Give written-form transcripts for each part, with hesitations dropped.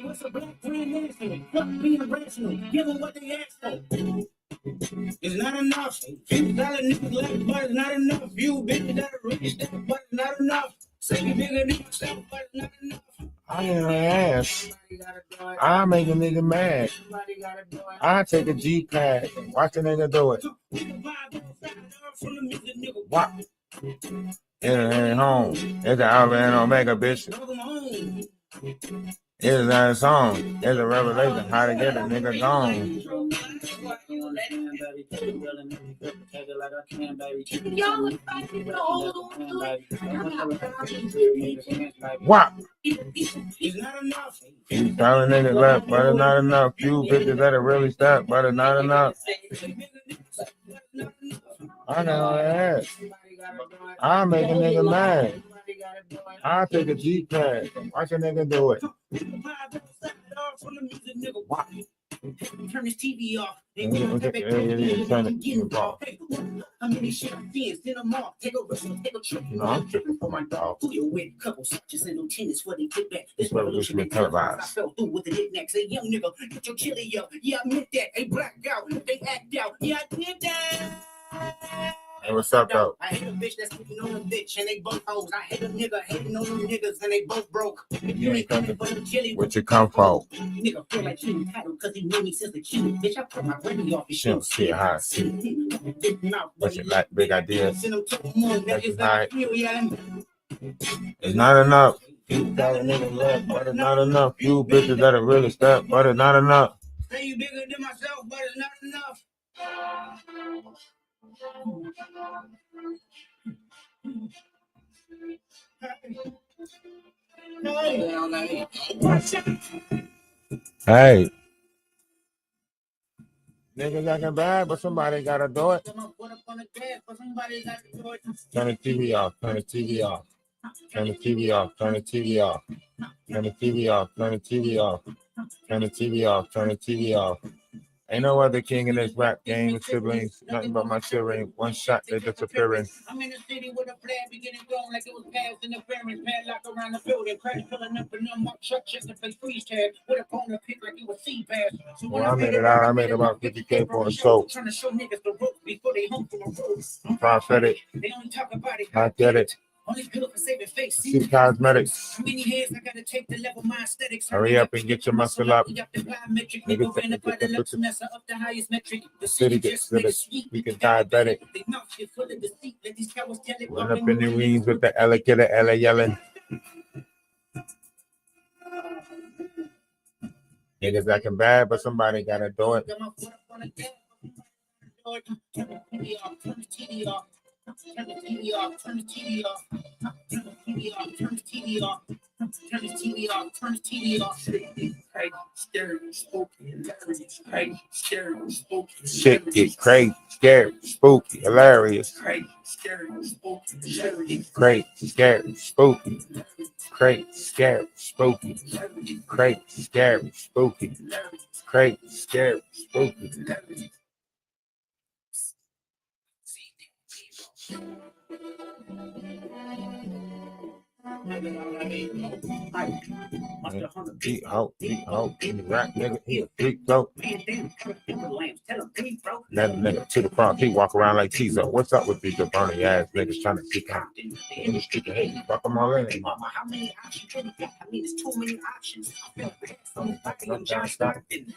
what's a black transnational? Fuck being rational. Give them what they ask for. It's not enough. $50 niggas left, but it's not enough. You bitches that are rich, but it's not enough. Say you bigger than yourself, but it's not enough. I get my ass. I make a nigga mad. I take a G pad. Watch a nigga do it. What? It ain't home. It's an Alpha and Omega, bitch. It's a song. It's a revelation. How to get a nigga gone. What? It's not enough. You telling niggas left, but it's not enough. You bitches that are really stuck, but it's not enough. I know that. I make a nigga mad. I take a G pad. Watch a nigga do it. What? Turn this TV off. How many shit I'm in? Send them off. Take a risk, take a trip. No, I'm tripping for my dog. Who you with? Couple switches and lieutenants for they get back. This revolution been televised. I fell through with the knickknacks. Hey, young nigga, get your chili up. Yeah, I meant that. They blacked out. They act out. Yeah, I did that. Hey, what's up, though? I hate a bitch that's sleeping on a bitch and they both hoes. I hate a nigga hating on them niggas and they both broke. If you ain't coming for them chili, what you come for? Nigga feel like he entitled because he knew me since the kid. Bitch, I put my granny off his shit. See how I see. What's your like big ideas? That's right. It's not enough. You got a nigga left, but it's not enough. You bitches that are really stuck, but it's not enough. Say you bigger than myself, but it's not enough. Hey, niggas acting bad, but somebody gotta do it. Turn the TV off. Turn the TV off. Turn the TV off. Turn the TV off. Turn the TV off. Turn the TV off. Turn the TV off. Turn the TV off. Ain't no other king in this rap game with siblings. Nothing but my children. One shot, they're disappearing. I'm in the city with a flag beginning going like it was past interference. Padlock around the building. Crash pulling up and my truck just to play freeze tag. With a phone to pick like it was C-Pass. So when I made it out, I made about 50K for a show. Trying to show niggas the ropes before they home from the roads. I'm prophetic. They only talk about it. I get it. Only good for saving face. See cosmetics. How many hands I gotta take to level my aesthetics? Hurry up and get your muscle up. Niggas ran up by the left semester up the highest metric. The city gets sweet. We can diabetic. Run up in the rings with the Ella killer, Ella yelling. Niggas acting bad, but somebody gotta do it. Turn the TV off, turn the TV off, turn the TV off, turn the TV off, turn the TV off, turn the TV off. Crazy, scary, spooky, hilarious. Crazy, scary, spooky. Shit get crazy, scary, spooky, hilarious. Crazy, scary, spooky, hilarious. Crazy, scary, spooky. Crazy, scary, spooky. Crazy, scary, spooky. Crazy, scary, spooky. Beat out, in the rap nigga, he a freak though. Let a nigga to the front, he walk around like Tizo. What's up with these burning ass niggas trying to seek out in the street? Hey, fuck them all in. How many options? I mean, there's too many options. I feel bad, so I'm John Stockton.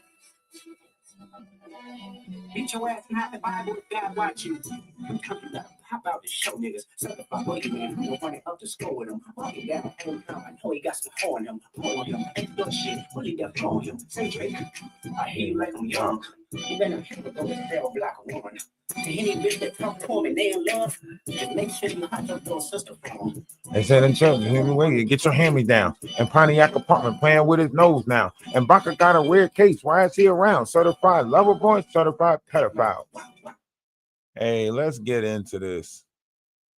Beat your ass and have the Bible with God watching. How about this show, niggas? Certified boogeyman, you running up to school with him. Walking down, I know he got some horn him. Horn him, ain't no shit, really got on him. Say Drake, I hear you like I'm young. You better hit with those bell block one. To any bitch that come for me, they in love. Just make sure you hide your little sister from. They said in church, get your hand-me-down. And Pontiac apartment playing with his nose now. And Baca got a weird case. Why is he around? Certified lover boy, certified pedophile. Hey, let's get into this.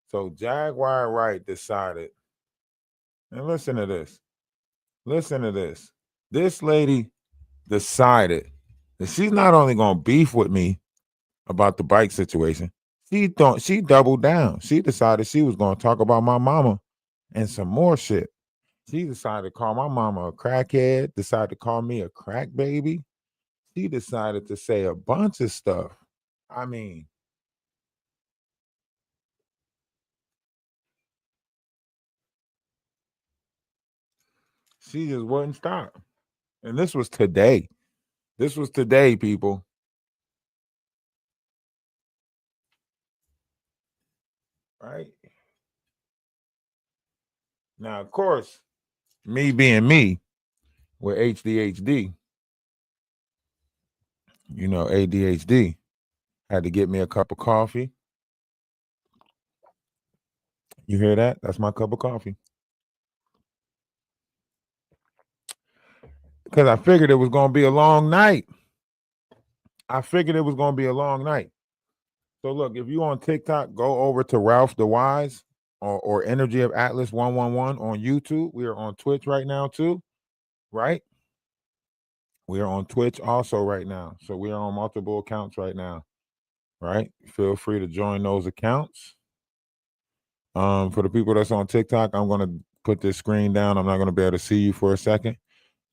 So Jaguar Wright decided, and listen to this. Listen to this. This lady decided that she's not only going to beef with me about the bike situation, she doubled down. She decided she was going to talk about my mama and some more shit. She decided to call my mama a crackhead, decided to call me a crack baby. She decided to say a bunch of stuff. I mean, she just wouldn't stop. And this was today. This was today, people. Right? Now, of course, me being me with HDHD, ADHD, had to get me a cup of coffee. You hear that? That's my cup of coffee. Because I figured it was going to be a long night. I figured it was going to be a long night. So look, if you on TikTok, go over to Ralph the Wise or Energy of Atlas 111 on YouTube. We are on Twitch right now too, right? We are on Twitch also right now. So we are on multiple accounts right now, right? Feel free to join those accounts. For the people that's on TikTok, I'm going to put this screen down. I'm not going to be able to see you for a second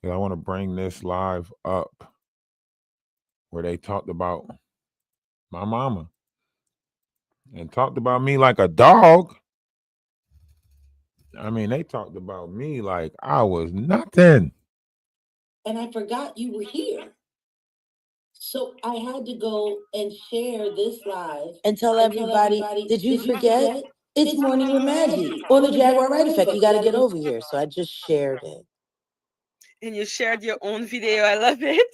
because I want to bring this live up where they talked about my mama and talked about me like a dog. I mean, they talked about me like I was nothing. And I forgot you were here. So I had to go and share this live and tell everybody, did you forget? It's Morning with Maggie on the Jaguar Wright effect. You got to get over here. So I just shared it. And you shared your own video. I love it.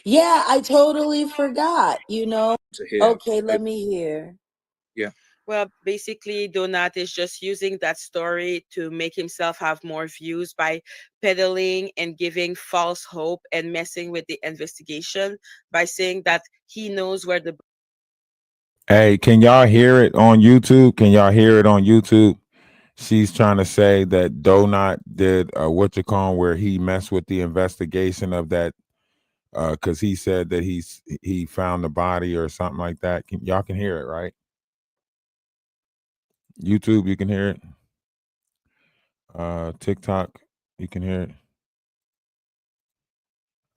Yeah, I totally forgot, Okay, let me hear. Yeah. Well, basically, Donat is just using that story to make himself have more views by peddling and giving false hope and messing with the investigation by saying that he knows where the. Hey, can y'all hear it on YouTube? Can y'all hear it on YouTube? She's trying to say that Donut did what you call where he messed with the investigation of that because he said that he found the body or something like that. Y'all can hear it, right? YouTube, you can hear it. TikTok, you can hear it.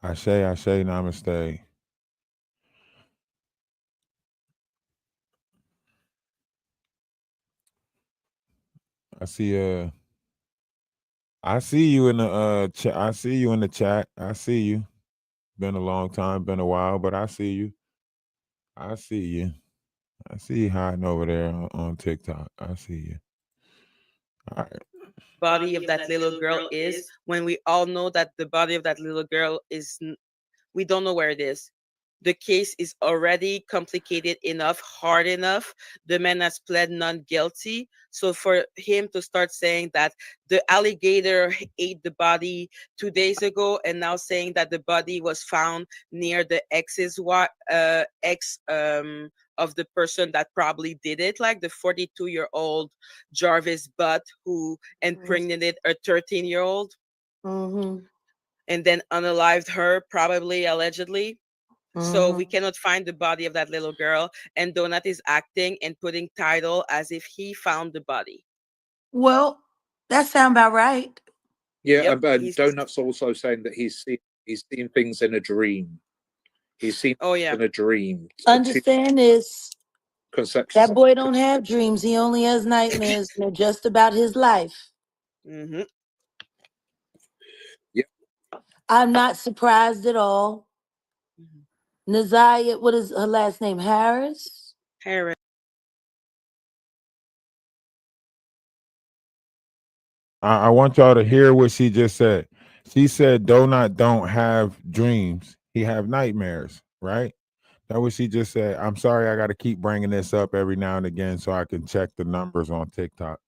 I say, namaste. I see I see you in the chat. I see you in the chat. I see you. Been a long time, been a while, but I see you. I see you. I see you hiding over there on TikTok. I see you. All right. Body of that little girl is, when we all know that the body of that little girl is, we don't know where it is. The case is already complicated enough, hard enough. The man has pled not guilty. So for him to start saying that the alligator ate the body 2 days ago and now saying that the body was found near the ex of the person that probably did it, like the 42-year-old Jarvis Butt who impregnated a 13-year-old and then unalived her, probably allegedly. So we cannot find the body of that little girl, and Donut is acting and putting title as if he found the body. Well, that sounds about right. Yeah, Yep, but Donut's also saying that he's seen things in a dream. He's seen in a dream. Understand this. Conception. That boy don't have dreams. He only has nightmares. They're just about his life. Mm-hmm. Yeah. I'm not surprised at all. Naziah, what is her last name? Harris? Harris. I want y'all to hear what she just said. She said Donut don't have dreams. He have nightmares, right? That's what she just said. I'm sorry I got to keep bringing this up every now and again so I can check the numbers on TikTok.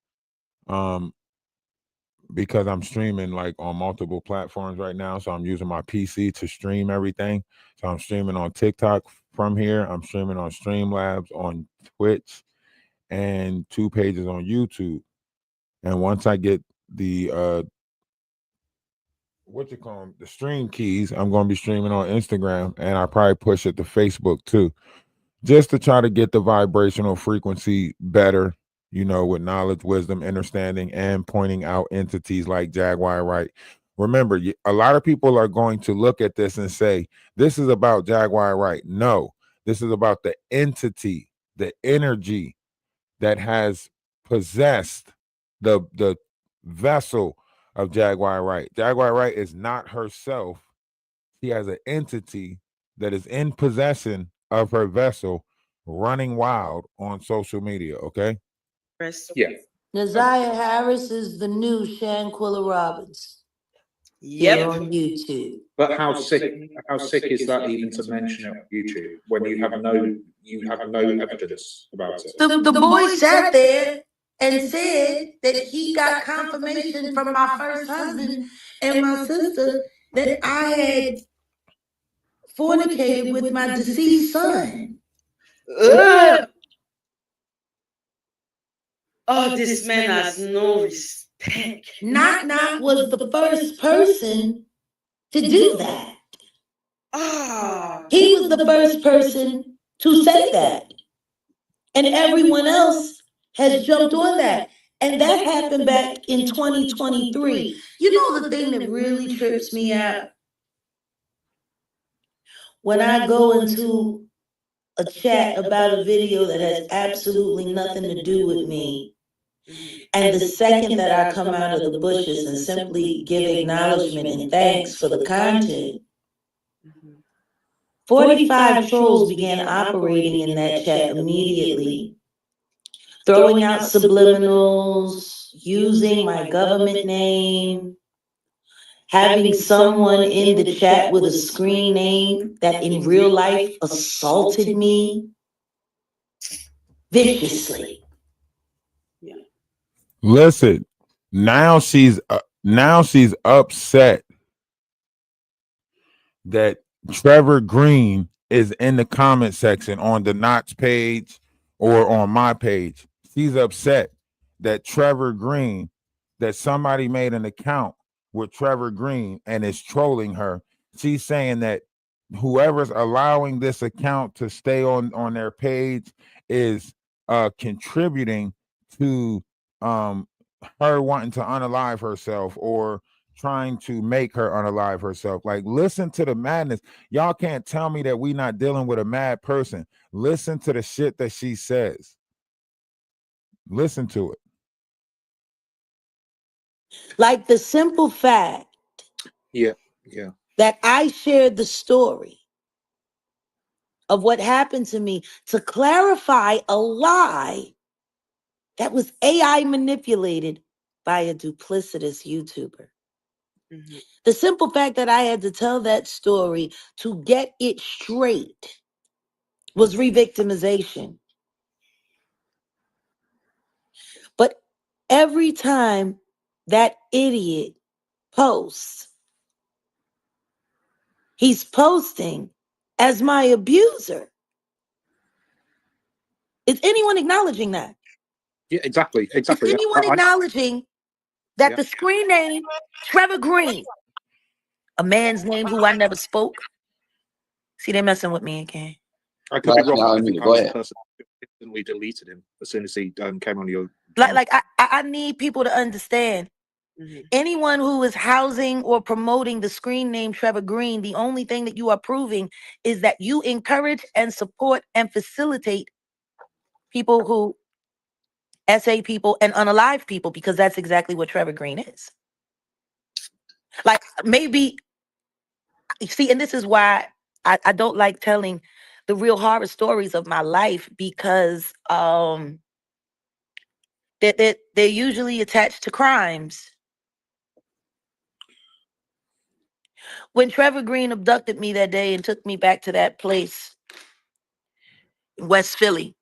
Because I'm streaming like on multiple platforms right now. So I'm using my PC to stream everything. So I'm streaming on TikTok from here. I'm streaming on Streamlabs, on Twitch, and 2 pages on YouTube. And once I get the the stream keys, I'm going to be streaming on Instagram, and I probably push it to Facebook too, just to try to get the vibrational frequency better you know, with knowledge, wisdom, understanding, and pointing out entities like Jaguar Wright. Remember, a lot of people are going to look at this and say, this is about Jaguar Wright. No, this is about the entity, the energy that has possessed the vessel of Jaguar Wright. Jaguar Wright is not herself. She has an entity that is in possession of her vessel running wild on social media, okay? Yeah. Naziah Harris is the new Shanquilla Robbins. Yep. Here on YouTube. But how sick is that even to mention it on YouTube when you have no evidence about it? The boy sat there and said that he got confirmation from my first husband and my sister that I had fornicated with my deceased son. Oh, this man has no respect. Knock was the first person to do that. He was the first person to say that. And everyone else has jumped on that. And that happened back in 2023. You know the thing that really trips me out? When I go into a chat about a video that has absolutely nothing to do with me, and the second that I come out of the bushes and simply give acknowledgement and thanks for the content, 45 trolls began operating in that chat immediately, throwing out subliminals, using my government name, having someone in the chat with a screen name that in real life assaulted me viciously. Listen, now she's upset that Trevor Green is in the comment section on the Knots page or on my page. She's upset that Trevor Green, that somebody made an account with Trevor Green and is trolling her. She's saying that whoever's allowing this account to stay on their page is contributing to her wanting to unalive herself or trying to make her unalive herself. Like, listen to the madness. Y'all can't tell me that we not dealing with a mad person. Listen to the shit that she says. Listen to it. Like the simple fact that I shared the story of what happened to me to clarify a lie that was AI manipulated by a duplicitous YouTuber. The simple fact that I had to tell that story to get it straight was re-victimization. But every time that idiot posts, he's posting as my abuser. Is anyone acknowledging that? Yeah, exactly. Is anyone acknowledging that the screen name Trevor Green, a man's name who I never spoke? See, they're messing with me again. I could be wrong. I think I was the person who instantly deleted him as soon as he came on your channel. Like I need people to understand. Anyone who is housing or promoting the screen name Trevor Green, the only thing that you are proving is that you encourage and support and facilitate people who SA people and unalive people, because that's exactly what Trevor Green is. Like, maybe, see, and this is why I don't like telling the real horror stories of my life, because they're usually attached to crimes. When Trevor Green abducted me that day and took me back to that place in West Philly,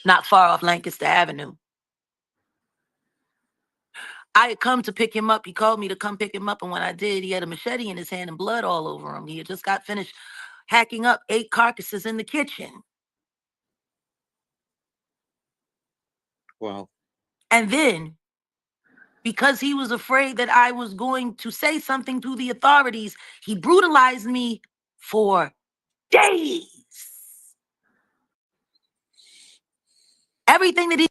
not far off Lancaster Avenue, I had come to pick him up. He called me to come pick him up, and when I did, he had a machete in his hand and blood all over him. He had just got finished hacking up 8 carcasses in the kitchen. Wow. And then, because he was afraid that I was going to say something to the authorities, he brutalized me for days. Everything that he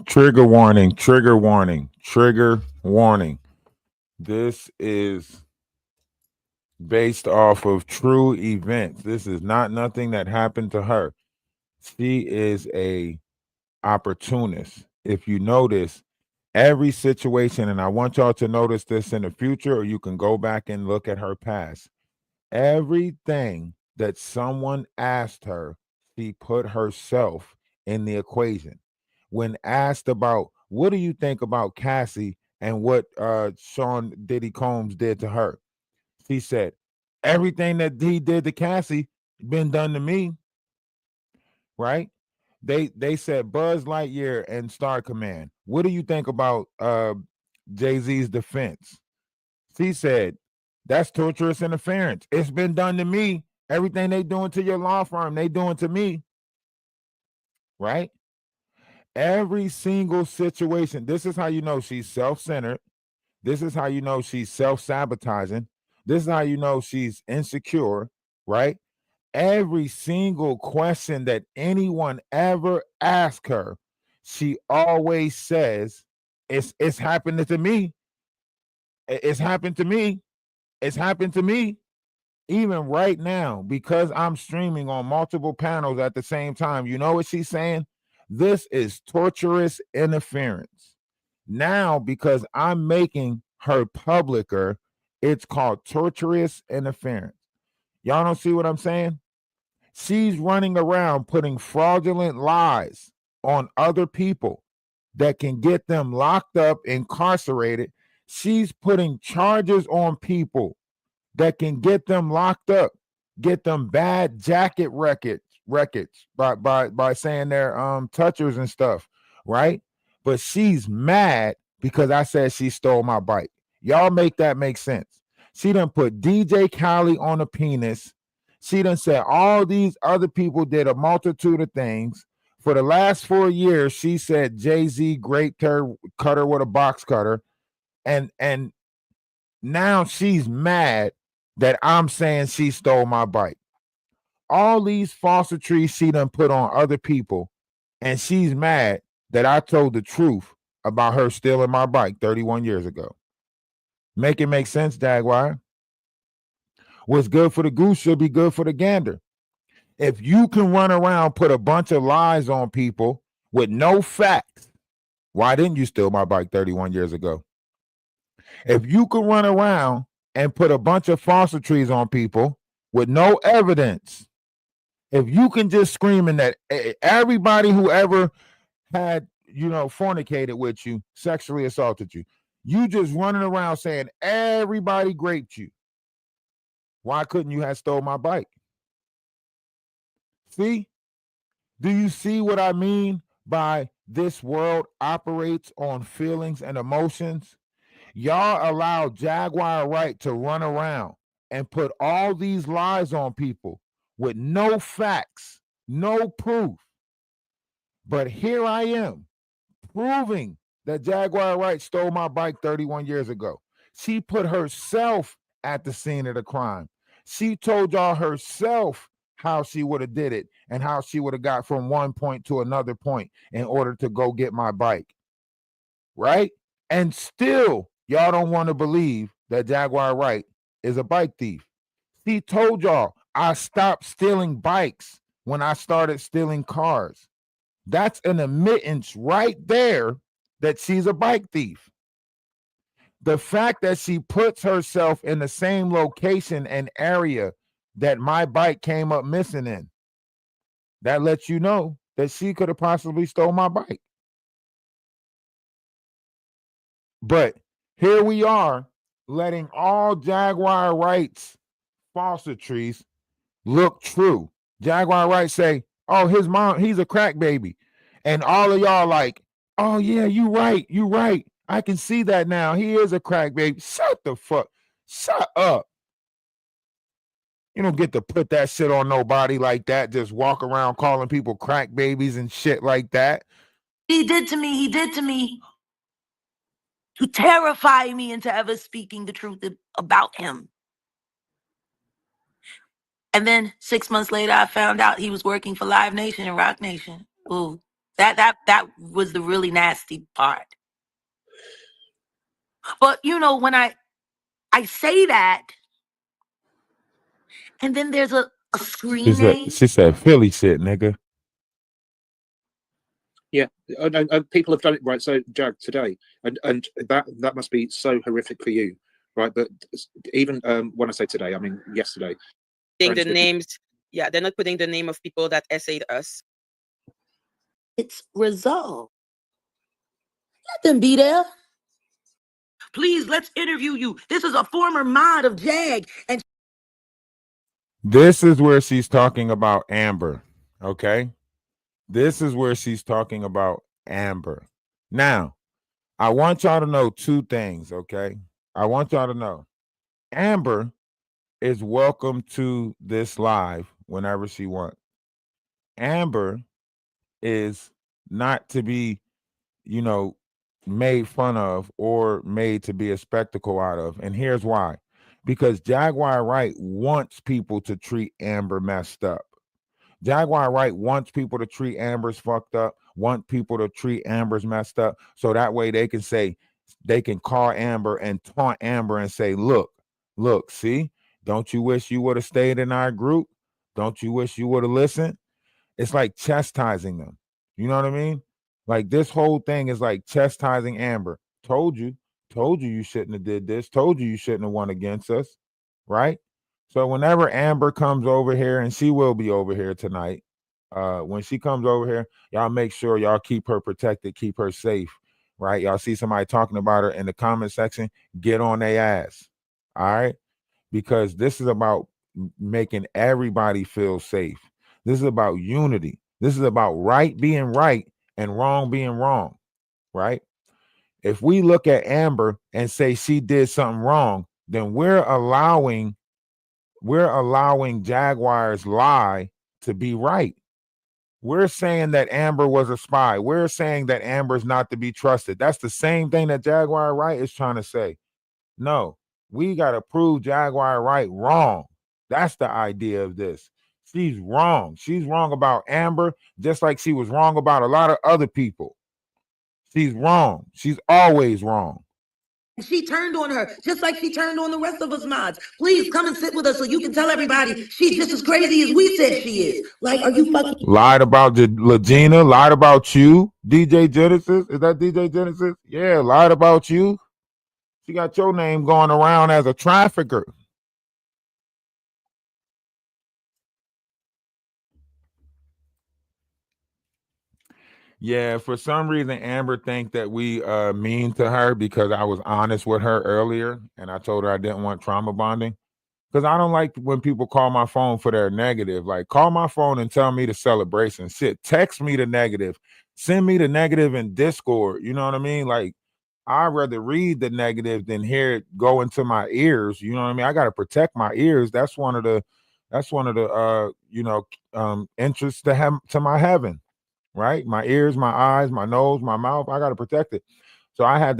Trigger warning, trigger warning, trigger warning. This is based off of true events. This is not nothing that happened to her. She is a opportunist. If you notice, every situation, and I want y'all to notice this in the future, or you can go back and look at her past. Everything that someone asked her, she put herself in the equation. When asked about what do you think about Cassie and what Sean Diddy Combs did to her, she said, everything that he did to Cassie been done to me, right? They said Buzz Lightyear and Star Command. What do you think about Jay-Z's defense? She said, that's torturous interference. It's been done to me. Everything they doing to your law firm, they doing to me. Right? Every single situation. This is how you know she's self-centered. This is how you know she's self-sabotaging. This is how you know she's insecure, right? Every single question that anyone ever asks her, she always says, it's happened to me. It's happened to me. It's happened to me. Even right now, because I'm streaming on multiple panels at the same time, you know what she's saying? This is torturous interference. Now, because I'm making her publicer, it's called torturous interference. Y'all don't see what I'm saying? She's running around putting fraudulent lies on other people that can get them locked up, incarcerated. She's putting charges on people that can get them locked up, get them bad jacket records by saying they're touchers and stuff, right? But she's mad because I said she stole my bike. Y'all make that make sense. She done put DJ Khaled on a penis. She done said all these other people did a multitude of things. For the last 4 years, she said Jay-Z great cutter with a box cutter. And now she's mad that I'm saying she stole my bike. All these falsitries she done put on other people, and she's mad that I told the truth about her stealing my bike 31 years ago. Make it make sense, Jaguar? What's good for the goose should be good for the gander. If you can run around, put a bunch of lies on people with no facts, why didn't you steal my bike 31 years ago? If you can run around and put a bunch of falsitries on people with no evidence, if you can just screaming that everybody who ever had, fornicated with you, sexually assaulted you, you just running around saying everybody raped you, why couldn't you have stole my bike? See? Do you see what I mean by this world operates on feelings and emotions? Y'all allow Jaguar Wright to run around and put all these lies on people with no facts, no proof. But here I am proving that Jaguar Wright stole my bike 31 years ago. She put herself at the scene of the crime. She told y'all herself how she would have did it and how she would have got from one point to another point in order to go get my bike. Right? And still, y'all don't want to believe that Jaguar Wright is a bike thief. She told y'all I stopped stealing bikes when I started stealing cars. That's an admittance right there that she's a bike thief. The fact that she puts herself in the same location and area that my bike came up missing in, that lets you know that she could have possibly stole my bike. But here we are letting all Jaguar Wright's falsitries look true. Jaguar Wright say, oh, his mom, he's a crack baby. And all of y'all like, oh yeah, you right. I can see that now. He is a crack baby. Shut up. You don't get to put that shit on nobody like that. Just walk around calling people crack babies and shit like that. He did to me to terrify me into ever speaking the truth about him. And then 6 months later, I found out he was working for Live Nation and Rock Nation. Ooh, That was the really nasty part. But you know, when I say that, and then there's a screen name. She said Philly shit, nigga. Yeah, and people have done it right. So, Jag, today, and that must be so horrific for you, right? But even when I say today, I mean yesterday. The names, yeah, they're not putting the name of people that essayed us. It's resolved. Let them be there. Please, let's interview you. This is a former mod of Jag, and this is where she's talking about Amber. Okay, this is where she's talking about Amber. Now, I want y'all to know two things. Okay, I want y'all to know Amber is welcome to this live whenever she wants. Amber is not to be, you know, made fun of or made to be a spectacle out of. And here's why. Because Jaguar Wright wants people to treat Amber messed up. Jaguar Wright wants people to treat Amber's fucked up, want people to treat Amber's messed up. So that way they can call Amber and taunt Amber and say, look, see, don't you wish you would have stayed in our group? Don't you wish you would have listened? It's like chastising them. You know what I mean? Like this whole thing is like chastising Amber. Told you you shouldn't have did this. Told you shouldn't have won against us, right? So whenever Amber comes over here, and she will be over here tonight, when she comes over here, y'all make sure y'all keep her protected, keep her safe, right? Y'all see somebody talking about her in the comment section, get on their ass, all right? Because this is about making everybody feel safe. This is about unity. This is about right being right and wrong being wrong, right? If we look at Amber and say she did something wrong, then we're allowing Jaguar's lie to be right. We're saying that Amber was a spy. We're saying that Amber's not to be trusted. That's the same thing that Jaguar Wright is trying to say. No, we got to prove Jaguar Wright wrong. That's the idea of this. She's wrong. She's wrong about Amber, just like she was wrong about a lot of other people. She's wrong. She's always wrong. She turned on her, just like she turned on the rest of us mods. Please come and sit with us so you can tell everybody she's just as crazy as we said she is. Like, are you fucking lied about Legina? Lied about you, DJ Genesis? Is that DJ Genesis? Yeah, lied about you. She got your name going around as a trafficker. Yeah, for some reason, Amber think that we mean to her because I was honest with her earlier and I told her I didn't want trauma bonding. Because I don't like when people call my phone for their negative. Like, call my phone and tell me the celebration. Shit, text me the negative. Send me the negative in Discord. You know what I mean? Like, I'd rather read the negative than hear it go into my ears. You know what I mean? I got to protect my ears. That's one of the interests to my heaven. Right? My ears, my eyes, my nose, my mouth. I got to protect it. So I had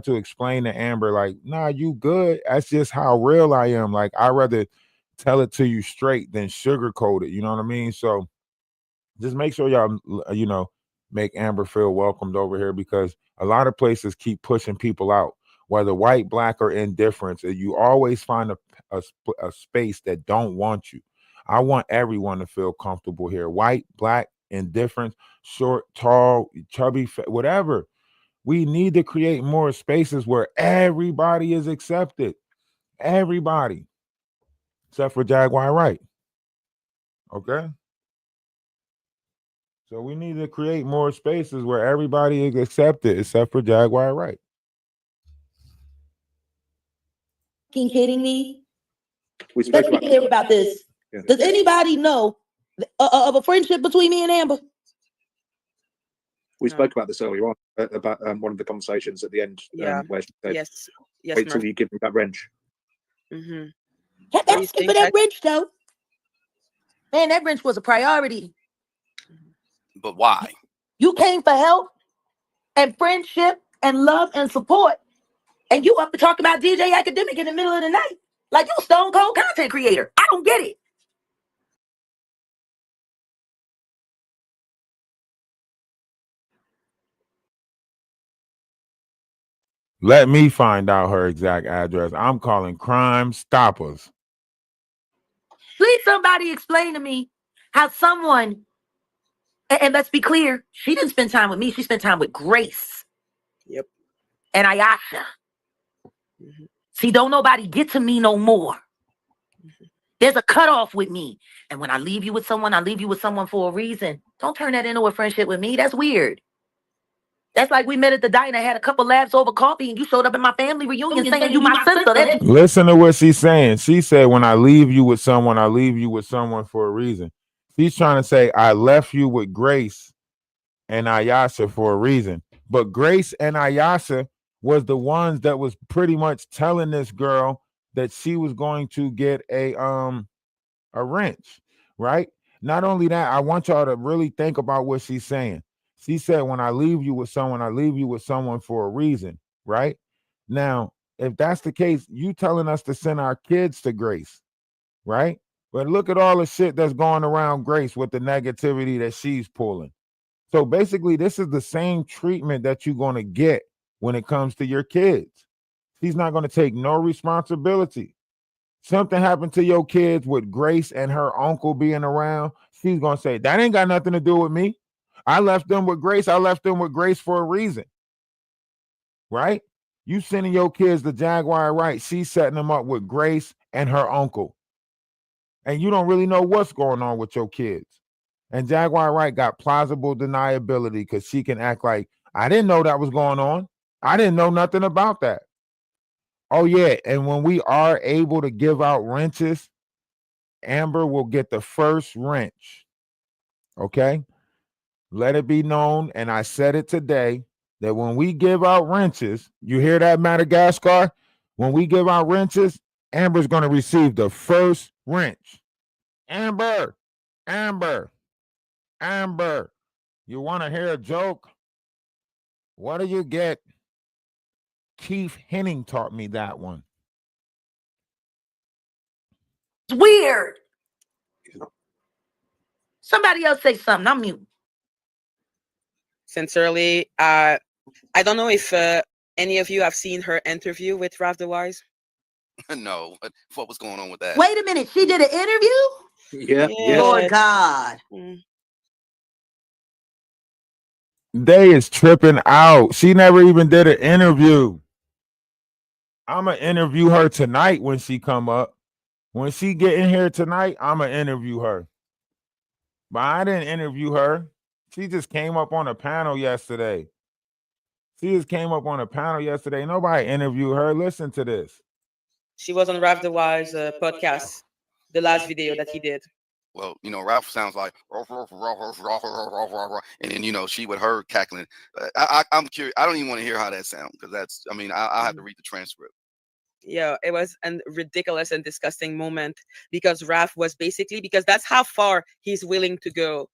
to explain to Amber, like, nah, you good. That's just how real I am. Like, I'd rather tell it to you straight than sugarcoat it. You know what I mean? So just make sure y'all, make Amber feel welcomed over here, because a lot of places keep pushing people out, whether white, black, or indifference. You always find a space that don't want you. I want everyone to feel comfortable here. White, black, indifference, short, tall, chubby, whatever. We need to create more spaces where everybody is accepted. Everybody. Except for Jaguar Wright. Okay? So we need to create more spaces where everybody is accepted except for Jaguar Wright. kidding me? We spoke about this. Yeah. Does anybody know of a friendship between me and Amber? We spoke about this earlier on, about one of the conversations at the end, where she said, yes, wait till you give me that wrench. Mm-hmm. Asking for that wrench, though. Man, that wrench was a priority. But why? You came for help and friendship and love and support, and you up to talk about DJ Academic in the middle of the night like you a stone cold content creator. I don't get it. Let me find out her exact address. I'm calling Crime Stoppers. Please, somebody explain to me how someone, and let's be clear, she didn't spend time with me. She spent time with Grace. Yep. And Ayasha. Mm-hmm. See, don't nobody get to me no more. Mm-hmm. There's a cutoff with me. And when I leave you with someone, I leave you with someone for a reason. Don't turn that into a friendship with me. That's weird. That's like we met at the diner, had a couple laughs over coffee, and you showed up at my family reunion saying you my sister. That's Listen to what she's saying. She said, when I leave you with someone, I leave you with someone for a reason. She's trying to say, I left you with Grace and Ayasha for a reason. But Grace and Ayasha was the ones that was pretty much telling this girl that she was going to get a wrench, right? Not only that, I want y'all to really think about what she's saying. She said, when I leave you with someone, I leave you with someone for a reason, right? Now, if that's the case, you telling us to send our kids to Grace, right? But look at all the shit that's going around Grace with the negativity that she's pulling. So basically, this is the same treatment that you're going to get when it comes to your kids. She's not going to take no responsibility. Something happened to your kids with Grace and her uncle being around. She's going to say, that ain't got nothing to do with me. I left them with Grace. I left them with Grace for a reason. Right? You sending your kids to Jaguar Wright. She's setting them up with Grace and her uncle. And you don't really know what's going on with your kids. And Jaguar Wright got plausible deniability because she can act like, I didn't know that was going on. I didn't know nothing about that. Oh, yeah. And when we are able to give out wrenches, Amber will get the first wrench. Okay? Let it be known, and I said it today, that when we give out wrenches, you hear that, Madagascar? When we give out wrenches, Amber's going to receive the first wrench. Amber, Amber, Amber. You want to hear a joke? What do you get? Keith Henning taught me that one. weird. Somebody else say something. I'm mute. Sincerely, I don't know if any of you have seen her interview with Ralph the Wise. No, what was going on with that? Wait a minute. She did an interview? Yeah. Yeah. Lord God. Mm. They is tripping out. She never even did an interview. I'm going to interview her tonight when she come up. When she get in here tonight, I'm going to interview her. But I didn't interview her. She just came up on a panel yesterday. Nobody interviewed her. Listen to this. She was on Ralph the Wise podcast, the last video that he did. Well, Ralph sounds like, and then she with her cackling. I'm curious. I don't even want to hear how that sounds because that's. I mean, I have to read the transcript. Yeah, it was a ridiculous and disgusting moment because Ralph was basically, because that's how far he's willing to go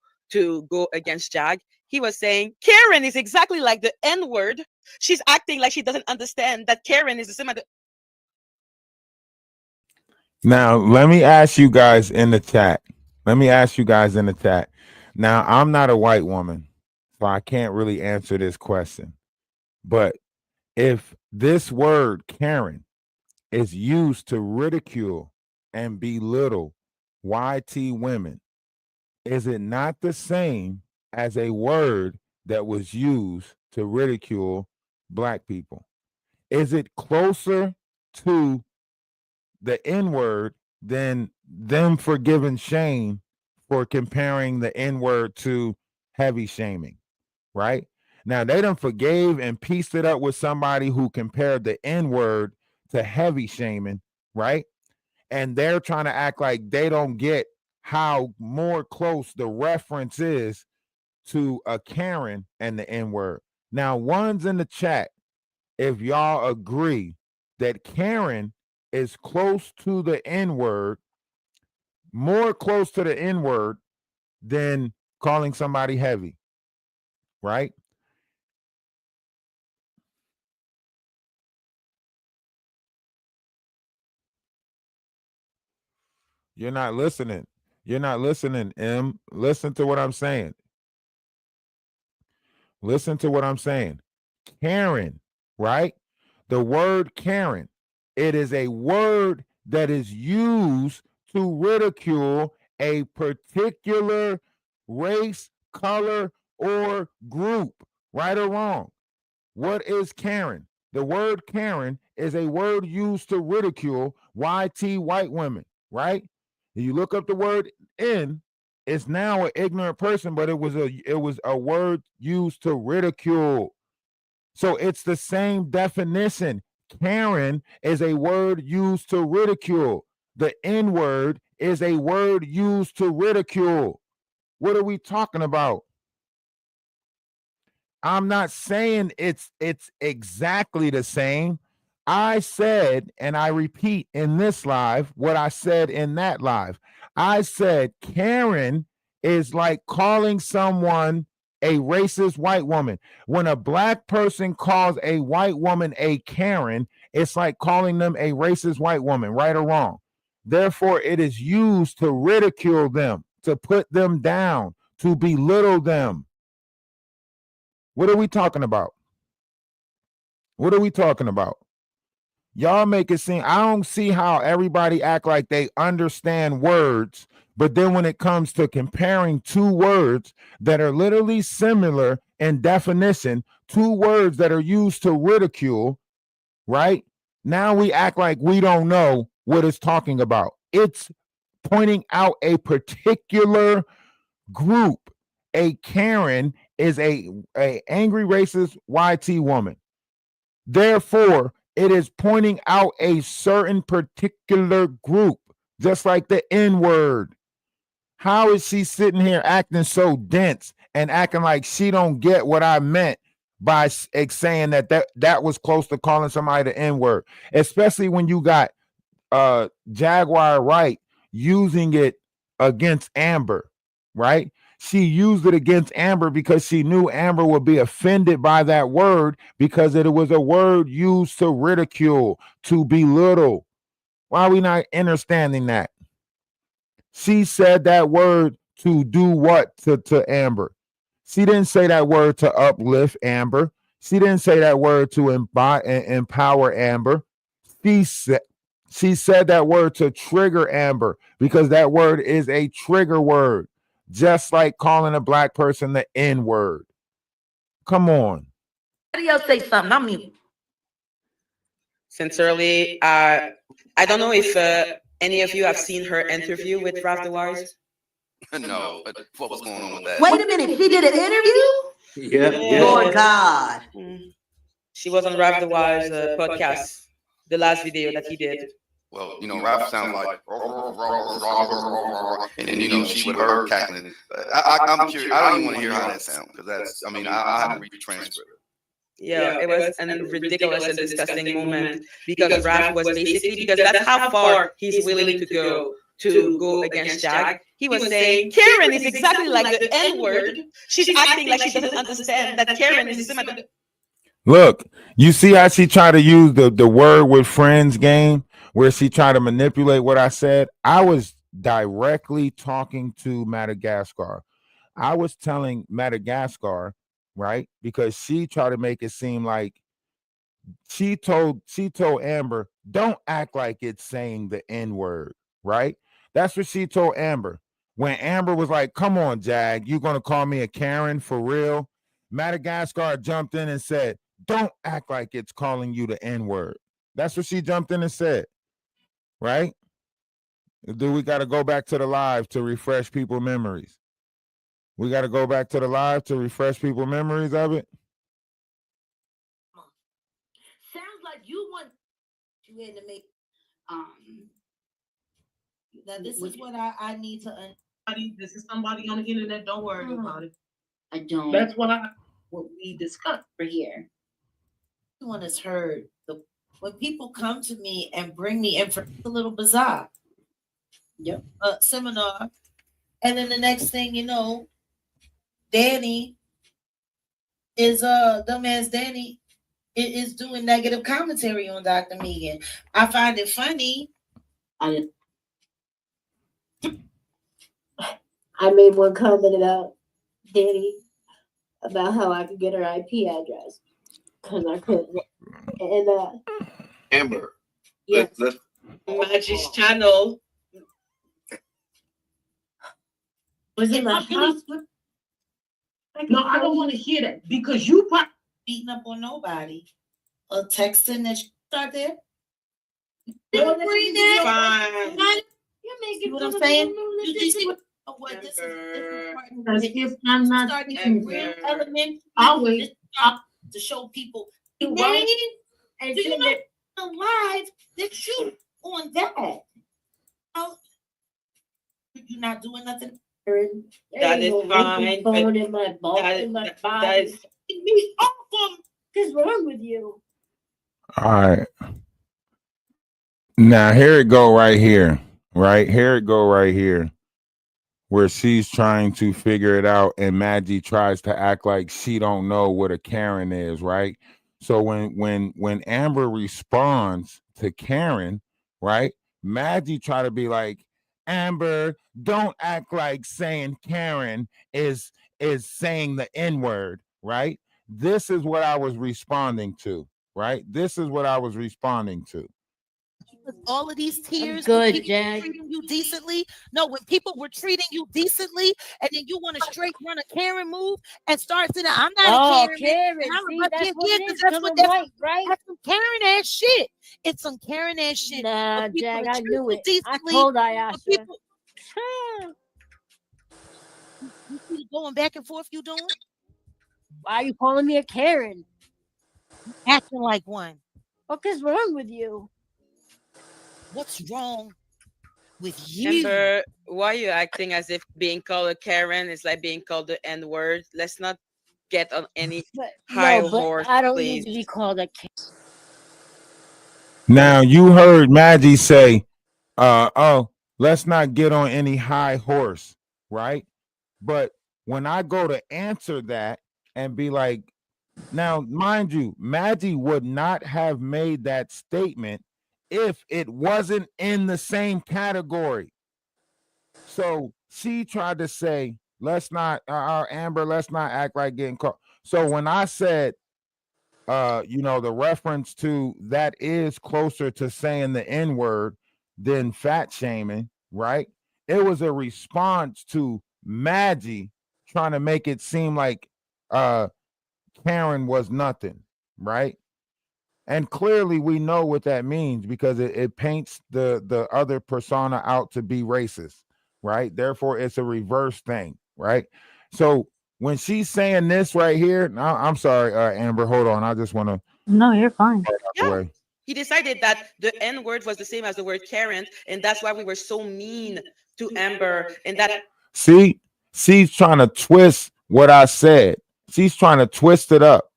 against Jag. He was saying Karen is exactly like the N-word. She's acting like she doesn't understand that Karen is the same. Now, let me ask you guys in the chat. Now, I'm not a white woman, so I can't really answer this question. But if this word Karen is used to ridicule and belittle YT women, is it not the same as a word that was used to ridicule black people? Is it closer to the N-word than them forgiving Shane for comparing the N-word to heavy shaming, right? Now, they done forgave and pieced it up with somebody who compared the N-word to heavy shaming, right? And they're trying to act like they don't get how more close the reference is to a Karen and the N-word. Now, one's in the chat, if y'all agree that Karen is close to the N-word, more close to the N-word than calling somebody heavy, right? You're not listening. M. Listen to what I'm saying. Karen, right? The word Karen, it is a word that is used to ridicule a particular race, color, or group, right or wrong. What is Karen? The word Karen is a word used to ridicule YT white women, right? If you look up the word in, it's now an ignorant person, but it was a word used to ridicule. So it's the same definition. Karen is a word used to ridicule. The N word is a word used to ridicule. What are we talking about? I'm not saying it's exactly the same. I said, and I repeat in this live what I said in that live. I said Karen is like calling someone a racist white woman. When a black person calls a white woman a Karen, it's like calling them a racist white woman, right or wrong. Therefore, it is used to ridicule them, to put them down, to belittle them. What are we talking about? What are we talking about? Y'all make it seem, I don't see how everybody act like they understand words, but then when it comes to comparing two words that are literally similar in definition, two words that are used to ridicule, right? Now we act like we don't know what it's talking about. It's pointing out a particular group. A Karen is a angry racist YT woman. Therefore, it is pointing out a certain particular group, just like the N word. How is she sitting here acting so dense and acting like she don't get what I meant by saying that was close to calling somebody the N word, especially when you got Jaguar Wright using it against Amber, right? She used it against Amber because she knew Amber would be offended by that word because it was a word used to ridicule, to belittle. Why are we not understanding that? She said that word to do what to Amber? She didn't say that word to uplift Amber. She didn't say that word to empower Amber. She said that word to trigger Amber because that word is a trigger word, just like calling a black person the N word. Come on. Somebody else say something. I'm mute. Sincerely, I don't know if any of you have seen her interview with Ralph the Wise. No, what was going on with that? Wait a minute. She did an interview? Yeah. Lord God. She was on Ralph the Wise podcast, the last video that he did. Well, Ralph sounds like, and then she with her cackling. I'm curious. I don't even want to hear how that sounds because that's. I mean, I have to read the transcript. Yeah, it was a ridiculous and disgusting moment because Ralph was basically, because that's how far he's willing to go against Jag. He was saying Karen is exactly like the N word. She's acting like she doesn't understand that Karen is similar. Look, you see how she tried to use the word with friends game where she tried to manipulate what I said? I was directly talking to Madagascar. I was telling Madagascar, right? Because she tried to make it seem like she told Amber, don't act like it's saying the N word, right? That's what she told Amber. When Amber was like, come on, Jag, you gonna call me a Karen for real? Madagascar jumped in and said, don't act like it's calling you the N word. That's what she jumped in and said, right? Do we got to go back to the live to refresh people's memories? We got to go back to the live to refresh people's memories of it. Sounds like you want you had to make now this is what I need to this is somebody on the internet, don't worry about it. I don't. That's what we discussed for here. Everyone has heard when people come to me and bring me in for a little bizarre. Yep. Seminar. And then the next thing you know, Danny is dumbass Danny is doing negative commentary on Dr. Megan. I find it funny. I made one comment about Danny about how I could get her IP address because I couldn't. And Amber. Yes. Let's Magic's channel. Was it my house? No, I don't want to hear that because you probably Beating up on nobody. Or texting that you start there. Don't bring Fine. You're making See what I'm fun of saying? me. You see what this is Amber. as important. if I'm not Start getting Amber. real elementary. I'll wait. Just start to show people. You Name right. and do you know on live that you on that. Oh, you're not doing nothing. That is fine, but Phone in my ball, that- in my that body. is- Me off them. What's wrong with you? All right. Now here it go right here. Right? Here it go right here. Where she's trying to figure it out and Maggie tries to act like she don't know what a Karen is, right? So when Amber responds to Karen, right? Maggie try to be like, Amber, don't act like saying Karen is saying the N-word, right? This is what I was responding to, right? This is what I was responding to. With all of these tears, good, when people were Jag. treating you decently. No, when people were treating you decently, and then you want to straight run a Karen move and start saying, "I'm not Oh, a Karen." Karen. And I'm See, about that's to what yeah, it 'cause is. that's Come what on, that's, white, right? that's some Karen ass shit. It's some Karen ass shit. Nah, For people Jag, to I treat knew you it. I decently, told for Ayasha. people, you see the going back and forth you doing, Why are you calling me a Karen? acting like one. What's wrong with you? What's wrong with you? Amber, why are you acting as if being called a Karen is like being called the N word? Let's not get on any But high no, but horse, I don't please. need to be called a Karen. Now you heard Maggie say, oh, let's not get on any high horse, right? But when I go to answer that and be like, now, mind you, Maggie would not have made that statement if it wasn't in the same category. So she tried to say, let's not, Amber, let's not act like getting caught. So when I said, the reference to that is closer to saying the N word than fat shaming, right? It was a response to Maggie trying to make it seem like Karen was nothing, right? And clearly we know what that means because it paints the other persona out to be racist, right? Therefore, it's a reverse thing, right? So when she's saying this right here, I'm sorry, Amber, hold on. I just want to No, you're fine. Yeah. way. He decided that the N word was the same as the word Karen, and that's why we were so mean to Amber. And that See, she's trying to twist what I said. She's trying to twist it up.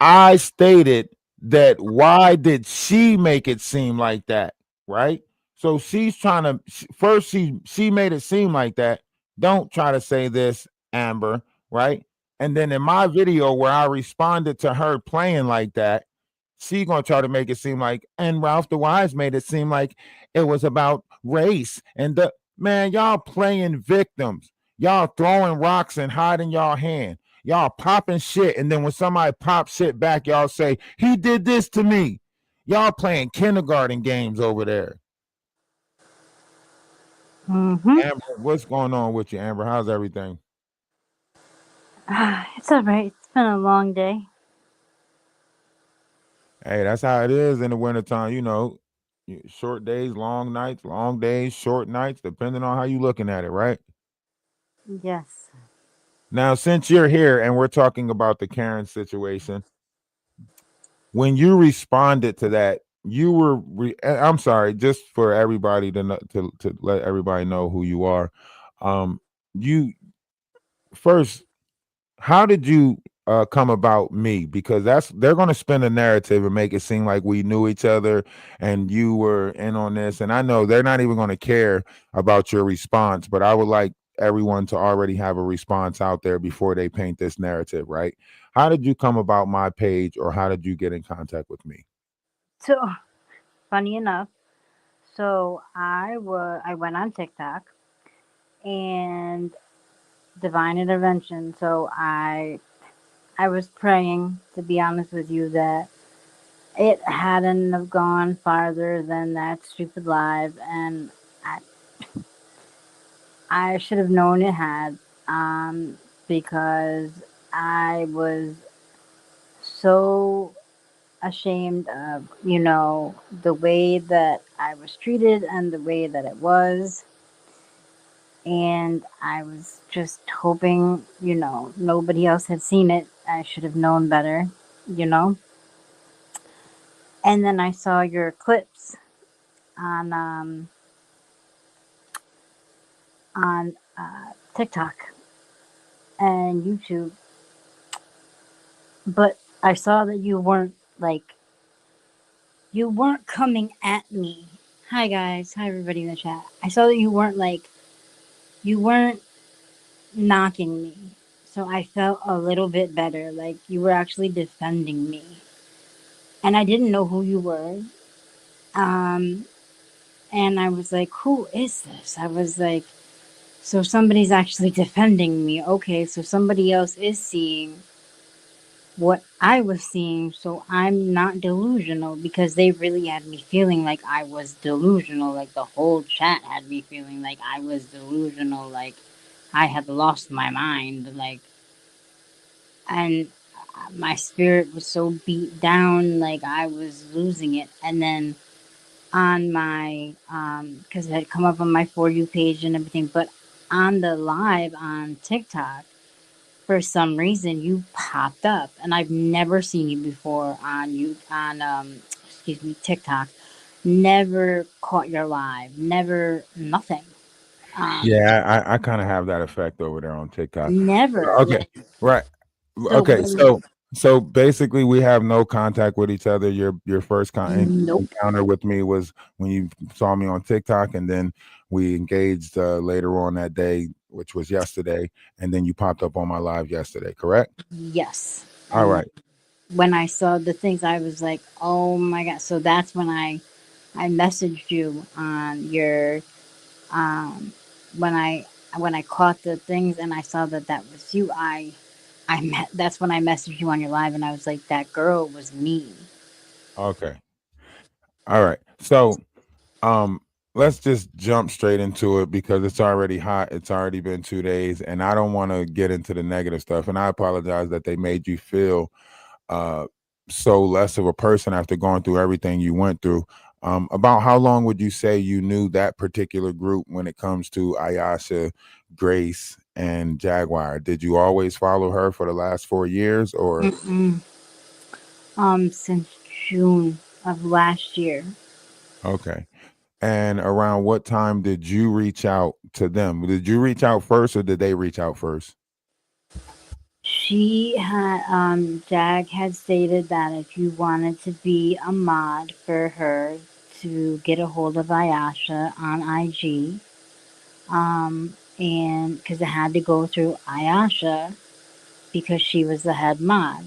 I stated that why did she make it seem like that, right? So she's trying to first she made it seem like that. Don't try to say this, Amber, right? And then in my video where I responded to her playing like that, she gonna try to make it seem like, and Ralph the Wise made it seem like it was about race and the man, y'all playing victims, y'all throwing rocks and hiding y'all hand. Y'all popping shit, and then when somebody pops shit back, y'all say, he did this to me. Y'all playing kindergarten games over there. Mm-hmm. Amber, what's going on with you, Amber? How's everything? It's all right. It's been a long day. Hey, that's how it is in the wintertime, short days, long nights, long days, short nights, depending on how you looking at it, right? Yes. Now, since you're here and we're talking about the Karen situation, when you responded to that, you were I'm sorry, just for everybody to know, to let everybody know who you are. You first, how did you come about me? Because they're going to spin a narrative and make it seem like we knew each other and you were in on this. And I know they're not even going to care about your response, but I would like everyone to already have a response out there before they paint this narrative, right? How did you come about my page, or how did you get in contact with me? So, funny enough, so I went on TikTok and divine intervention. So I was praying, to be honest with you, that it hadn't have gone farther than that stupid live, and I, I should have known it had, because I was so ashamed of, the way that I was treated and the way that it was. And I was just hoping, nobody else had seen it. I should have known better, you know. And then I saw your clips on TikTok and YouTube, but I saw that you weren't coming at me. Hi guys, hi everybody in the chat. I saw that you weren't knocking me. So I felt a little bit better, like you were actually defending me. And I didn't know who you were. Um, and I was like, who is this? I was like, so somebody's actually defending me. Okay, so somebody else is seeing what I was seeing, so I'm not delusional, because they really had me feeling like I was delusional. Like the whole chat had me feeling like I was delusional, like I had lost my mind, and my spirit was so beat down, like I was losing it. And then on my, because it had come up on my For You page and everything, but on the live on TikTok, for some reason you popped up, and I've never seen you before on TikTok. Never caught your live, never, nothing. Yeah, I kind of have that effect over there on TikTok. Never. Okay, right. So Okay, so basically we have no contact with each other. Your first nope. encounter with me was when you saw me on TikTok, and then we engaged later on that day, which was yesterday, and then you popped up on my live yesterday, correct? Yes. All And right. when I saw the things, I was like, oh my god. So that's when I messaged you on your um when I caught the things and I saw that that was you. That's when I messaged you on your live, and I was like, that girl was me. Okay. All right. So um let's just jump straight into it because it's already hot. It's already been 2 days, and I don't want to get into the negative stuff. And I apologize that they made you feel uh so less of a person after going through everything you went through. About how long would you say you knew that particular group when it comes to Ayasha, Grace, and Jaguar? Did you always follow her for the last 4 years, or Mm-mm. Since June of last year. okay? And around what time did you reach out to them? Did you reach out first, or did they reach out first? She had Jag had stated that if you wanted to be a mod for her to get a hold of Ayasha on IG, and because it had to go through Ayasha because she was the head mod.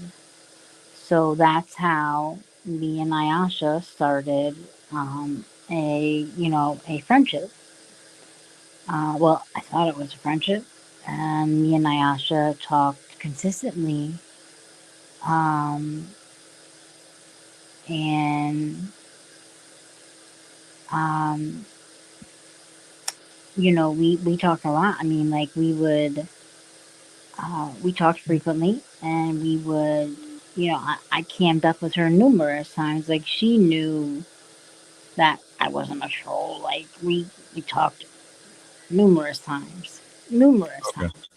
So that's how me and Ayasha started a friendship. Well, I thought it was a friendship, and me and Ayasha talked consistently. Um, and um, we talked a lot. I mean, like we talked frequently, and we would, I cammed up with her numerous times. Like she knew that I wasn't a troll. Like we talked numerous times, numerous Okay. times.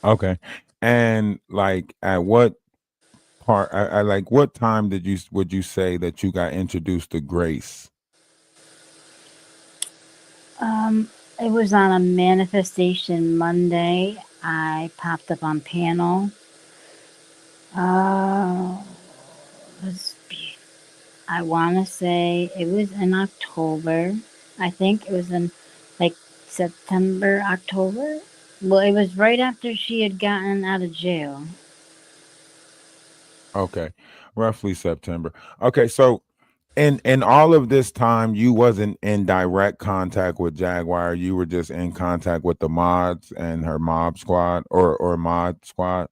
Okay. And like at what part I like what time would you say that you got introduced to Grace? It was on a manifestation Monday. I popped up on panel. Uh, was I want to say it was in October. I think it was in like September, October. Well, it was right after she had gotten out of jail. Okay. Roughly September. Okay, so in all of this time you wasn't in direct contact with Jaguar. You were just in contact with the mods and her mob squad or mod squad.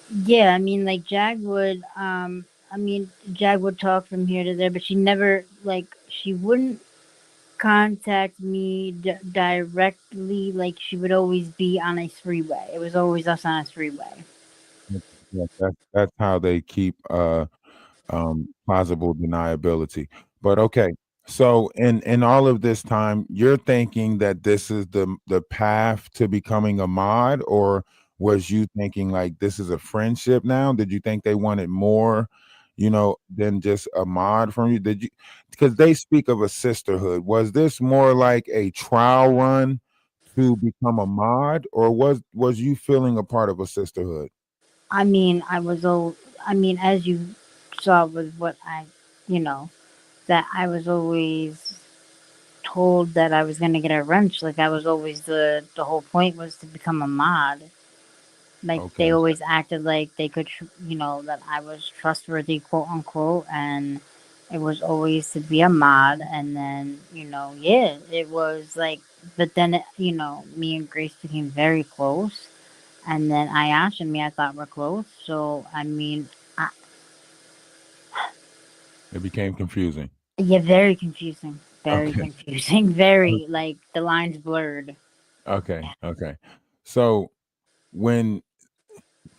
Yeah, I mean, like Jag would I mean, Jag would talk from here to there, but she never like she wouldn't contact me directly. Like she would always be on a freeway. It was always us on a freeway. Yeah, that's how they keep plausible deniability. But okay, so in all of this time, you're thinking that this is the path to becoming a mod, or was you thinking like this is a friendship now? Did you think they wanted more, than just a mod from you? Did you, because they speak of a sisterhood? Was this more like a trial run to become a mod, or was you feeling a part of a sisterhood? I mean, I was old. I mean, as you saw with what I, you know, that I was always told that I was gonna get a wrench. Like that was always the whole point was to become a mod. Like they Okay. always acted like they could, that I was trustworthy, quote unquote, and it was always to be a mod. And then, yeah, it was like, but then, me and Grace became very close. And then Ayash and me, I thought were close. So, I mean, It became confusing. yeah, very confusing. Very Okay. confusing. Very, like, the lines blurred. Okay. So when,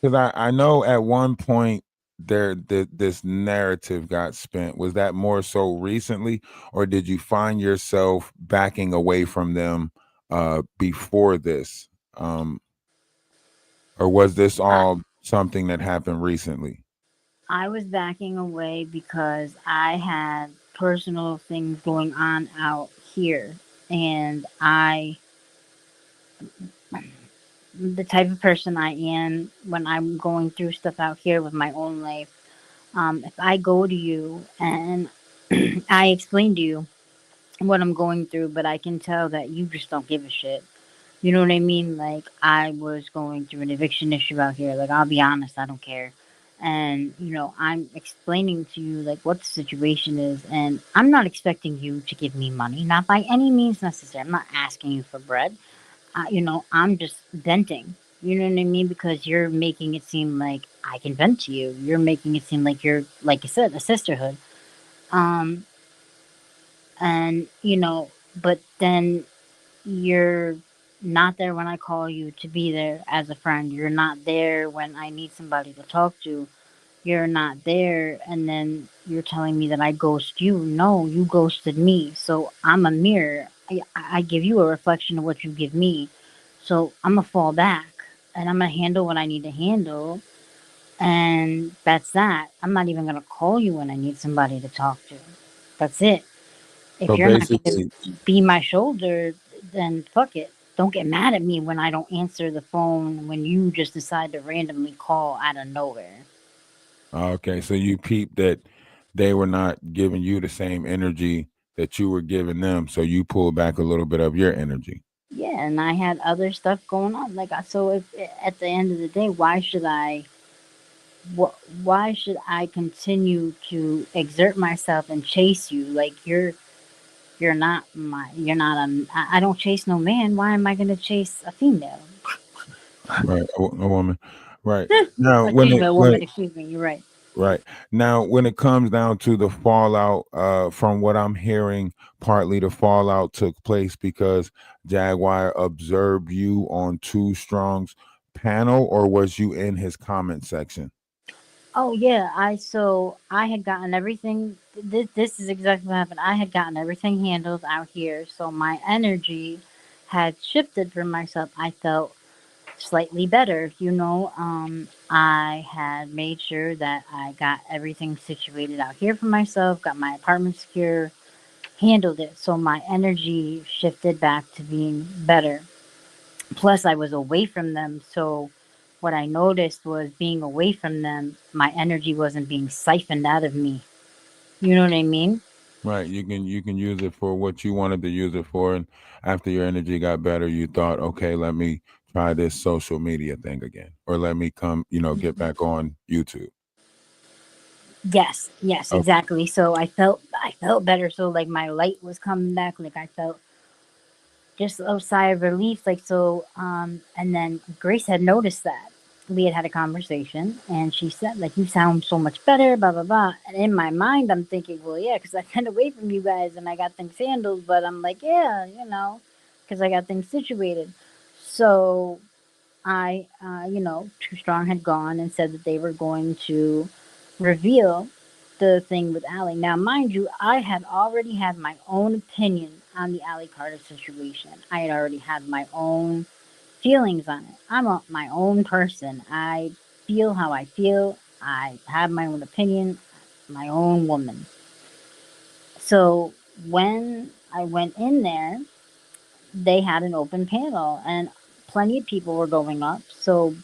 because I know at one point this narrative got spent. Was that more so recently, or did you find yourself backing away from them before this? Or was this all something that happened recently? I was backing away because I had personal things going on out here. And the type of person I am when I'm going through stuff out here with my own life, if I go to you and I explain to you what I'm going through, but I can tell that you just don't give a shit. You know what I mean? Like, I was going through an eviction issue out here. Like, I'll be honest, I don't care. And, I'm explaining to you, like, what the situation is. And I'm not expecting you to give me money, not by any means necessary. I'm not asking you for bread. I'm just venting. You know what I mean? Because you're making it seem like I can vent to you. You're making it seem like you're, like I said, a sisterhood. Um, and, but then you're not there when I call you to be there as a friend. You're not there when I need somebody to talk to. You're not there, and then you're telling me that I ghost you. No, you ghosted me. So I'm a mirror. I give you a reflection of what you give me. So I'm gonna fall back, and I'm gonna handle what I need to handle, and that's that. I'm not even gonna call you when I need somebody to talk to. That's it. So If you're not going basically, to be my shoulder, then fuck it. Don't get mad at me when I don't answer the phone when you just decide to randomly call out of nowhere. okay, so you peeped that they were not giving you the same energy that you were giving them, so you pulled back a little bit of your energy. Yeah, and I had other stuff going on. So if at the end of the day, why should I continue to exert myself and chase you? Like you're not I don't chase no man. Why am I gonna chase a female? Right, a woman. Right. Now, when Excuse me, it a when woman. Excuse me. You're right. right. Now, when it comes down to the fallout, from what I'm hearing, partly the fallout took place because Jaguar observed you on Too Strong's panel, or was you in his comment section? Oh yeah, I had gotten everything. This is exactly what happened. I had gotten everything handled out here, so my energy had shifted for myself. I felt slightly better, I had made sure that I got everything situated out here for myself, got my apartment secure, handled it. So my energy shifted back to being better. Plus, I was away from them, so what I noticed was being away from them, my energy wasn't being siphoned out of me. You know what I mean? Right. You can use it for what you wanted to use it for, and after your energy got better, you thought, okay, let me try this social media thing again, or let me come, get back on YouTube. Yes, Oh, exactly. So I felt better. So like my light was coming back. Like I felt just a sigh of relief. Like so. And then Grace had noticed that. we had a conversation, and she said, like, you sound so much better, blah, blah, blah. And in my mind, I'm thinking, well, yeah, because I've been away from you guys and I got things handled, but I'm like, yeah, because I got things situated. So Too Strong had gone and said that they were going to reveal the thing with Allie. Now, mind you, I had already had my own opinion on the Allie Carter situation. I had already had my own feelings on it. my own person. I feel how I feel. I have my own opinion, my own woman. So when I went in there, they had an open panel and plenty of people were going up. So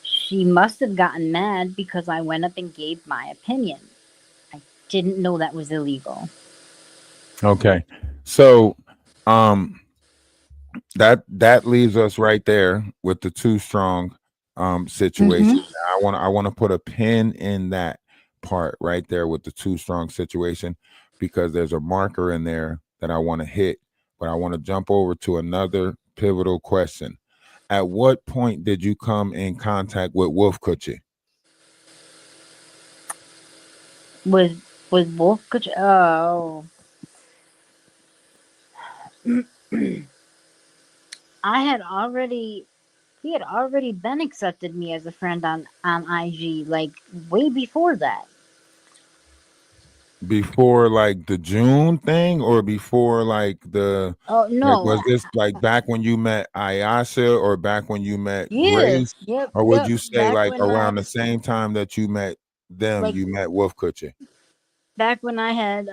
she must have gotten mad because I went up and gave my opinion. I didn't know that was illegal. Okay. So um that leaves us right there with the Too Strong situation. I want to put a pin in that part right there with the Too Strong situation, because there's a marker in there that I want to hit, but I want to jump over to another pivotal question. At what point did you come in contact with Wolf Coochie? With Wolf Coach. Oh. I had already he had already been accepted me as a friend on IG, like, way before that. Before like the June thing, or before like Oh no. was this like back when you met Ayasha, or back when you met Yeah. Grace? Yep. Or would Yep. you say Back like when around the same time that you met them, like you met Wolf Coochie? back when I had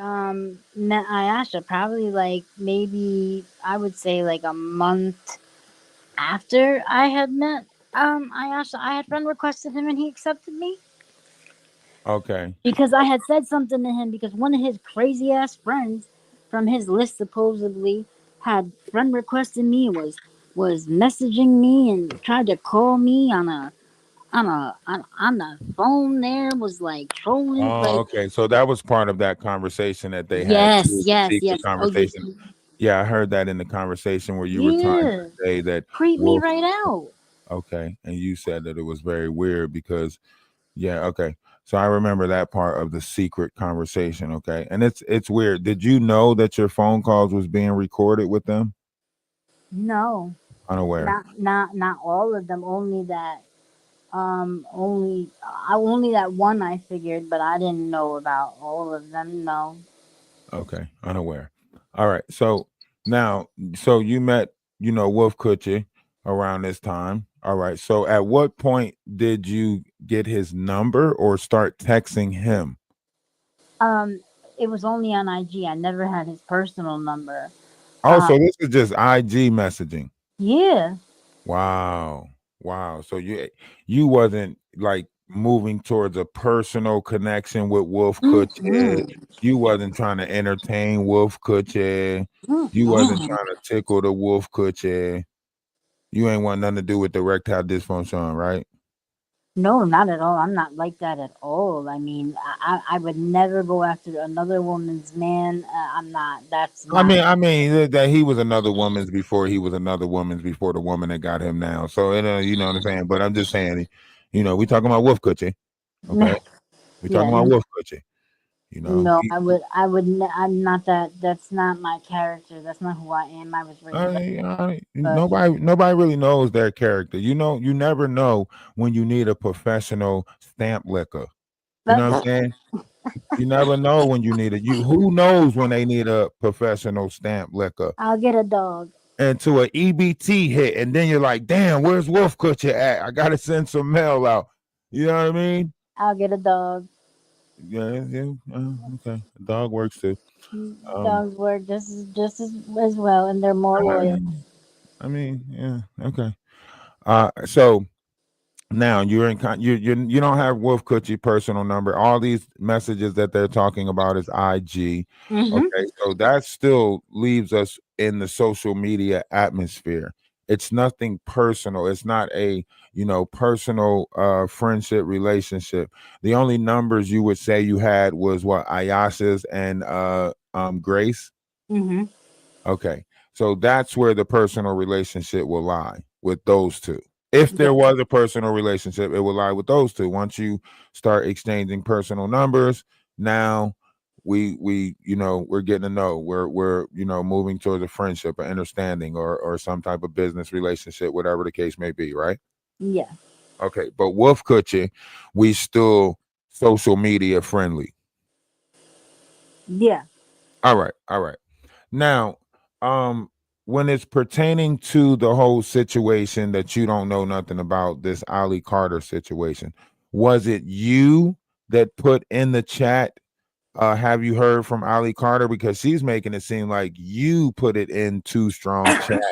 met Ayasha, probably like maybe I would say like a month after I had met Ayasha, I had friend requested him and he accepted me. Okay. Because I had said something to him because one of his crazy ass friends from his list supposedly had friend requested me, was messaging me and tried to call me on the phone, there was like trolling, Oh, like, okay. So that was part of that conversation that they had. It yes, was a yes, secret yes. Oh, conversation. Yeah, I heard that in the conversation where you were trying to yeah. say that Creep me Wolf. right out. Okay, and you said that it was very weird because, yeah, okay. So I remember that part of the secret conversation. Okay, and it's weird. Did you know that your phone calls was being recorded with them? No, Unaware. not all of them. Only that one I figured, but I didn't know about all of them. No. Okay, unaware. All right. So now, so you met, Wolf Coochie around this time. All right. So at what point did you get his number or start texting him? Um, it was only on IG. I never had his personal number. Oh, Uh, so this is just IG messaging. yeah. Wow. Wow. So you wasn't like moving towards a personal connection with Wolf Coochie. Mm-mm. You wasn't trying to entertain Wolf Coochie. You wasn't Mm-mm. trying to tickle the Wolf Coochie. You ain't want nothing to do with erectile dysfunction, right? No, not at all. I'm not like that at all. I mean, I would never go after another woman's man. I'm not. That's I not. mean, that he was another woman's before he was another woman's before the woman that got him now. So you know what I'm saying. But I'm just saying, we talking about Wolf Coochie, okay? We talking Yeah. about Wolf Coochie. No, I would. I'm not that. That's not my character. That's not who I am. I was raised that. But Nobody really knows their character. You never know when you need a professional stamp licker. You know what I'm saying? You never know when you need it. Who knows when they need a professional stamp licker? I'll get a dog. Into an EBT hit, and then you're like, damn, where's Wolf Coochie at? I gotta send some mail out. You know what I mean? I'll get a dog. Yeah, yeah. Okay. Dog works too. Dogs work just as well, and they're more loyal. I mean, yeah, okay. So now you're in you don't have Wolf Coochie personal number. All these messages that they're talking about is IG. Mm-hmm. Okay, so that still leaves us in the social media atmosphere. It's nothing personal. It's not a personal friendship relationship. The only numbers you would say you had was what, Ayasha's and Grace. Mm-hmm. Okay, so that's where the personal relationship will lie, with those two. If Yeah. there was a personal relationship, it would lie with those two. Once you start exchanging personal numbers, now we we're getting to know. We're moving towards a friendship, an understanding, or some type of business relationship, whatever the case may be, right? Yeah. Okay, but Wolf Kutcher, we still social media friendly. Yeah. All right, all right. Now, um, when it's pertaining to the whole situation that you don't know nothing about, this Ali Carter situation, was it you that put in the chat? Have you heard from Ali Carter? Because she's making it seem like you put it in Too Strong's chat.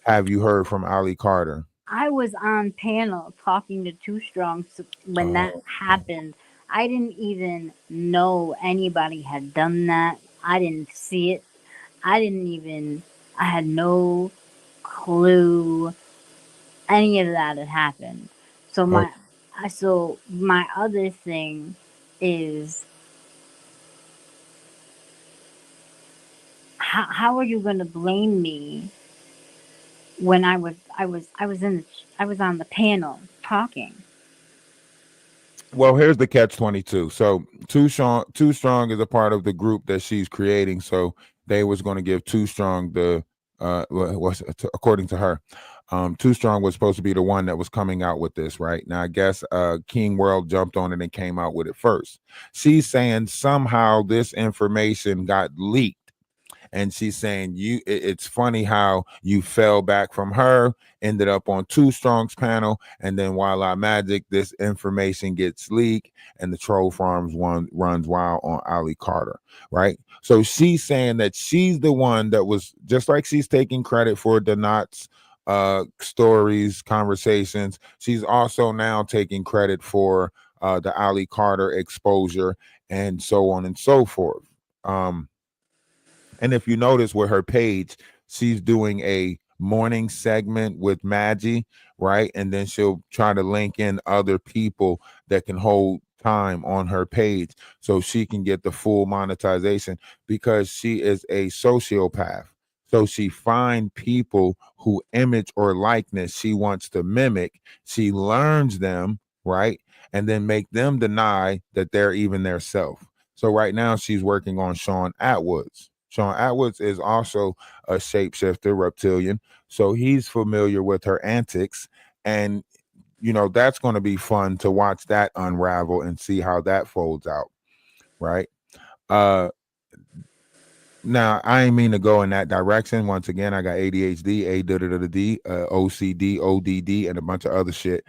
Have you heard from Ali Carter? I was on panel talking to Too Strong when that Oh. happened. I didn't even know anybody had done that. I didn't see it. I had no clue any of that had happened. So Oh. my other thing is, how are you going to blame me when I was on the panel talking? Well, here's the catch 22. So Too Strong is a part of the group that she's creating. So they was going to give Too Strong the according to her, Too Strong was supposed to be the one that was coming out with this, right? Now I guess King World jumped on it and came out with it first. She's saying somehow this information got leaked. And she's saying it's funny how you fell back from her, ended up on Too Strong's panel, and then while I magic, this information gets leaked and the troll farms one runs wild on Ali Carter, right? So she's saying that she's the one that was, just like she's taking credit for Donat's stories, conversations, she's also now taking credit for the Ali Carter exposure and so on and so forth. And if you notice with her page, she's doing a morning segment with Maggie, right? And then she'll try to link in other people that can hold time on her page so she can get the full monetization, because she is a sociopath. So she find people who image or likeness she wants to mimic. She learns them, right? And then make them deny that they're even their self. So right now she's working on Sean Atwoods. Sean Atwoods is also a shapeshifter reptilian, so he's familiar with her antics, and that's going to be fun to watch that unravel and see how that folds out, right? Uh, Now I ain't mean to go in that direction. Once again, I got ADHD, OCD, ODD, and a bunch of other shit.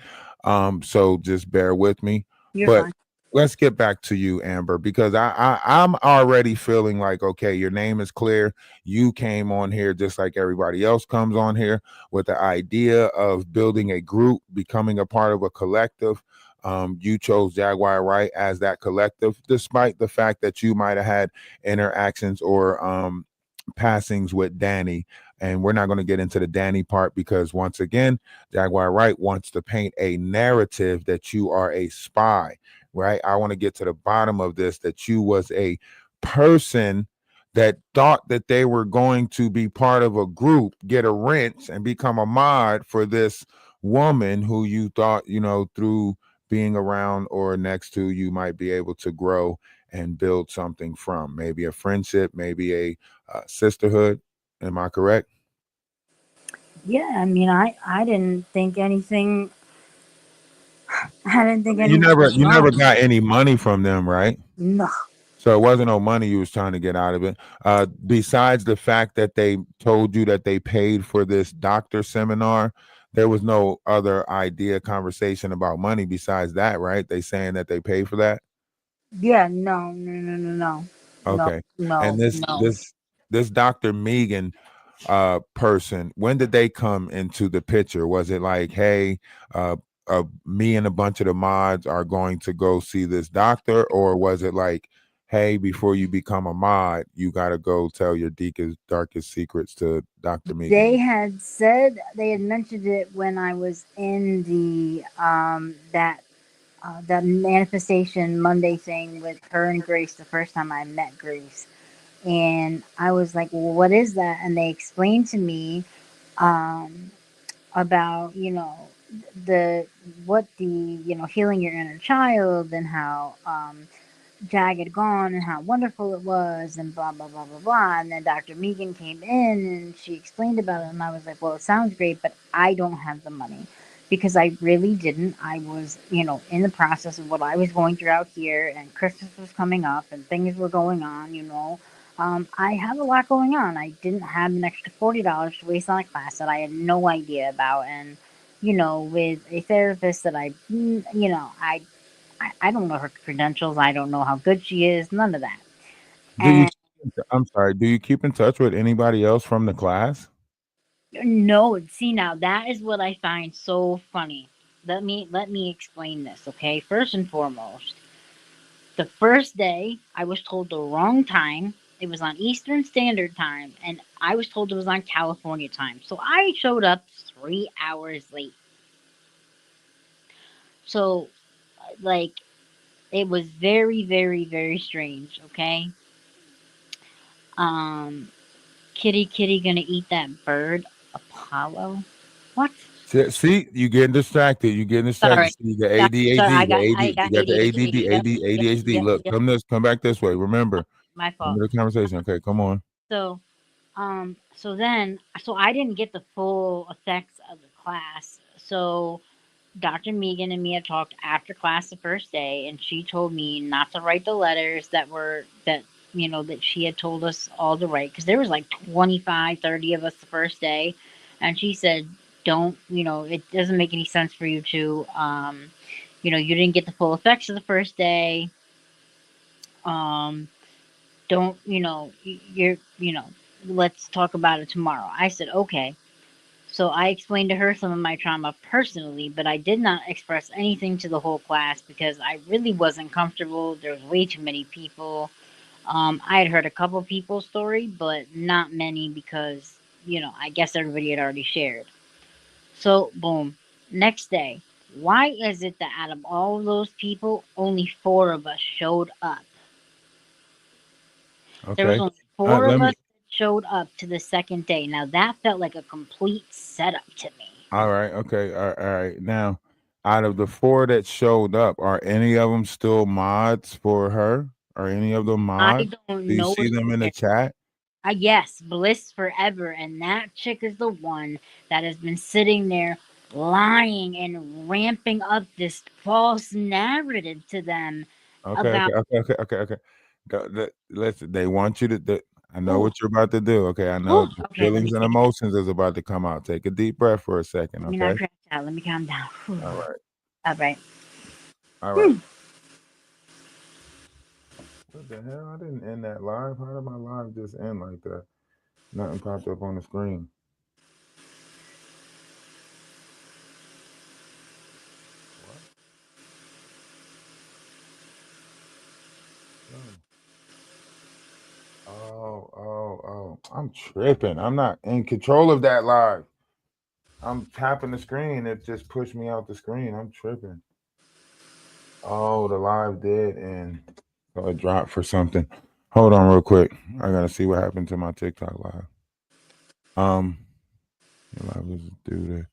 So just bear with me. You're But fine. let's get back to you, Amber, because I'm already feeling like, okay, your name is clear. You came on here just like everybody else comes on here with the idea of building a group, becoming a part of a collective. You chose Jaguar Wright as that collective, despite the fact that you might have had interactions or passings with Danny. And we're not going to get into the Danny part because, once again, Jaguar Wright wants to paint a narrative that you are a spy, right? I want to get to the bottom of this, that you was a person that thought that they were going to be part of a group, get a wrench, and become a mod for this woman who you thought, through being around or next to, you might be able to grow and build something from, maybe a friendship, maybe a sisterhood. Am I correct? Yeah, I mean, I didn't think anything. I didn't think You anything never was you never wrong. got any money from them, right? No. So it wasn't no money you was trying to get out of it. Besides the fact that they told you that they paid for this doctor seminar, there was no other idea, conversation about money besides that, right? They saying that they paid for that. Yeah, no, no, no, no, no, no, Okay. no, And this no. this this Dr. Megan person, when did they come into the picture? Was it like, hey, me and a bunch of the mods are going to go see this doctor, or was it like, hey, before you become a mod, you got to go tell your darkest secrets to Dr. Megan? They had mentioned it when I was in the that manifestation Monday thing with her and Grace the first time I met Grace. And I was like, well, what is that? And they explained to me, um, about, you know, the what the, you know, healing your inner child, and how Jag had gone and how wonderful it was, and blah blah blah blah blah. And then Dr. Megan came in and she explained about it, and I was like, well, it sounds great, but I don't have the money, because I really didn't. I was, you know, in the process of what I was going through out here, and Christmas was coming up and things were going on, you know. I have a lot going on. I didn't have an extra $40 to waste on a class that I had no idea about, and you know, with a therapist that you know, I don't know her credentials. I don't know how good she is. None of that. Do you? And I'm sorry. Do you keep in touch with anybody else from the class? no, see, now that is what I find so funny. Let me explain this, okay? First and foremost, the first day I was told the wrong time. It was on Eastern Standard Time, and I was told it was on California time. So I showed up 3 hours late. So, like, it was very, very, very strange. Okay. Um, Kitty gonna eat that bird, Apollo. What? See, you getting distracted. You getting distracted. Sorry. See the Sorry, ADHD, the I AD. You got got the ADHD. Yep, yep, ADHD. yep, Look, yep. come back this way. Remember My fault. the conversation. Okay, come on. So, so I didn't get the full effects of the class. So Dr. Megan and me had talked after class the first day, and she told me not to write the letters that you know, that she had told us all to write, because there was like 25, 30 of us the first day, and she said, don't, you know, it doesn't make any sense for you to, you know, you didn't get the full effects of the first day. um don't, you know, you're, you know, let's talk about it tomorrow. I said, okay. So I explained to her some of my trauma personally, but I did not express anything to the whole class because I really wasn't comfortable. There was way too many people. I had heard a couple people's story, but not many, because, you know, I guess everybody had already shared. So, boom. Next day. Why is it that out of all of those people, only four of us showed up? There was Okay. only four Let of me. us that showed up to the second day. Now, that felt like a complete setup to me. All right. Okay. All right. Now, out of the four that showed up, are any of them still mods for her? Are any of them I mods? Do don't you know see if them in the they're. chat? Yes, Bliss Forever. And that chick is the one that has been sitting there lying and ramping up this false narrative to them Okay. about. Okay. Listen, they want you to. I know Oh, what you're about to do. Okay. I know oh, the okay, let me feelings and take it. emotions is about to come out. Take a deep breath for a second. Let me not Okay. crash out. Let me calm down. Whew. All right. All right. All right. What the hell? I didn't end that live. How did my live just end like that? Nothing popped up on the screen. What? Oh. I'm tripping. I'm not in control of that live. I'm tapping the screen. It just pushed me out the screen. I'm tripping. Oh, the live did and so it dropped for something. Hold on real quick. I gotta see what happened to my TikTok live. Your live was due to.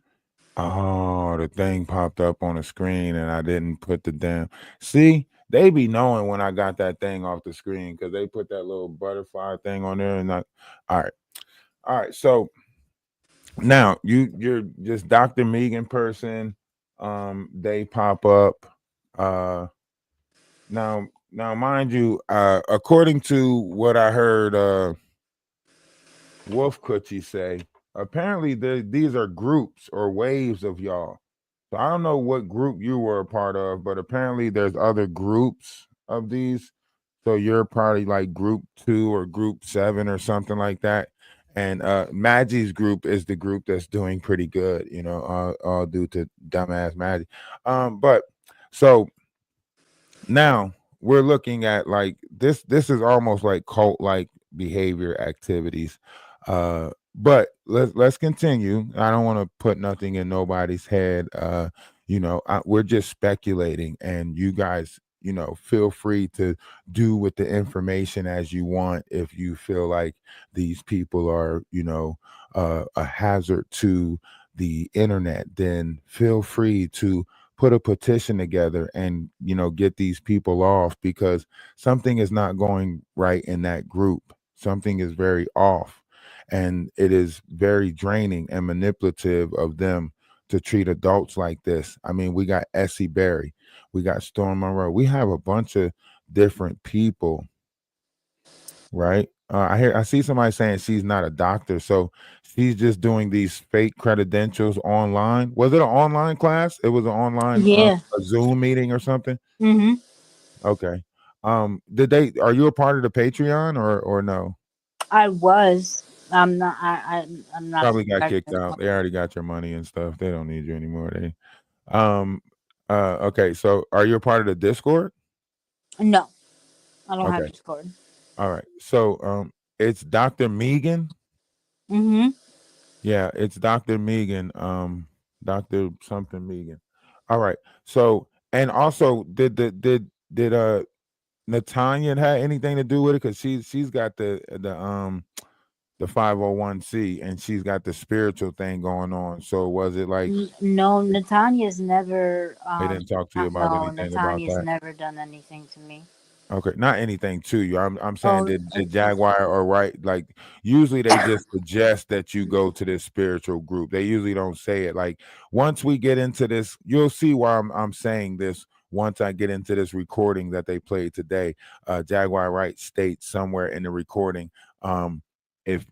Oh, the thing popped up on the screen and I didn't put the damn. See, they be knowing when I got that thing off the screen because they put that little butterfly thing on there and not. All right. All right. So now you're just Dr. Megan person. They pop up. Now mind you, according to what I heard Wolf Coochie say, apparently these are groups or waves of y'all. So I don't know what group you were a part of, but apparently there's other groups of these. So you're probably like group 2 or group 7 or something like that. And Maggie's group is the group that's doing pretty good, you know, all due to dumbass Maggie. But so now we're looking at like this is almost like cult like behavior activities. But let's continue. I don't want to put nothing in nobody's head. You know, we're just speculating, and you guys, you know, feel free to do with the information as you want. If you feel like these people are, you know, a hazard to the internet, then feel free to put a petition together and get these people off, because something is not going right in that group. Something is very off, and it is very draining and manipulative of them to treat adults like this. I mean, we got Essie Berry, we got Storm Monroe, we have a bunch of different people, right? I see somebody saying she's not a doctor, so she's just doing these fake credentials online. Was it an online class? It was an online Yeah. a Zoom meeting or something. Mm-hmm. Okay. Did they? Are you a part of the Patreon or no? I was. I'm not. I'm not. Probably got kicked out. They already got your money and stuff. They don't need you anymore. They. Okay. So, are you a part of the Discord? No, I don't have Okay. Discord. All right. So, it's Dr. Megan. Mm-hmm. Yeah, it's Dr. Megan. Dr. something Megan. All right. So, and also, did Natanya had anything to do with it? Because she's got the 501c, and she's got the spiritual thing going on. So was it like No, Natanya's never. they didn't talk to you about No, anything about Natanya's that? never done anything to me. Okay, not anything to you. I'm saying, Oh, did Jaguar or Wright, like, usually they just suggest that you go to this spiritual group. They usually don't say it. Like, once we get into this, you'll see why I'm saying this. Once I get into this recording that they played today, Jaguar Wright states somewhere in the recording, if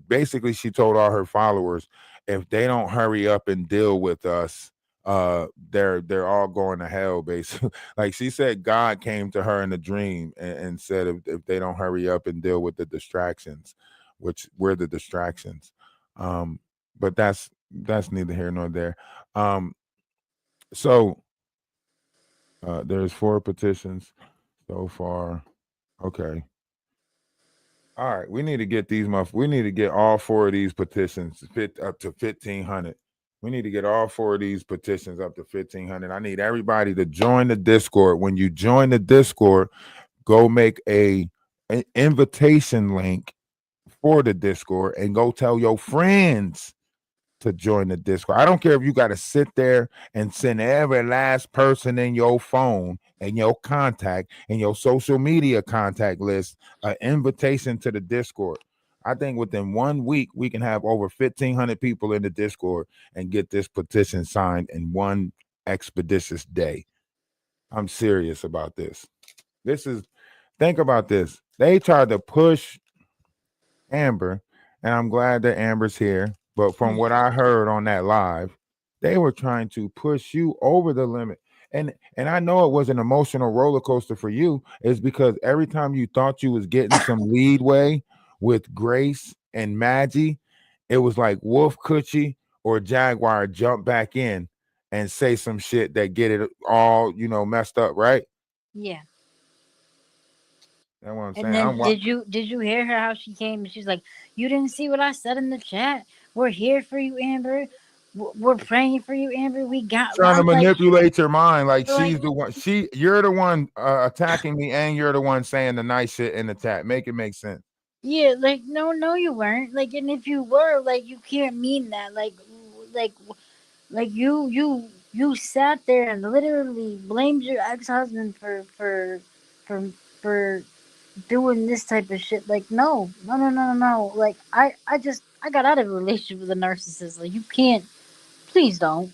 basically she told all her followers, if they don't hurry up and deal with us, they're all going to hell, basically. Like, she said God came to her in a dream and said, if they don't hurry up and deal with the distractions, which we're the distractions. But that's neither here nor there. So there's 4 petitions so far. Okay. All right, we need to get we need to get all 4 of these petitions up to 1,500. We need to get all 4 of these petitions up to 1,500. I need everybody to join the Discord. When you join the Discord, go make an invitation link for the Discord and go tell your friends to join the Discord. I don't care if you got to sit there and send every last person in your phone and your contact and your social media contact list an invitation to the Discord. I think within 1 week we can have over 1,500 people in the Discord and get this petition signed in one expeditious day. I'm serious about this. Think about this. They tried to push Amber, and I'm glad that Amber's here. But from what I heard on that live, they were trying to push you over the limit. And I know it was an emotional roller coaster for you, is because every time you thought you was getting some leadway with Grace and Maggie, it was like Wolf Coochie or Jaguar jump back in and say some shit that get it all, messed up, right? Yeah. That's what I'm And saying. then did you hear her how she came and she's like, "You didn't see what I said in the chat. We're here for you, Amber. We're praying for you, Amber. We got." Trying to manipulate your mind, like like- she's the one. You're the one attacking me, and you're the one saying the nice shit in the chat. Make it make sense. Yeah, like no, you weren't. Like, and if you were, like, you can't mean that. Like you sat there and literally blamed your ex-husband for doing this type of shit. Like, no. Like, I got out of a relationship with a narcissist. Like, you can't. Please don't.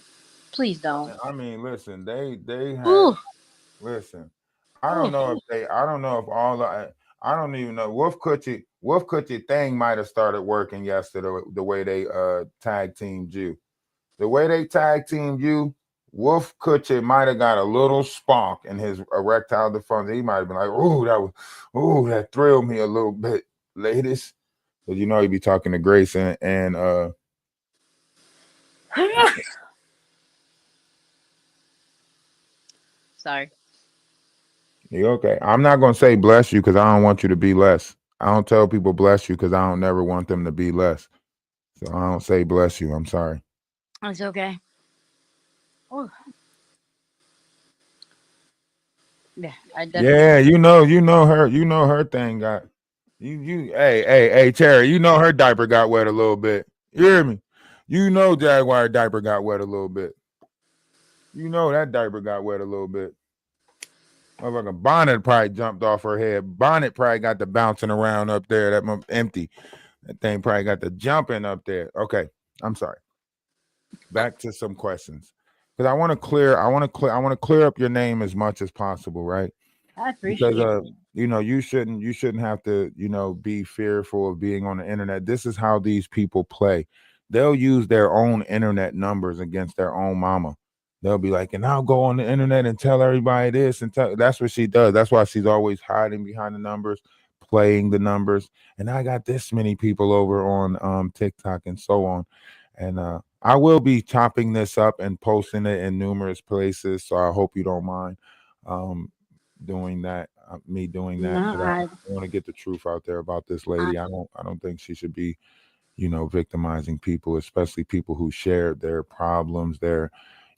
I mean, listen, they have. Ooh. Listen, I don't know if all the. I don't even know. Wolf Coochie thing might have started working yesterday. The way they tag teamed you, the way they tag teamed you, Wolf Coochie might have got a little spark in his erectile dysfunction. He might have been like, that thrilled me a little bit, ladies. Because he'd be talking to Grace and Sorry. You okay? I'm not gonna say bless you because I don't want you to be less. I don't tell people bless you because I don't never want them to be less. So I don't say bless you. I'm sorry. It's okay. Oh. Yeah, I definitely. Yeah, you know her thing got hey Terry, her diaper got wet a little bit. You hear me? You know Jaguar diaper got wet a little bit. You know that diaper got wet a little bit. Motherfucking bonnet probably jumped off her head. Bonnet probably got the bouncing around up there. That empty. That thing probably got the jumping up there. Okay, I'm sorry. Back to some questions because I want to clear up your name as much as possible, right? I appreciate Because it. you shouldn't have to be fearful of being on the internet. This is how these people play. They'll use their own internet numbers against their own mama. They'll be like, and I'll go on the internet and tell everybody this and tell. That's what she does. That's why she's always hiding behind the numbers, playing the numbers. And I got this many people over on TikTok and so on. And I will be chopping this up and posting it in numerous places. So I hope you don't mind doing that. Me doing that. No, 'Cause I want to get the truth out there about this lady. I don't think she should be, victimizing people, especially people who shared their problems, their,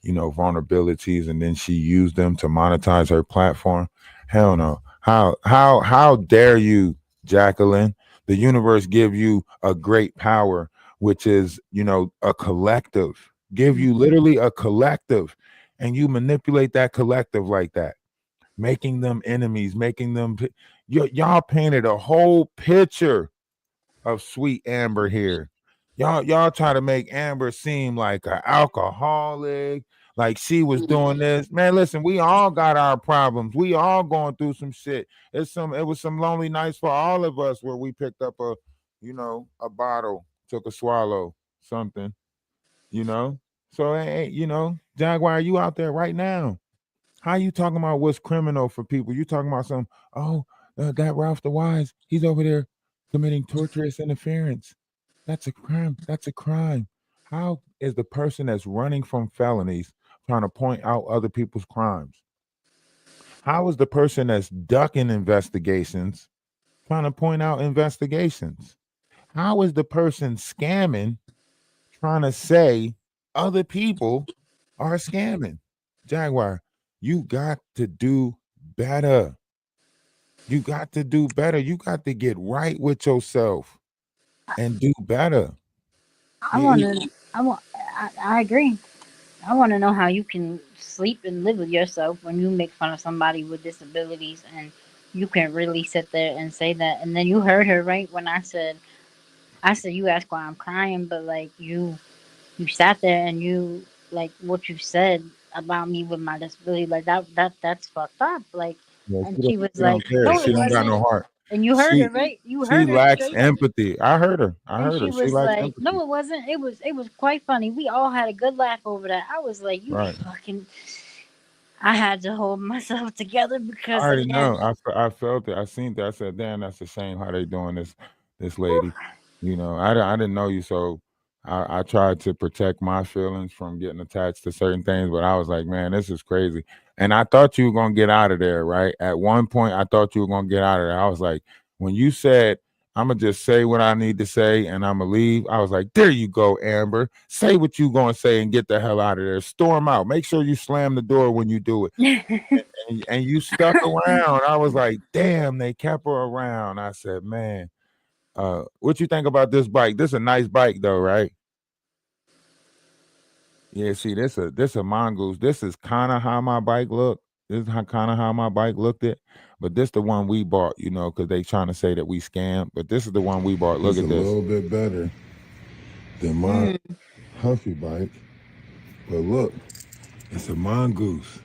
vulnerabilities, and then she used them to monetize her platform. Hell no. How dare you, Jacqueline? The universe give you a great power, which is, a collective. Give you literally a collective, and you manipulate that collective like that, making them enemies, making them. Y'all painted a whole picture of sweet Amber here. Y'all try to make Amber seem like an alcoholic, like she was doing this. Man, listen, we all got our problems. We all going through some shit. It was some lonely nights for all of us where we picked up a bottle, took a swallow, something, you know. So hey, Jaguar, you out there right now. How you talking about what's criminal for people? You talking about some, that Ralph the Wise, he's over there committing torturous interference. That's a crime. That's a crime. How is the person that's running from felonies trying to point out other people's crimes? How is the person that's ducking investigations trying to point out investigations? How is the person scamming trying to say other people are scamming? Jaguar, you got to do better. You got to do better. You got to get right with yourself and do better. I want to. I agree. I want to know how you can sleep and live with yourself when you make fun of somebody with disabilities and you can really sit there and say that. And then you heard her right when I said you asked why I'm crying, but like you sat there and you like what you said about me with my disability, like that's fucked up. Like, Yeah, and she she don't, was she like, don't care. no, She it don't got wasn't. no heart. And you heard She her right. You she heard her lacks straight up. empathy. I heard her. I And heard she her. She was lacks like, empathy. no, it wasn't. It was quite funny. We all had a good laugh over that. I was like, you Right. fucking. I had to hold myself together I because already know. again, I felt it. I seen that. I said, "Damn, that's a shame how they doing this lady." I didn't know you, so I tried to protect my feelings from getting attached to certain things. But I was like, "Man, this is crazy." And I thought you were gonna get out of there, right? At one point, I thought you were gonna get out of there. I was like, when you said, "I'm gonna just say what I need to say and I'm gonna leave," I was like, "There you go, Amber. Say what you gonna say and get the hell out of there. Storm out. Make sure you slam the door when you do it." And you stuck around. I was like, damn, they kept her around. I said, man, what you think about this bike? This is a nice bike though, right? Yeah, see, this a mongoose. This is kind of how my bike looked. This is kind of how my bike looked it. But this the one we bought, because they trying to say that we scam. But this is the one we bought. Look It's at a this. little bit better than my Huffy bike. But look, it's a mongoose.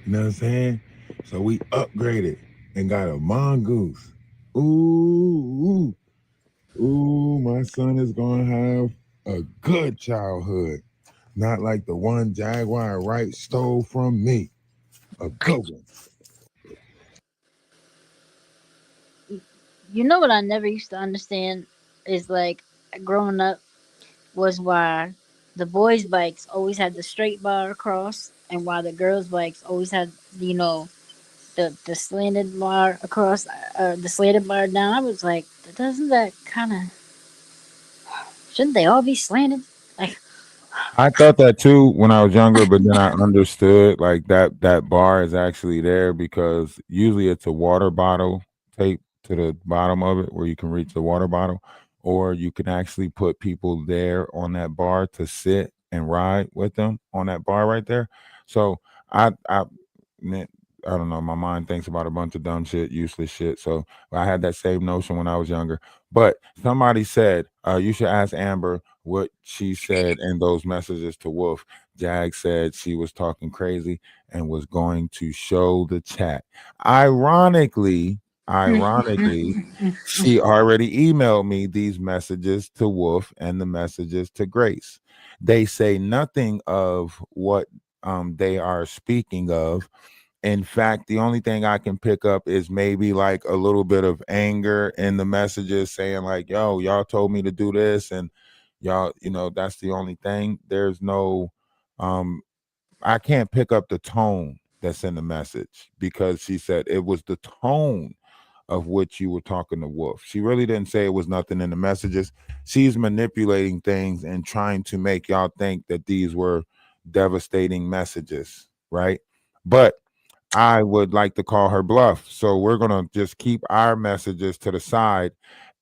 You know what I'm saying? So we upgraded and got a mongoose. Ooh, my son is gonna have a good childhood. Not like the one Jaguar Wright stole from me. A good one. you know what I never used to understand is like growing up was why the boys' bikes always had the straight bar across, and why the girls' bikes always had the slanted bar across, the slanted bar down. I was like, doesn't that kind of shouldn't they all be slanted? Like, I thought that too when I was younger, but then I understood like that bar is actually there because usually it's a water bottle taped to the bottom of it where you can reach the water bottle, or you can actually put people there on that bar to sit and ride with them on that bar right there. So I man, I don't know. My mind thinks about a bunch of dumb shit, useless shit. So I had that same notion when I was younger. But somebody said you should ask Amber what she said in those messages to Wolf. Jag said she was talking crazy and was going to show the chat. Ironically, ironically, she already emailed me these messages to Wolf and the messages to Grace. They say nothing of what they are speaking of. In fact, the only thing I can pick up is maybe like a little bit of anger in the messages saying like, yo, y'all told me to do this and y'all, that's the only thing. There's no um I can't pick up the tone that's in the message because she said it was the tone of which you were talking to Wolf. She really didn't say it was nothing in the messages. She's manipulating things and trying to make y'all think that these were devastating messages, right? But I would like to call her bluff. So we're going to just keep our messages to the side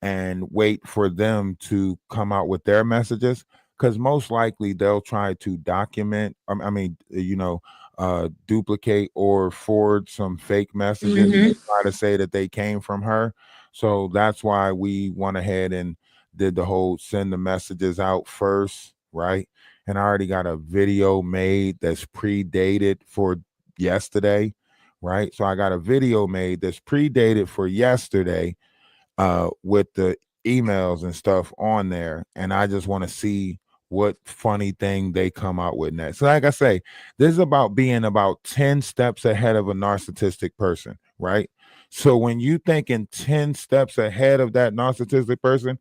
and wait for them to come out with their messages because most likely they'll try to document, duplicate or forward some fake messages and try to say that they came from her. So that's why we went ahead and did the whole send the messages out first, right? And I already got a video made that's predated for yesterday, right? So I got a video made that's predated for yesterday with the emails and stuff on there. And I just want to see what funny thing they come out with next. So like I say, this is about being about 10 steps ahead of a narcissistic person, right? So when you thinking 10 steps ahead of that narcissistic person,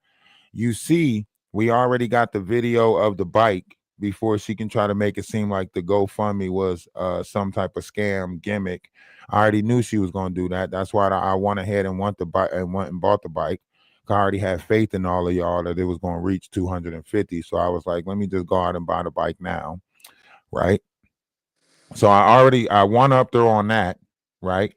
you see, we already got the video of the bike before she can try to make it seem like the GoFundMe was some type of scam gimmick. I already knew she was going to do that. That's why I went ahead and went and bought the bike. I already had faith in all of y'all that it was going to reach 250. So I was like, let me just go out and buy the bike now, right? So I one upped her on that, right?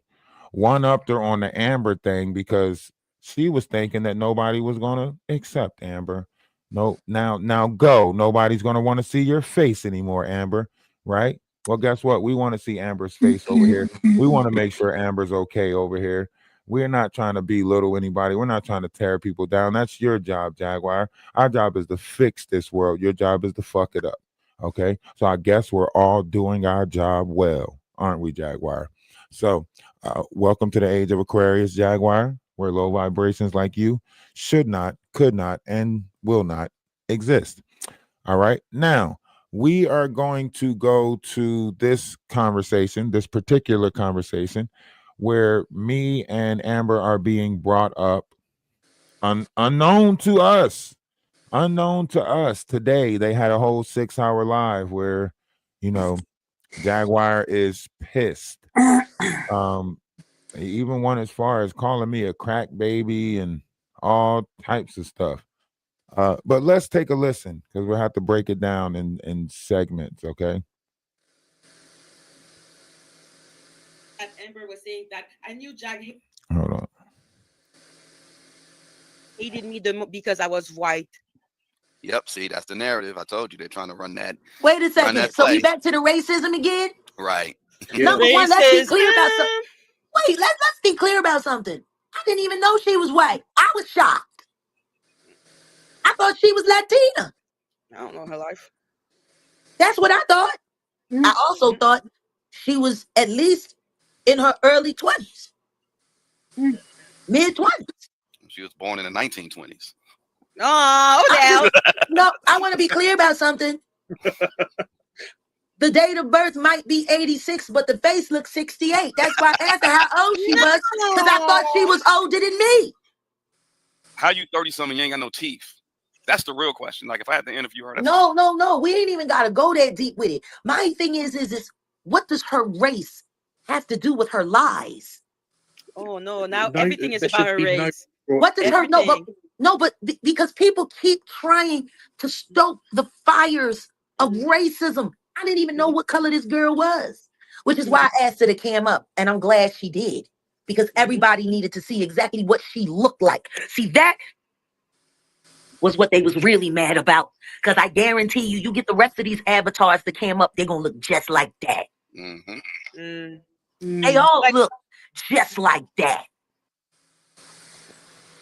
One upped her on the Amber thing because she was thinking that nobody was gonna accept Amber. No, now go. Nobody's gonna want to see your face anymore, Amber, right? Well, guess what? We want to see Amber's face over here. We want to make sure Amber's okay over here. We're not trying to belittle anybody. We're not trying to tear people down. That's your job, Jaguar. Our job is to fix this world. Your job is to fuck it up. Okay. So I guess we're all doing our job well, aren't we, Jaguar? So welcome to the age of Aquarius, Jaguar, where low vibrations like you should not, could not, and will not exist. All right. Now, we are going to go to this conversation, this particular conversation, where me and Amber are being brought up unknown to us. Unknown to us today. They had a whole 6-hour live where, Jaguar is pissed. He even went as far as calling me a crack baby and all types of stuff. But let's take a listen because we'll have to break it down in segments, okay? Amber was saying that I knew Jack Hold on. hated me because I was white. Yep, see, that's the narrative. I told you they're trying to run that. Wait a second. So we back to the racism again? Right. Number one, let's be clear about something. Wait, let's be clear about something. I didn't even know she was white. I was shocked. I thought she was Latina. I don't know her life. That's what I thought. I also thought she was at least in her early 20s. Mid-20s. She was born in the 1920s. Oh, no, I want to be clear about something. The date of birth might be 86, but the face looks 68. That's why I asked her how old she was, because I thought she was older than me. How you 30-something, you ain't got no teeth? That's the real question. Like, if I had to interview her. No. We ain't even got to go that deep with it. My thing is what does her race have to do with her lies? Oh, no. Now everything is about her race. What does her... but because people keep trying to stoke the fires of racism. I didn't even know what color this girl was, which is why I asked her to cam up, and I'm glad she did, because everybody needed to see exactly what she looked like. See that? was what they was really mad about. Because I guarantee you, you get the rest of these avatars that came up, they're going to look just like that. Mm. They all look just like that.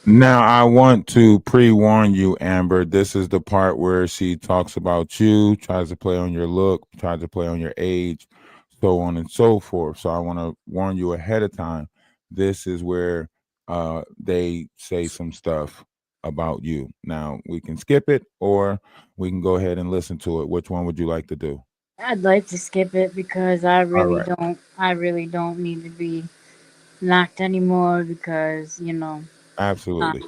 Now, I want to pre-warn you, Amber. This is the part where she talks about you, tries to play on your look, tries to play on your age, so on and so forth. So I want to warn you ahead of time. This is where they say some stuff about you. Now, we can skip it or we can go ahead and listen to it. Which one would you like to do? I'd like to skip it because I All really right. don't. I really don't need to be knocked anymore because Uh, Absolutely.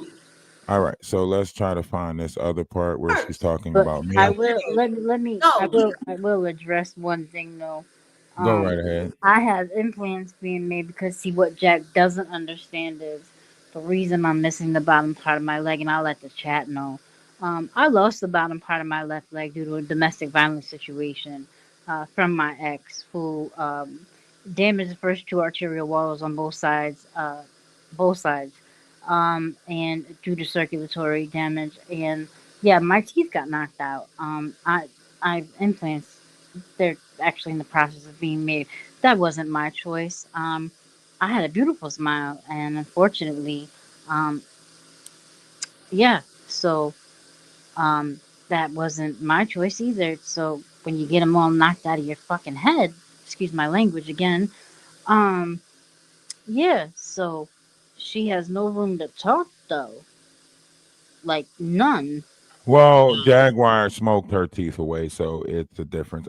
All right. So let's try to find this other part where she's First, talking but about I me. will let me. no, I will address one thing though. Go Um, right ahead. I have implants being made because see what Jack doesn't understand is the reason I'm missing the bottom part of my leg, and I'll let the chat know. I lost the bottom part of my left leg due to a domestic violence situation from my ex, who damaged the first two arterial walls on both sides, and due to circulatory damage, and yeah, my teeth got knocked out. I implants they're actually in the process of being made. That wasn't my choice. I had a beautiful smile, and unfortunately, um, yeah, so um, that wasn't my choice either. So when you get them all knocked out of your fucking head, excuse my language again, um, yeah, so she has no room to talk though, like none. Well, Jaguar smoked her teeth away, so it's a difference.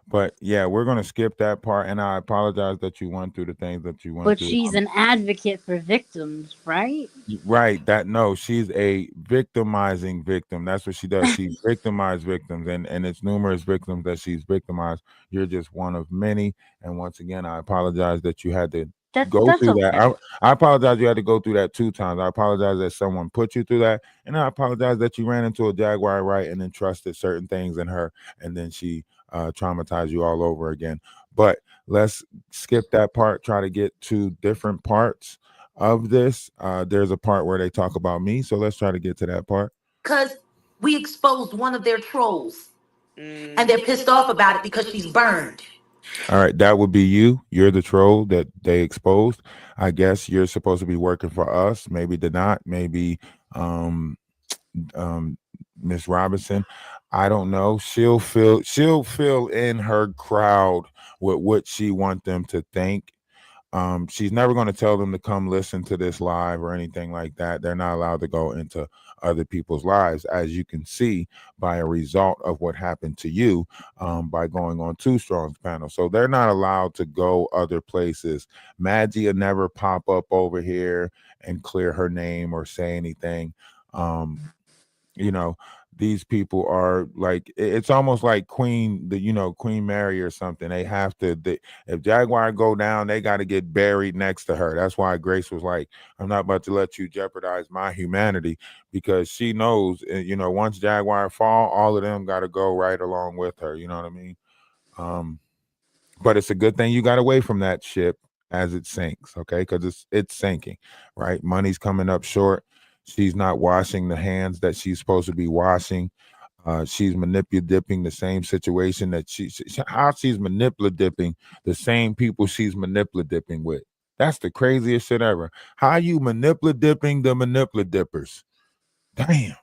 But yeah, we're gonna skip that part, and I apologize that you went through the things that you went But through. she's an advocate for victims, right? Right, that no, she's a victimizing victim. That's what she does. She victimized victims, and it's numerous victims that she's victimized. You're just one of many. And once again, I apologize that you had to go That's through that. okay. I apologize you had to go through that 2 times. I apologize that someone put you through that, and I apologize that you ran into a Jaguar Wright and then trusted certain things in her, and then she traumatized you all over again. But let's skip that part. Try to get to different parts of this. There's a part where they talk about me, so let's try to get to that part. because we exposed one of their trolls and Mm. they're pissed off about it because she's burned. All right, that would be you. You're the troll that they exposed. I guess you're supposed to be working for us. Maybe they're not. Maybe um um Miss Robinson. I don't know. She'll fill in her crowd with what she want them to think. She's never going to tell them to come listen to this live or anything like that. They're not allowed to go into other people's lives, as you can see by a result of what happened to you by going on Too Strong's panel. So they're not allowed to go other places. Maggie will never pop up over here and clear her name or say anything. Um, you know, these people are like it's almost like Queen Mary or something. They have to if Jaguar go down, they got to get buried next to her. That's why Grace was like, I'm not about to let you jeopardize my humanity, because she knows, once Jaguar fall, all of them got to go right along with her. You know what I mean? um but it's a good thing you got away from that ship as it sinks, okay? Because it's sinking, right? Money's coming up short. She's not washing the hands that she's supposed to be washing. She's manipulating the same situation that how she's manipulating the same people she's manipulating with. That's the craziest shit ever. How you manipulating the manipulatippers? Damn.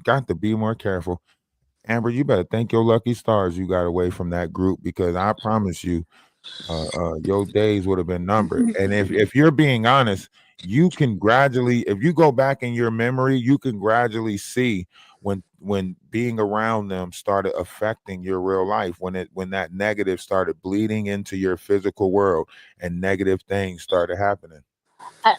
Got to be more careful. Amber, you better thank your lucky stars you got away from that group, because I promise you, your days would have been numbered. And if you're being honest, you can gradually, if you go back in your memory, you can gradually see when being around them started affecting your real life, when that negative started bleeding into your physical world and negative things started happening.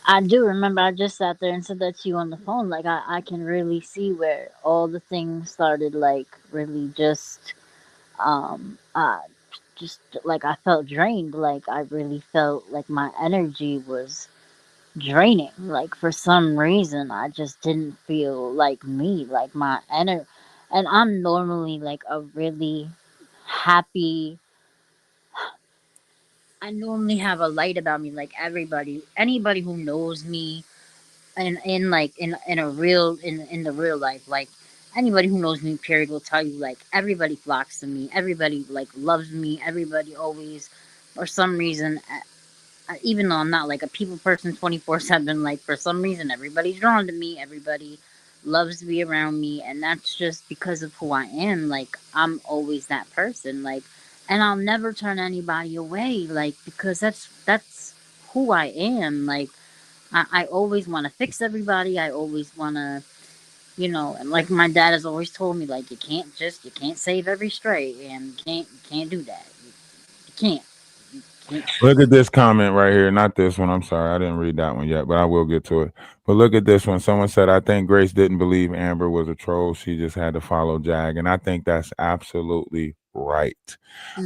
I do remember I just sat there and said that to you on the phone. Like I can really see where all the things started like really um uh just like I felt drained. Like I really felt like my energy was draining. Like for some reason I just didn't feel like me. Like my energy, and I'm normally like a really happy, I normally have a light about me. Like everybody, anybody who knows me in like in a real in the real life, like anybody who knows me period will tell you, like everybody flocks to me, everybody like loves me, everybody always for some reason, even though I'm not like a people person 24/7, like for some reason everybody's drawn to me, everybody loves to be around me, and that's just because of who I am. Like I'm always that person, like, and I'll never turn anybody away, like, because that's who I am. Like I always want to fix everybody. I always want to, and like my dad has always told me, like you can't save every stray, and you can't do that. You can't. You can't. Look at this comment right here. Not this one. I'm sorry. I didn't read that one yet, but I will get to it. But look at this one. Someone said, I think Grace didn't believe Amber was a troll. She just had to follow Jag. And I think that's absolutely right.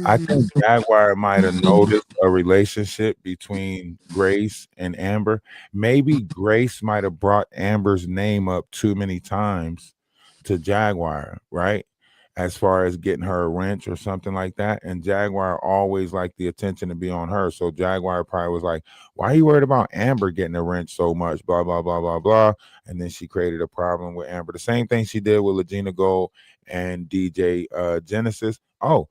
I think Jaguar might have noticed a relationship between Grace and Amber. Maybe Grace might have brought Amber's name up too many times to Jaguar, right? As far as getting her a wrench or something like that. And Jaguar always liked the attention to be on her. So Jaguar probably was like, why are you worried about Amber getting a wrench so much? Blah, blah, blah, blah, blah. And then she created a problem with Amber. The same thing she did with Legina Gold and DJ Genesis. Oh,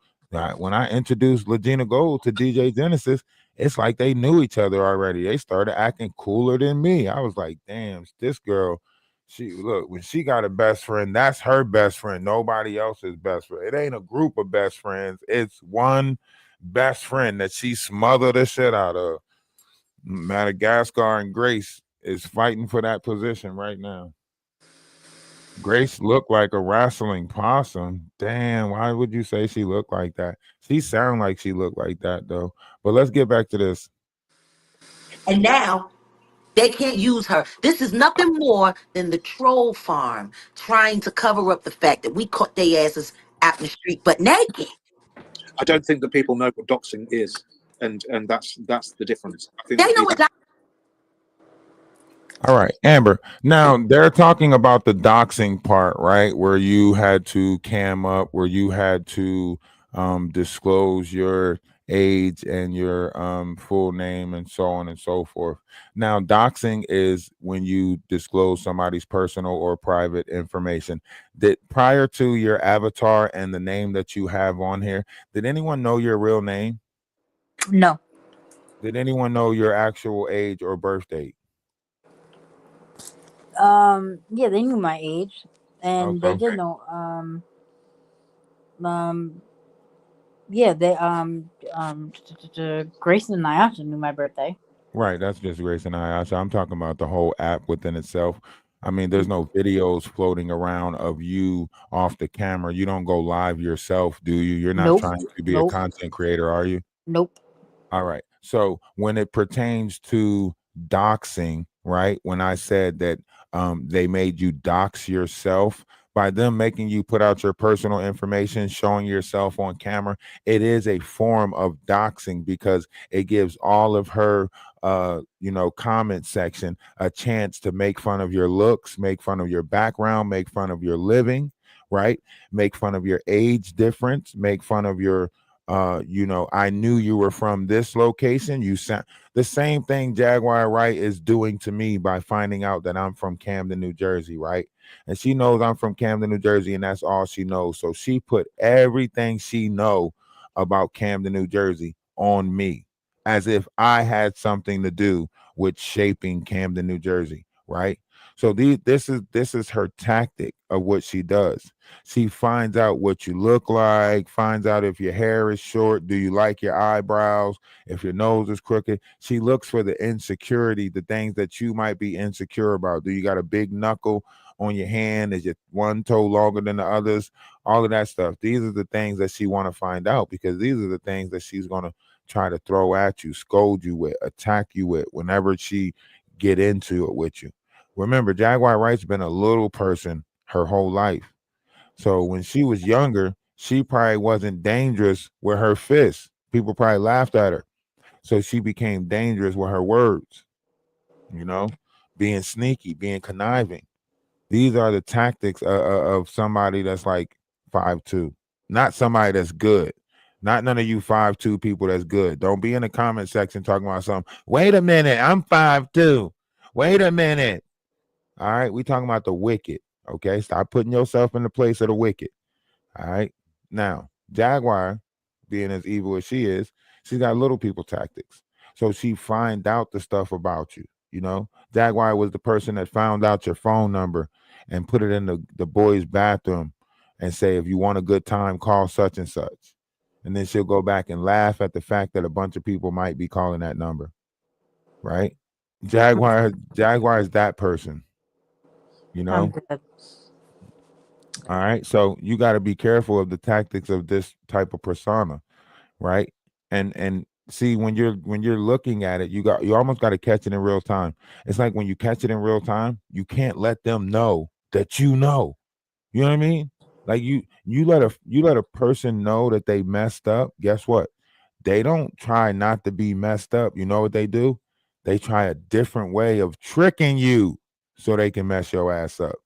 when I introduced Legina Gold to DJ Genesis, it's like they knew each other already. They started acting cooler than me. I was like, damn, this girl. When she got a best friend, that's her best friend. Nobody else's best friend. It ain't a group of best friends. It's one best friend that she smothered the shit out of. Madagascar and Grace is fighting for that position right now. Grace looked like a wrestling possum. Damn, why would you say she looked like that? She sound like she looked like that though. But let's get back to this. And now they can't use her. This is nothing more than the troll farm trying to cover up the fact that we caught their asses out in the street, but naked. I don't think that people know what doxing is, and that's the difference. I think They know exactly. All right, Amber. Now they're talking about the doxing part, right? Where you had to cam up, where you had to disclose your age and your full name and so on and so forth. Now, doxing is when you disclose somebody's personal or private information. That prior to your avatar and the name that you have on here, did anyone know your real name? No. Did anyone know your actual age or birth date? Yeah, they knew my age, and they Okay. did know. Yeah, they Grayson and Nyasha knew my birthday. Right, that's just Grace and Ayasha. I'm talking about the whole app within itself. I mean, there's no videos floating around of you off the camera. You don't go live yourself, do you? You're not Nope. trying to be a Nope. content creator, are you? Nope. All right. So when it pertains to doxing, right? When I said that they made you dox yourself by them making you put out your personal information, showing yourself on camera, it is a form of doxing because it gives all of her comment section a chance to make fun of your looks, make fun of your background, make fun of your living, right? Make fun of your age difference, make fun of your I knew you were from this location. You sound the same thing Jaguar Wright is doing to me by finding out that I'm from Camden, New Jersey, right? And she knows I'm from Camden, New Jersey, and that's all she knows. So she put everything she know about Camden, New Jersey on me, as if I had something to do with shaping Camden, New Jersey, right? So this is her tactic of what she does. She finds out what you look like, finds out if your hair is short, do you like your eyebrows, if your nose is crooked. She looks for the insecurity, the things that you might be insecure about. Do you got a big knuckle on your hand? Is your one toe longer than the others? All of that stuff. These are the things that she want to find out because these are the things that she's going to try to throw at you, scold you with, attack you with whenever she get into it with you. Remember, Jaguar Wright's been a little person her whole life. So when she was younger, she probably wasn't dangerous with her fists. People probably laughed at her. So she became dangerous with her words, being sneaky, being conniving. These are the tactics of somebody that's like 5'2", not somebody that's good. Not none of you 5'2" people that's good. Don't be in the comment section talking about something. Wait a minute, I'm 5'2". Wait a minute. All right, we talking about the wicked. Okay, stop putting yourself in the place of the wicked. All right. Now, Jaguar, being as evil as she is, she's got little people tactics. So she find out the stuff about you. You know, Jaguar was the person that found out your phone number and put it in the boys' bathroom and say, if you want a good time, call such and such. And then she'll go back and laugh at the fact that a bunch of people might be calling that number. Right? Jaguar is that person, you I'm know? good. All right. So you got to be careful of the tactics of this type of persona, right? And see when you're looking at it, you almost got to catch it in real time. It's like when you catch it in real time, you can't let them know that you know. You know what I mean? Like you let a person know that they messed up. Guess what? They don't try not to be messed up. You know what they do? They try a different way of tricking you so they can mess your ass up.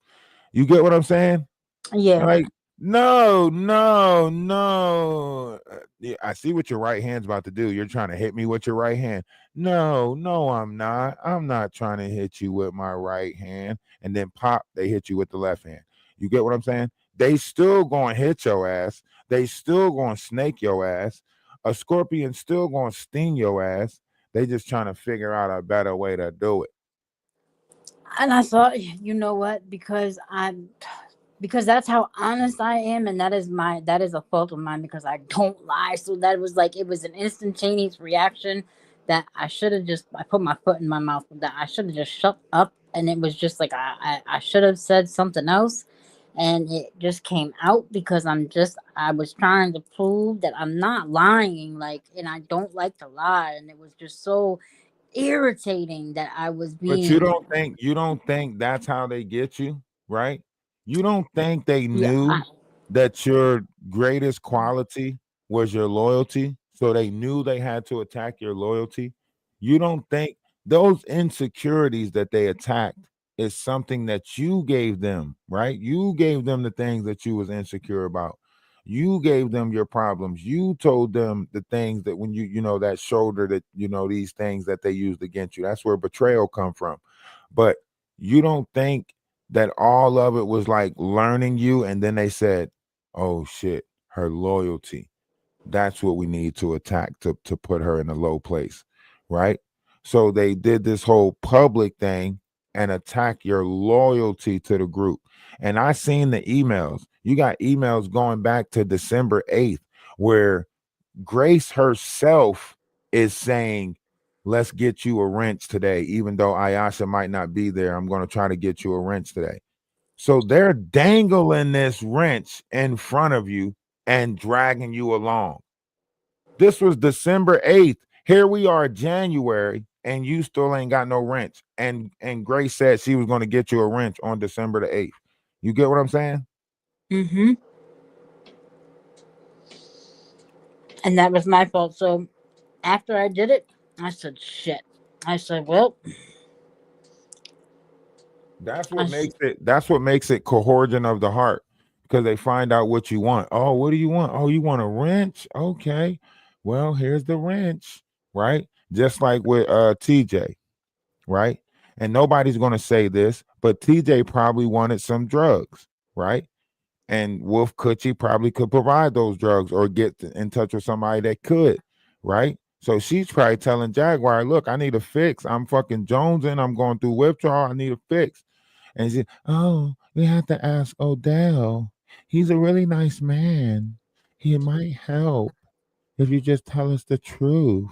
You get what I'm saying? Yeah. Like, no, no, no. Yeah, I see what your right hand's about to do. You're trying to hit me with your right hand. No, no, I'm not. I'm not trying to hit you with my right hand. And then pop, they hit you with the left hand. You get what I'm saying? They still gonna hit your ass. They still gonna snake your ass. A scorpion still gonna sting your ass. They just trying to figure out a better way to do it. And I thought, you know what? Because that's how honest I am, and that is a fault of mine because I don't lie. So that was like it was an instantaneous reaction that I put my foot in my mouth, that I should have just shut up, and it was just like I should have said something else, and it just came out because I was trying to prove that I'm not lying, like, and I don't like to lie, and it was just so irritating that I was But being. you don't think that's how they get you, right? You don't think they Yeah. knew that your greatest quality was your loyalty, so they knew they had to attack your loyalty. You don't think those insecurities that they attacked is something that you gave them, right? You gave them the things that you was insecure about. You gave them your problems. You told them the things that when you know that shoulder that these things that they used against you. That's where betrayal come from. But you don't think that all of it was like learning you and then they said, "Oh shit, her loyalty. That's what we need to attack to put her in a low place." Right? So they did this whole public thing and attack your loyalty to the group. And I seen the emails. You got emails going back to December 8th where Grace herself is saying, "Let's get you a wrench today." Even though Ayasha might not be there, I'm going to try to get you a wrench today. So they're dangling this wrench in front of you and dragging you along. This was December 8th. Here we are, January, and you still ain't got no wrench. And Grace said she was going to get you a wrench on December the 8th. You get what I'm saying? Mm-hmm. And that was my fault. So after I did it, I said, shit. I said, well, That's what makes it coercion of the heart, because they find out what you want. Oh, what do you want? Oh, you want a wrench? Okay. Well, here's the wrench, right? Just like with TJ, right? And nobody's going to say this, but TJ probably wanted some drugs, right? And Wolf Coochie probably could provide those drugs or get in touch with somebody that could, right? So she's probably telling Jaguar, "Look, I need a fix. I'm fucking jonesing. I'm going through withdrawal. I need a fix." And she, "Oh, we have to ask Odell. He's a really nice man. He might help if you just tell us the truth."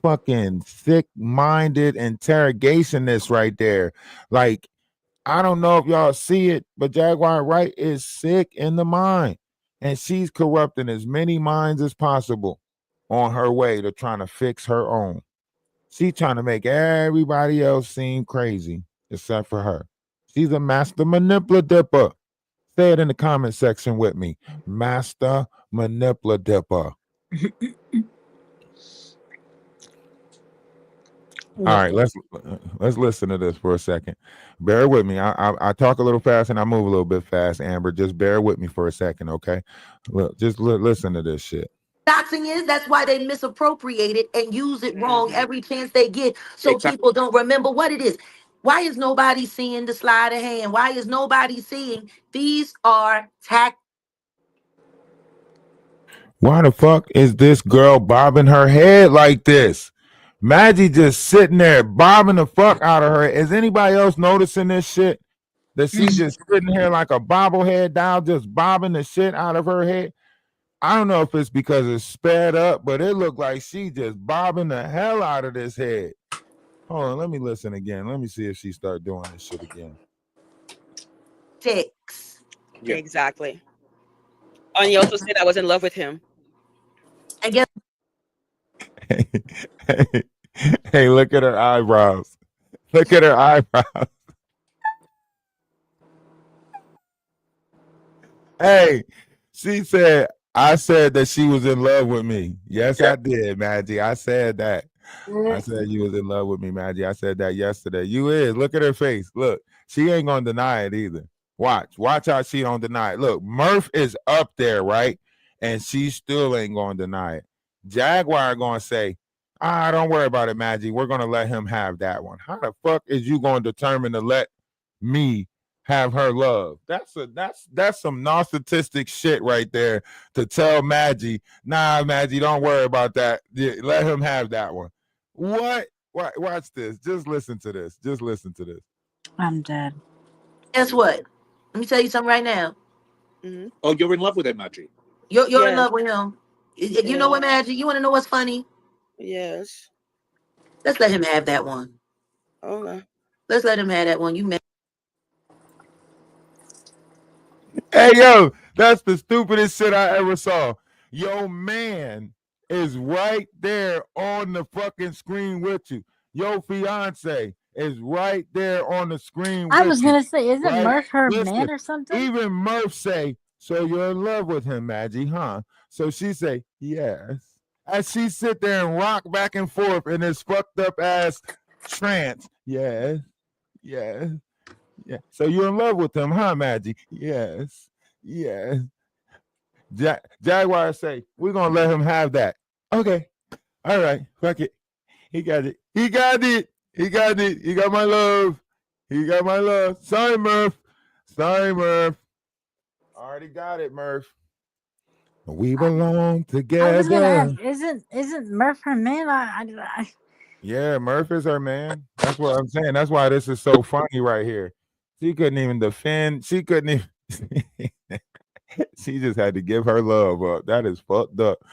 Fucking sick-minded interrogationist right there. Like, I don't know if y'all see it, but Jaguar Wright is sick in the mind. And she's corrupting as many minds as possible on her way to trying to fix her own. She's trying to make everybody else seem crazy except for her. She's a master manipulator. Say it in the comment section with me. Master manipulator. All right, let's listen to this for a second. Bear with me. I talk a little fast and I move a little bit fast, Amber. Just bear with me for a second, okay? Look, just listen to this shit. Doxing is, that's why they misappropriate it and use it wrong every chance they get so Exactly. people don't remember what it is. Why is nobody seeing the sleight of hand? Why is nobody seeing these are tactics? Why the fuck is this girl bobbing her head like this? Maggie just sitting there bobbing the fuck out of her. Is anybody else noticing this shit? That she just sitting here like a bobblehead doll, just bobbing the shit out of her head. I don't know if it's because it's sped up, but it looked like she just bobbing the hell out of this head. Hold on, let me listen again. Let me see if she start doing this shit again. Yeah. Exactly. And he also said I was in love with him. I guess. Hey, look at her eyebrows. Look at her eyebrows. Hey, she said, I said that she was in love with me. Yes, I did, Maggie. I said that. I said you was in love with me, Maggie. I said that yesterday. You is. Look at her face. Look, she ain't gonna deny it either. Watch how she don't deny it. Look, Murph is up there, right? And she still ain't gonna deny it. Jaguar gonna say, don't worry about it, Maggie. We're gonna let him have that one. How the fuck is you gonna determine to let me have her love? That's some narcissistic shit right there to tell Maggie, nah, Maggie, don't worry about that. Let him have that one. What? Watch this. Just listen to this. Just listen to this. I'm dead. Guess what? Let me tell you something right now. Mm-hmm. Oh, you're in love with him, Maggie? You're in love with him. You know what, Maggie? You want to know what's funny? Yes. Let's let him have that one. Okay. Let's let him have that one. You mad? Hey, yo, that's the stupidest shit I ever saw. Your man is right there on the fucking screen with you. Your fiance is right there on the screen I with was you. gonna say, isn't Right? Murph her Listen, man or something? Even Murph say, so you're in love with him, Maggie, huh? So she say, yes. As she sit there and rock back and forth in this fucked up ass trance. Yes. Yes. Yeah. So you're in love with him, huh, Maggie? Yes. Yes. Jaguar say, we're gonna let him have that. Okay. All right. Fuck it. He got it. He got it. He got it. He got my love. He got my love. Sorry, Murph. Sorry, Murph. Already got it, Murph. We belong together. I was gonna ask, isn't Murph her man? Yeah, Murph is her man. That's what I'm saying. That's why this is so funny right here. She couldn't even defend. She couldn't even. She just had to give her love up. That is fucked up.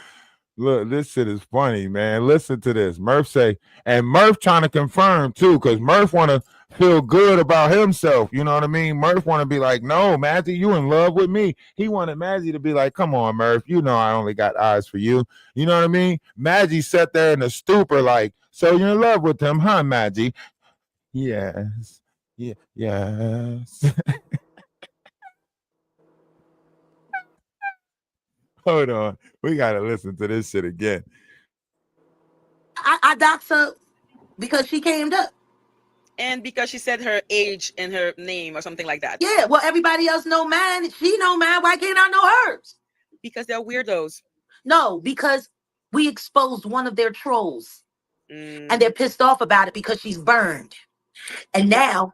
Look, this shit is funny, man. Listen to this. Murph say, and Murph trying to confirm too, because Murph want to feel good about himself. You know what I mean? Murph want to be like, no, Maggie, you in love with me. He wanted Maggie to be like, come on, Murph. You know I only got eyes for you. You know what I mean? Maggie sat there in a stupor like, so you're in love with him, huh, Maggie? Yes. Yeah. Yes. Hold on. We got to listen to this shit again. I doxed her because she came up. And because she said her age and her name or something like that. Yeah, well, everybody else know mine. She know mine. Why can't I know hers? Because they're weirdos. No, because we exposed one of their trolls. And they're pissed off about it because she's burned. And now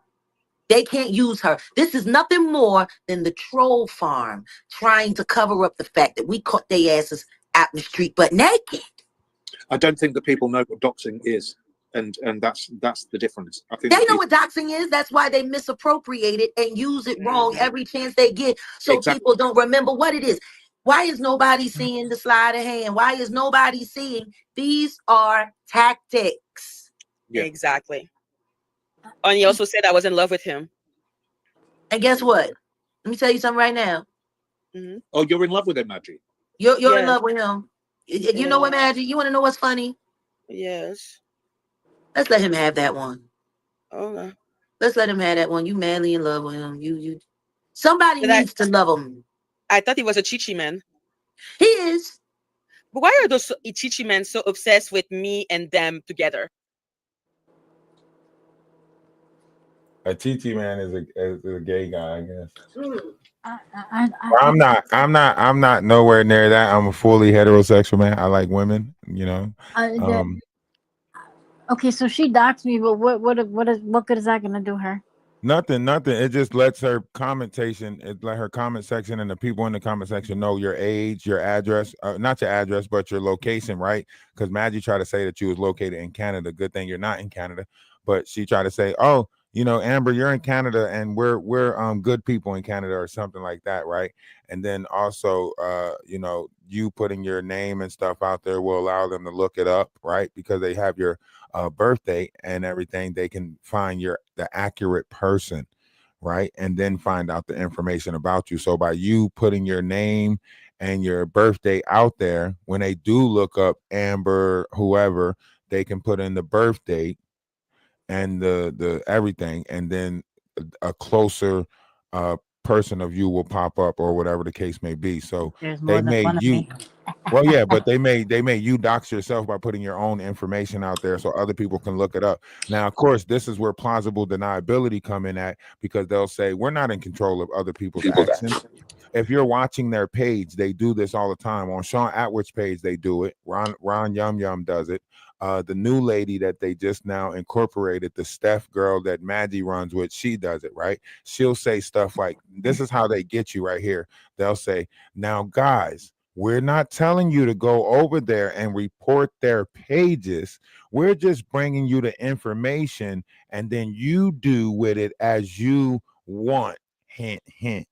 they can't use her. This is nothing more than the troll farm trying to cover up the fact that we caught their asses out in the street but naked. I don't think that people know what doxing is, and that's the difference. I think they know what doxing is. That's why they misappropriate it and use it wrong every chance they get, so people don't remember what it is. Why is nobody seeing the sleight of hand? Why is nobody seeing these are tactics? Yeah. Exactly. And he also said I was in love with him. And guess what? Let me tell you something right now. Oh, you're in love with him, Maggie? You're in love with him. You know what, Maggie? You want to know what's funny? Yes. Let's let him have that one. Okay. Let's let him have that one. You madly in love with him. Somebody needs to love him. I thought he was a chichi man. He is. But why are those chichi men so obsessed with me and them together? A chichi man is a gay guy, I guess. I'm not nowhere near that. I'm a fully heterosexual man. I like women, you know. Okay, so she doxed me, but what good is that gonna do her? Nothing. It just lets her commentation, it let her comment section and the people in the comment section know your age, your address, not your address, but your location, right? Because Maggie tried to say that you was located in Canada. Good thing you're not in Canada, but she tried to say, oh, Amber, you're in Canada, and we're good people in Canada, or something like that, right? And then also, you putting your name and stuff out there will allow them to look it up, right? Because they have your birthday and everything. They can find the accurate person, right? And then find out the information about you. So by you putting your name and your birthday out there, when they do look up Amber, whoever, they can put in the birth date and the everything, and then a closer person of you will pop up, or whatever the case may be. So There's more they than one made of you me. well, yeah, but they made you dox yourself by putting your own information out there so other people can look it up. Now, of course, this is where plausible deniability come in at, because they'll say we're not in control of other people's actions. If you're watching their page, they do this all the time. On Sean Atwood's page, they do it. Ron Yum Yum does it. The new lady that they just now incorporated, the Steph girl that Maggie runs with, she does it, right? She'll say stuff like, this is how they get you right here. They'll say, now, guys, we're not telling you to go over there and report their pages. We're just bringing you the information, and then you do with it as you want. Hint, hint.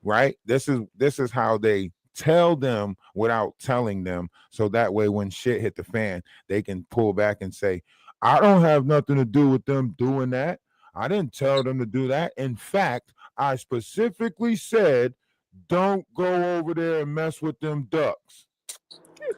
Right? This is how they tell them without telling them, so that way when shit hit the fan, they can pull back and say, I don't have nothing to do with them doing that. I didn't tell them to do that. In fact, I specifically said, don't go over there and mess with them ducks.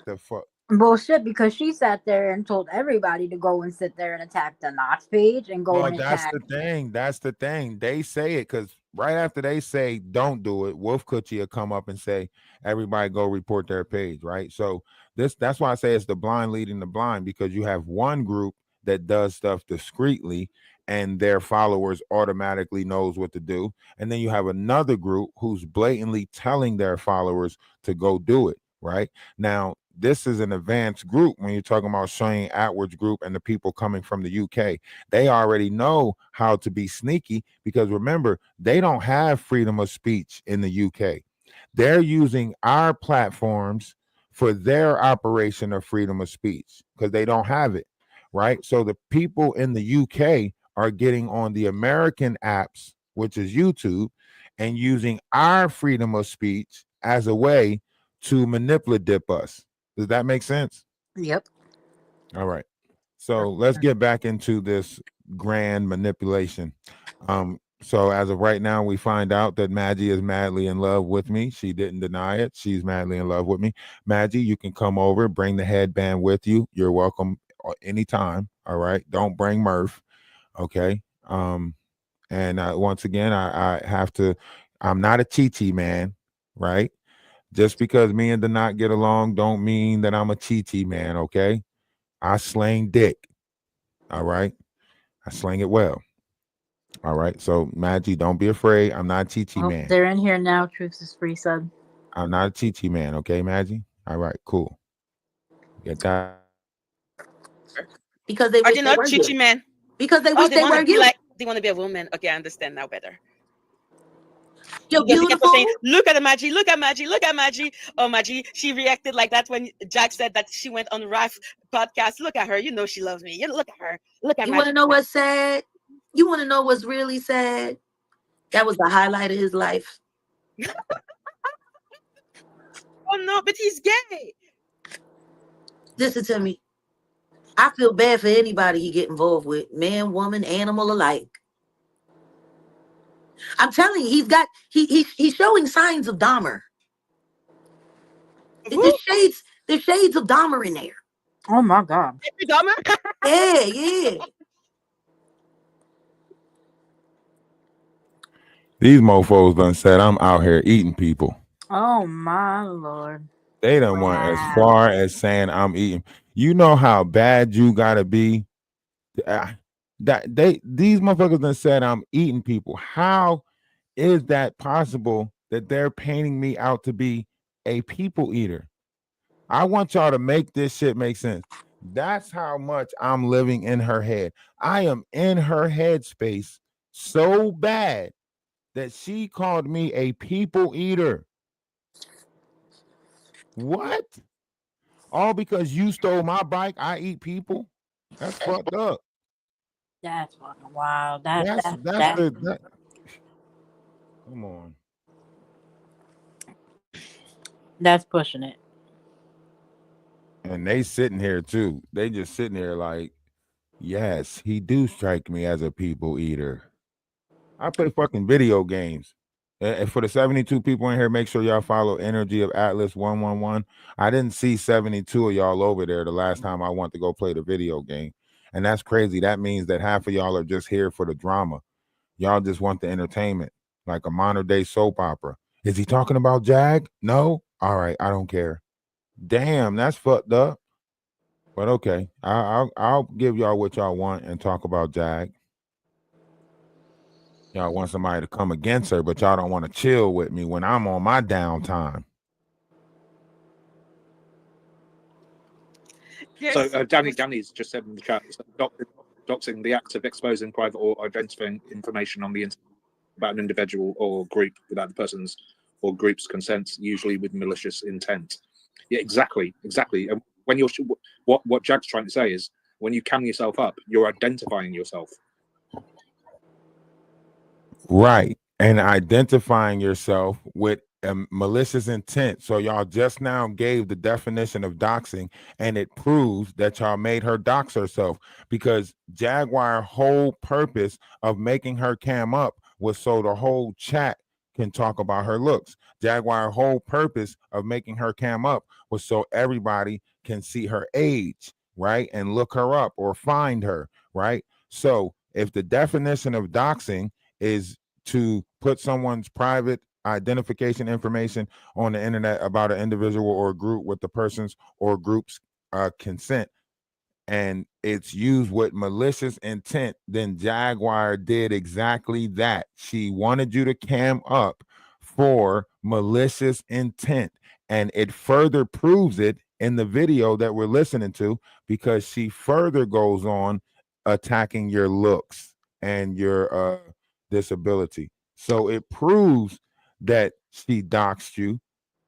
The fuck? Bullshit, because she sat there and told everybody to go and sit there and attack the Knox page and go Well, and that's attack. the thing. That's the thing. They say it because right after they say don't do it, Wolf Coochie will come up and say, everybody go report their page, right? So that's why I say it's the blind leading the blind, because you have one group that does stuff discreetly and their followers automatically knows what to do. And then you have another group who's blatantly telling their followers to go do it, right? Now, this is an advanced group when you're talking about Shane Atwood's group and the people coming from the UK. They already know how to be sneaky, because remember, they don't have freedom of speech in the UK. They're using our platforms for their operation of freedom of speech because they don't have it, right? So the people in the UK are getting on the American apps, which is YouTube, and using our freedom of speech as a way to manipulate dip us. Does that make sense? Yep. All right. So let's get back into this grand manipulation. So as of right now, we find out that Maggie is madly in love with me. She didn't deny it. She's madly in love with me. Maggie, you can come over, bring the headband with you. You're welcome anytime. All right. Don't bring Murph. Okay. And once again, I have to, I'm not a chi-chi man, right? Just because me and Denat get along don't mean that I'm a chi-chi man, okay? I slang dick. All right. I slang it well. All right. So Maggie, don't be afraid. I'm not a Chi-Chi Oh, man. they're in here now. Truth is free, son. I'm not a Chi-Chi man. Okay, Maggie? All right, cool. Get that. Because they Are wish they they not were chichi you. men? Because they Oh, wish they were you. they want to be a woman. Okay, I understand now better. You're Because they kept on saying, beautiful. look at the Maggie, look at Maggie, look at Maggie. Oh, Maggie, she reacted like that when Jack said that she went on Raf podcast. Look at her. You know she loves me. You look at her. Look at You want Maggie. to know what's sad? You want to know what's really sad? That was the highlight of his life. Oh, no, but he's gay. Listen to me. I feel bad for anybody he get involved with, man, woman, animal alike. I'm telling you, he's showing signs of Dahmer. There's shades of Dahmer in there. Oh my god. Dahmer? Yeah. These mofos done said I'm out here eating people. Oh my lord. They done went as far as saying I'm eating. You know how bad you gotta be. These motherfuckers done said I'm eating people. How is that possible that they're painting me out to be a people eater? I want y'all to make this shit make sense. That's how much I'm living in her head. I am in her headspace so bad that she called me a people eater. What? All because you stole my bike? I eat people? That's fucked up. That's fucking wild. That's That that. Come on. that's pushing it. And they sitting here too. They just sitting here like, yes, he do strike me as a people eater. I play fucking video games. And for the 72 people in here, make sure y'all follow Energy of Atlas 111. I didn't see 72 of y'all over there the last time I went to go play the video game. And that's crazy. That means that half of y'all are just here for the drama. Y'all just want the entertainment, like a modern day soap opera. Is he talking about Jag? No? All right, I don't care. Damn, that's fucked up. But okay, I'll give y'all what y'all want and talk about Jag. Y'all want somebody to come against her, but y'all don't want to chill with me when I'm on my downtime. So Danny's just said in the chat, doxing, the act of exposing private or identifying information on the internet about an individual or group without the person's or group's consent, usually with malicious intent. Yeah, exactly. And when you're what Jack's trying to say is, when you cam yourself up, you're identifying yourself. Right. And identifying yourself with a malicious intent. So y'all just now gave the definition of doxing, and it proves that y'all made her dox herself, because Jaguar whole purpose of making her cam up was so the whole chat can talk about her looks. Jaguar whole purpose of making her cam up was so everybody can see her age, right? And look her up or find her, right? So if the definition of doxing is to put someone's private identification information on the internet about an individual or a group with the person's or group's consent, and it's used with malicious intent, then Jaguar did exactly that. She wanted you to cam up for malicious intent, and it further proves it in the video that we're listening to, because she further goes on attacking your looks and your disability. So it proves that she doxed you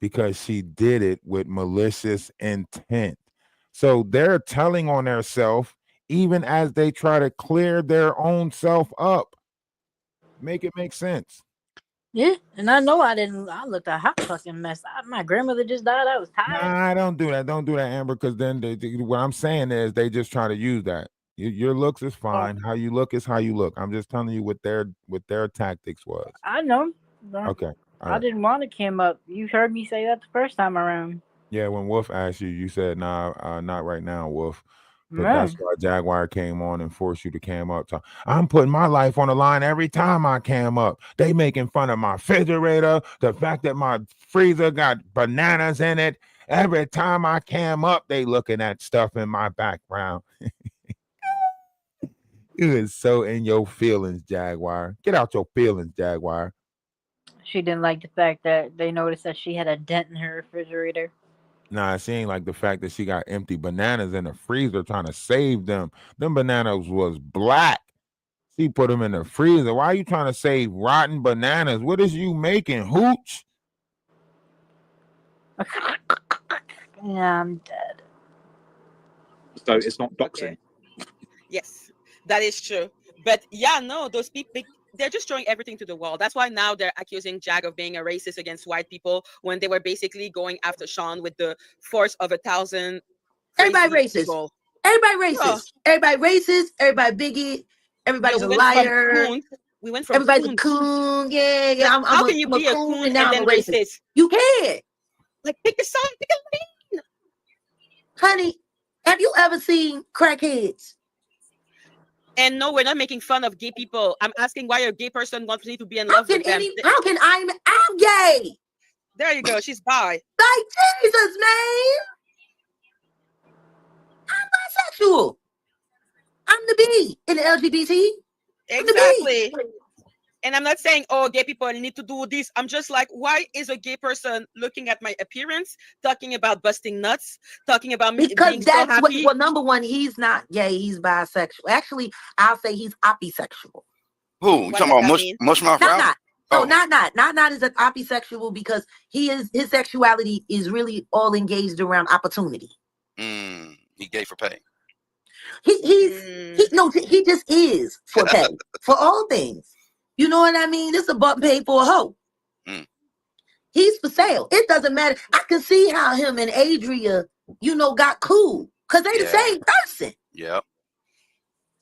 because she did it with malicious intent. So they're telling on themselves even as they try to clear their own self up. Make it make sense. Yeah, and I know I didn't. I looked a hot fucking mess. My grandmother just died. I was tired. Nah, don't do that. Don't do that, Amber, because then what I'm saying is they just try to use that. Your looks is fine. How you look is how you look. I'm just telling you what their tactics was. I know. Okay. I didn't want to cam up. You heard me say that the first time around. Yeah, when Wolf asked you, you said, nah, not right now, Wolf. But No. that's why Jaguar came on and forced you to cam up. I'm putting my life on the line every time I cam up. They making fun of my refrigerator, the fact that my freezer got bananas in it. Every time I cam up, they looking at stuff in my background. You is so in your feelings, Jaguar. Get out your feelings, Jaguar. She didn't like the fact that they noticed that she had a dent in her refrigerator. Nah, she ain't like the fact that she got empty bananas in the freezer trying to save them. Them bananas was black. She put them in the freezer. Why are you trying to save rotten bananas? What is you making, hooch? Yeah, I'm dead. So it's not doxing. Okay. Yes, that is true. But yeah, no, those people, they're just throwing everything to the wall. That's why now they're accusing Jag of being a racist against white people when they were basically going after Sean with the force of 1,000 Everybody crazy racist. people. Everybody Oh. racist. Everybody racist. Everybody bigot. Everybody's a liar. We went from Everybody's coon. a coon. Yeah, yeah. Like, how can you be a coon and now then I'm a racist? racist? You can. Like, pick a side, pick a lane. Honey, have you ever seen crackheads? And no, we're not making fun of gay people. I'm asking why a gay person wants me to be in love with them. How can I'm gay? There you go. She's bi. Like Jesus, man. I'm bisexual. I'm the B in the LGBT. Exactly. And I'm not saying, oh, gay people need to do this. I'm just like, why is a gay person looking at my appearance, talking about busting nuts, talking about me Because being so that's what. happy? Well, number one, he's not gay. He's bisexual. Actually, I'll say he's opisexual. Who? You What talking does about that mean? Mushmouth Not Ralph? not. No, Oh. not is an opisexual because his sexuality is really all engaged around opportunity. He gay for pay. He just is for pay for all things. You know what I mean? This a buck paid for a hoe. He's for sale. It doesn't matter. I can see how him and Adria, got cool because they the same person. Yep.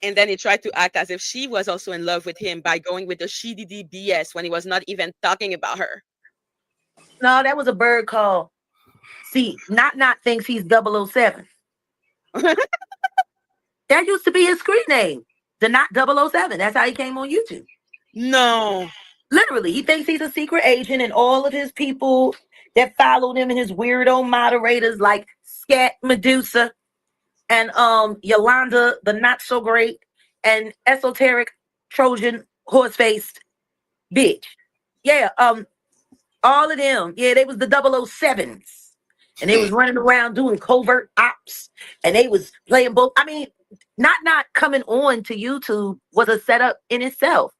And then he tried to act as if she was also in love with him by going with the she did BS when he was not even talking about her. No, that was a bird call. See, not thinks he's 007. That used to be his screen name. The Not 007. That's how he came on YouTube. No. Literally, he thinks he's a secret agent, and all of his people that followed him and his weirdo moderators like Scat Medusa and Yolanda, the not so great, and esoteric Trojan horse-faced bitch. Yeah, all of them. Yeah, they was the 007s. And they was running around doing covert ops. And they was playing both. I mean, not coming on to YouTube was a setup in itself.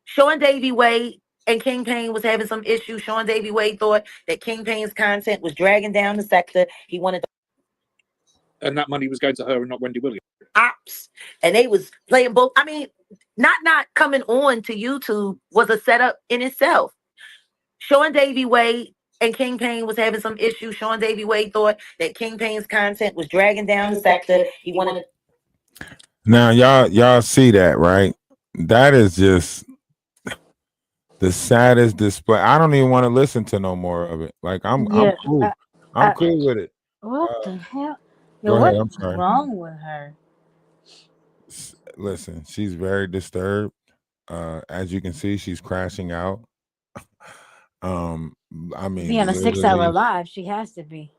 Sean Davy Wade and King Payne was having some issues. Sean Davy Wade thought that King Payne's content was dragging down the sector. He wanted And that money was going to her and not Wendy Williams. Ops. And they was playing both. I mean, not coming on to YouTube was a setup in itself. Sean Davy Wade and King Payne was having some issues. Sean Davy Wade thought that King Payne's content was dragging down the sector. He wanted. Now y'all see that, right? That is just the saddest display. I don't even want to listen to no more of it. Like I'm cool. I'm cool with it. What the hell? Go Yo, ahead. I'm what's sorry. wrong with her? Listen, she's very disturbed. As you can see, she's crashing out. I mean, Be on a 6-hour live. She has to be.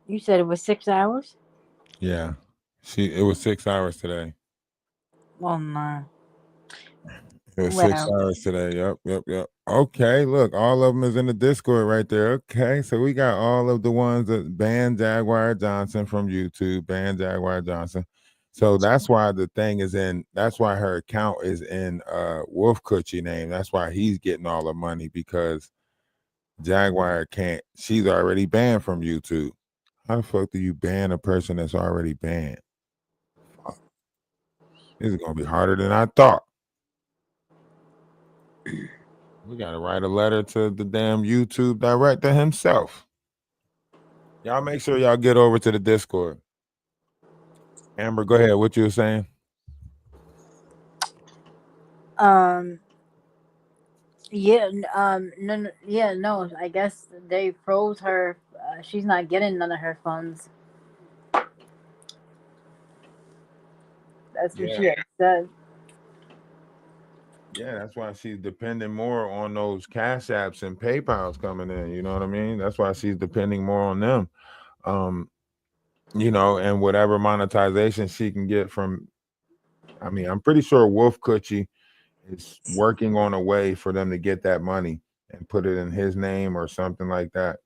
You said it was 6 hours? Yeah. It was 6 hours today. Oh my. It was 6 hours today. Yep. Okay, look, all of them is in the Discord right there. Okay, so we got all of the ones that banned Jaguar Johnson from YouTube, banned Jaguar Johnson. So that's why the thing is that's why her account is in Wolf Coochie name. That's why he's getting all the money because Jaguar can't, she's already banned from YouTube. How the fuck do you ban a person that's already banned? Fuck. This is gonna be harder than I thought. We gotta write a letter to the damn YouTube director himself. Y'all make sure y'all get over to the Discord. Amber, go ahead. What you were saying? No. I guess they froze her. She's not getting none of her funds. That's what she had said. Yeah, that's why she's depending more on those Cash Apps and PayPals coming in. You know what I mean? That's why she's depending more on them. And whatever monetization she can get from, I mean, I'm pretty sure Wolf Coochie is working on a way for them to get that money and put it in his name or something like that.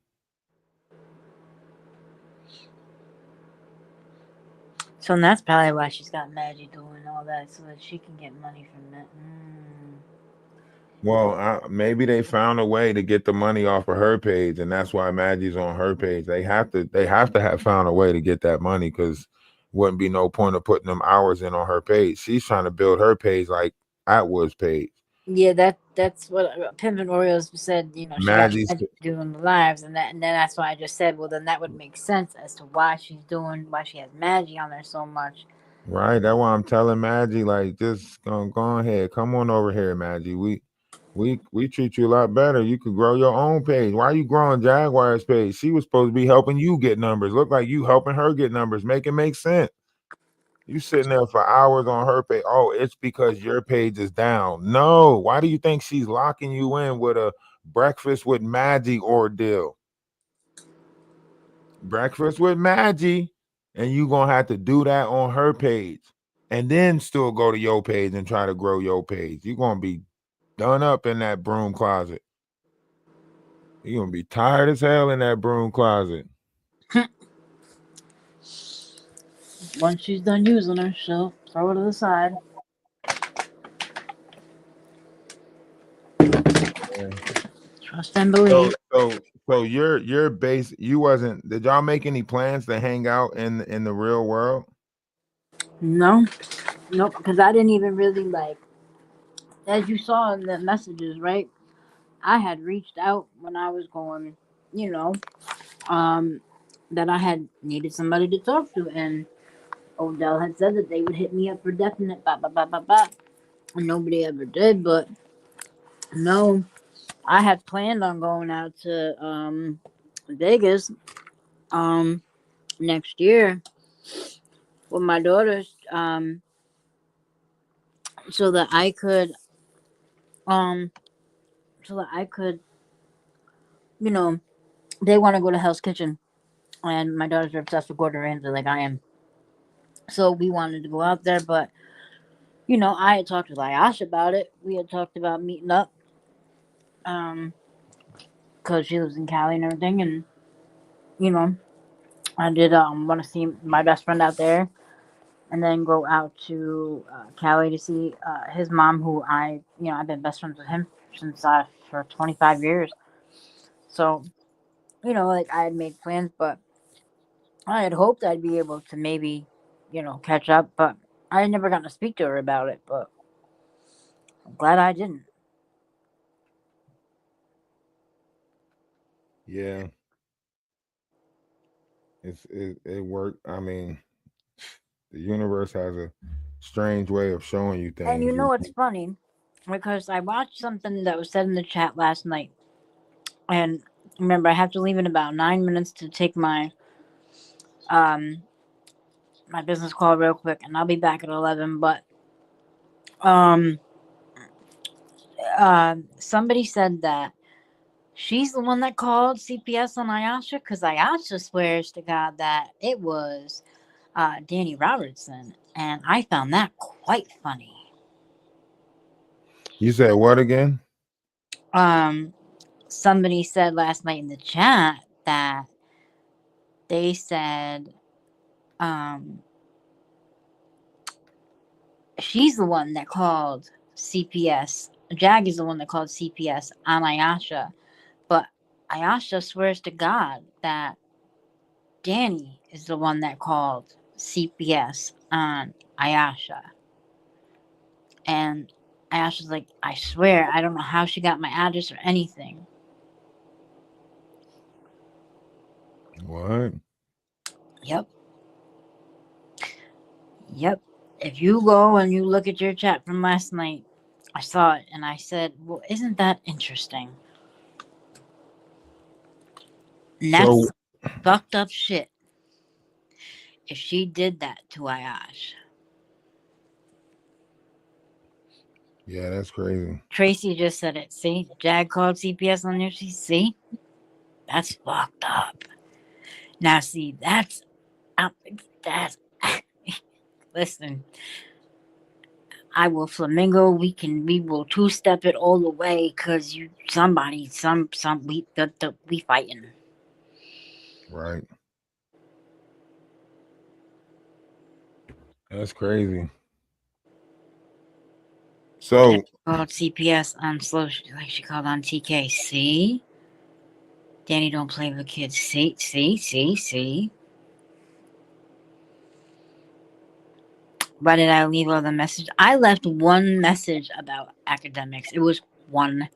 So that's probably why she's got Maggie doing all that, so that she can get money from that. Well, maybe they found a way to get the money off of her page, and that's why Maggie's on her page. They have to have found a way to get that money because wouldn't be no point of putting them hours in on her page. She's trying to build her page like Atwood's page. Yeah, that's what Pimpin' Oreos said. She got Maggie doing the lives, and then that's why I just said, well, then that would make sense as to why she has Maggie on there so much. Right. That's why I'm telling Maggie, like, just go ahead, come on over here, Maggie. We treat you a lot better. You could grow your own page. Why are you growing Jaguar's page? She was supposed to be helping you get numbers. Look like you helping her get numbers. Make it make sense. You sitting there for hours on her page. Oh, it's because your page is down. No. Why do you think she's locking you in with a breakfast with Maggie ordeal? Breakfast with Maggie, and you gonna have to do that on her page. and then still go to your page and try to grow your page. You're gonna be done up in that broom closet. You're gonna be tired as hell in that broom closet. Once she's done using her, she'll throw her to the side. Trust and believe. So your base, you wasn't, did y'all make any plans to hang out in the real world? No, nope, because I didn't even really like, as you saw in the messages, right? I had reached out when I was going, you know, that I had needed somebody to talk to, and Odell had said that they would hit me up for definite, blah, blah, blah, blah, blah. And nobody ever did, but no, I had planned on going out to Vegas next year with my daughters, so that I could um so that I could, you know, they want to go to Hell's Kitchen, and my daughters are obsessed with Gordon Ramsay like I am. So we wanted to go out there, but you know, I had talked with Ayash about it. We had talked about meeting up, because she lives in Cali and everything, and you know, I did want to see my best friend out there, and then go out to Cali to see his mom, who I've been best friends with him since for 25 years. So you know, like I had made plans, but I had hoped I'd be able to maybe, you know, catch up, but I had never gotten to speak to her about it. But I'm glad I didn't. Yeah. It worked. I mean, the universe has a strange way of showing you And you things. know what's funny? Because I watched something that was said in the chat last night, and remember, I have to leave in about 9 minutes to take um my business call real quick, and I'll be back at 11. But um somebody said that she's the one that called CPS on Ayasha, because Ayasha swears to God that it was Danny Robertson, and I found that quite funny. You said what again? Somebody said last night in the chat that they said she's the one that called CPS. Jag is the one that called CPS on Ayasha, but Ayasha swears to God that Danny is the one that called CPS on Ayasha. And Ayasha's like, I swear, I don't know how she got my address or anything. What? Yep. Yep. If you go and you look at your chat from last night, I saw it and I said, well, isn't that interesting? And that's So fucked up shit. If she did that to Ayash. yeah, that's crazy. Tracy just said it. See? Jag called CPS on there. See? That's fucked up. Now, see, that's listen. I will flamingo. We will 2-step it all the way, cause we fighting. Right. That's crazy. So Called CPS on slow, like she called on TK. See, Danny don't play with kids. See. Why did I leave all the message? I left one message about academics. It was one.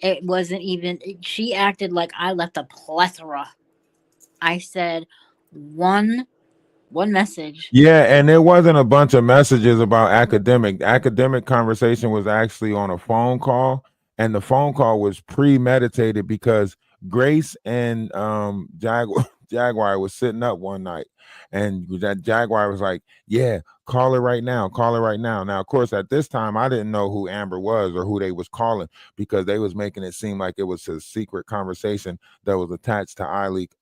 It wasn't even. She acted like I left a plethora. I said one message. yeah, and there wasn't a bunch of messages about academic. The academic conversation was actually on a phone call, and the phone call was premeditated because Grace and Jaguar was sitting up one night, and that Jaguar was like, "Yeah, call her right now. Call her right now." Now, of course, at this time, I didn't know who Amber was or who they was calling because they was making it seem like it was a secret conversation that was attached to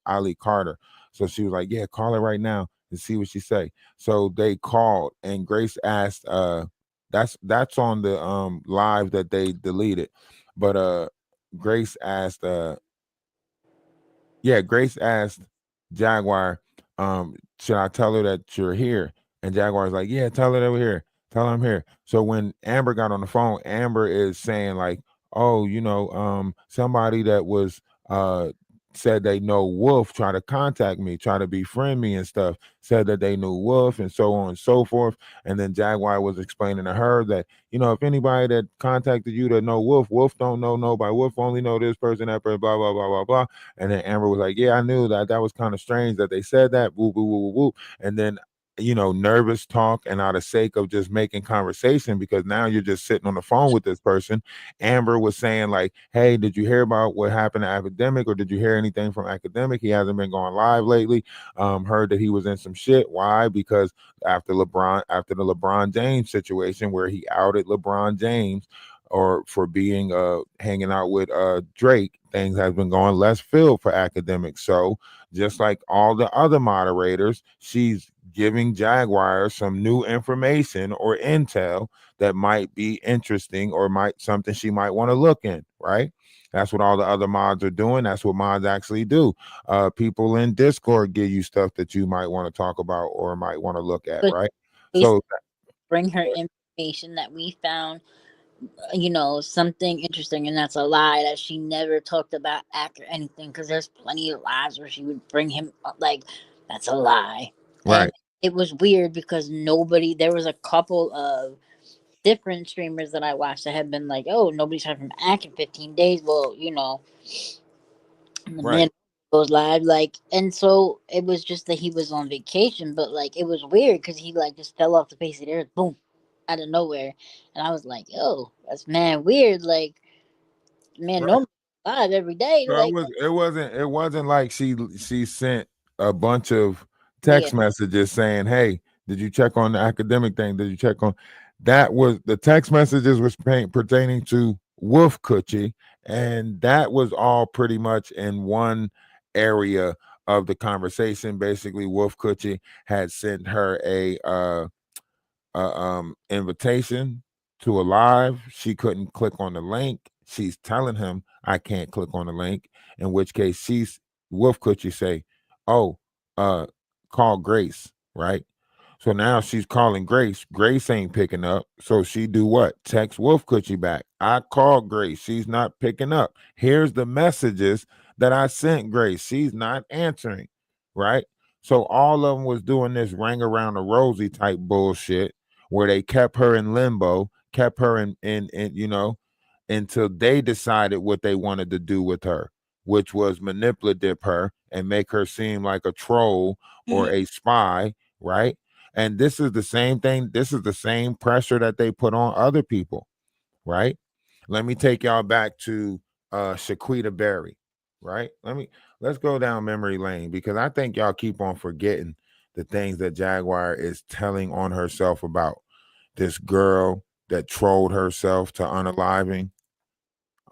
Ali Carter. So she was like, "Yeah, call her right now." and see what she say. So they called, and Grace asked, that's on the live that they deleted. But Grace asked Grace asked Jaguar, should I tell her that you're here? And Jaguar's like, yeah, tell her that we're here. Tell her I'm here. So when Amber got on the phone, Amber is saying like, oh, somebody that was said they know Wolf, try to contact me, try to befriend me and stuff, said that they knew Wolf and so on and so forth. And then Jaguar was explaining to her that, if anybody that contacted you that know Wolf, Wolf don't know nobody. Wolf only know this person, that person, blah, blah, blah, blah, blah. And then Amber was like, yeah, I knew that. That was kind of strange that they said that. Woo, woo, woo, woo, woo. And then, nervous talk and out of sake of just making conversation, because now you're just sitting on the phone with this person. Amber was saying like, hey, did you hear about what happened to Academic, or did you hear anything from Academic? He hasn't been going live lately. Heard that he was in some shit. Why? Because after the LeBron James situation where he outed LeBron James or for being hanging out with Drake, things have been going less field for Academic. So just like all the other moderators, she's giving Jaguar some new information or intel that might be interesting or something she might want to look in, right? That's what all the other mods are doing. That's what mods actually do. People in Discord give you stuff that you might want to talk about or might want to look at, But right? basically So bring her information that we found, something interesting, and that's a lie that she never talked about Act or anything, because there's plenty of lies where she would bring him up, like, that's a lie. right. And it was weird because there was a couple of different streamers that I watched that had been like, oh, nobody's heard from Act in 15 days. Well, the man goes live, like, and so it was just that he was on vacation, but like it was weird because he like just fell off the face of the earth, boom, out of nowhere, and I was like, yo, that's man weird, like, man, Right. no live every day, So like, it wasn't like she sent a bunch of yeah, text messages saying, hey, did you check on the Academic thing? Did you check on that? Was the text messages was pertaining to Wolf Coochie, and that was all pretty much in one area of the conversation. Basically, Wolf Coochie had sent her a invitation to a live. She couldn't click on the link. She's telling him, I can't click on the link, in which case Wolf Coochie say, oh, call Grace, right? So now she's calling Grace. Grace ain't picking up. So she do what? Text Wolf Coochie back. I called Grace. She's not picking up. Here's the messages that I sent Grace. She's not answering, right? So all of them was doing this ring around the rosy type bullshit where they kept her in limbo, kept her in until they decided what they wanted to do with her, which was manipulative her and make her seem like a troll or a spy, right? And this is the same thing. This is the same pressure that they put on other people, right? Let me take y'all back to Shaquita Berry, right? Let's go down memory lane, because I think y'all keep on forgetting the things that Jaguar is telling on herself about this girl that trolled herself to unaliving.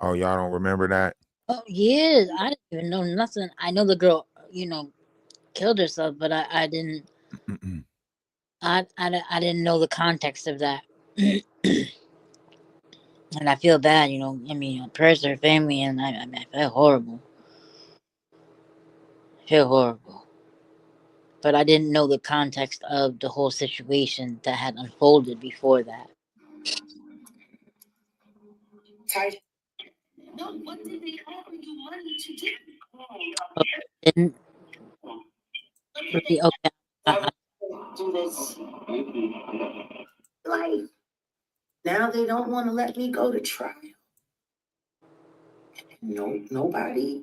Oh, y'all don't remember that? oh yeah, I didn't even know nothing. I know the girl, killed herself, but I didn't. I didn't know the context of that. And I feel bad, I mean, prayers to her family, and I mean, I feel horrible. I feel horrible. But I didn't know the context of the whole situation that had unfolded before that. Tight. No, what did they offer you money to do? Didn't really, okay. Do this. Like, now they don't want to let me go to trial. No, nobody.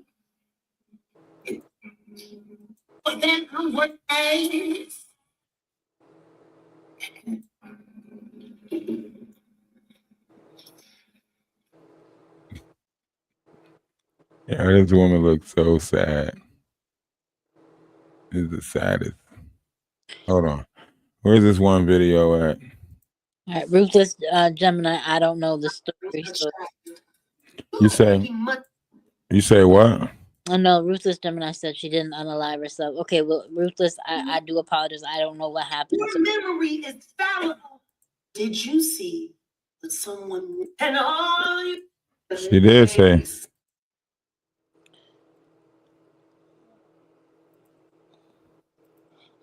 But then I'm what age? Yeah, this woman looks so sad. This is the saddest. Hold on. Where's this one video at? All right, Ruthless Gemini, I don't know the story. So You say what? Oh no, Ruthless Gemini said she didn't unalive herself. Okay, well, Ruthless, I do apologize. I don't know what happened. Your memory is fallible. Did you see that someone and all you? She did say.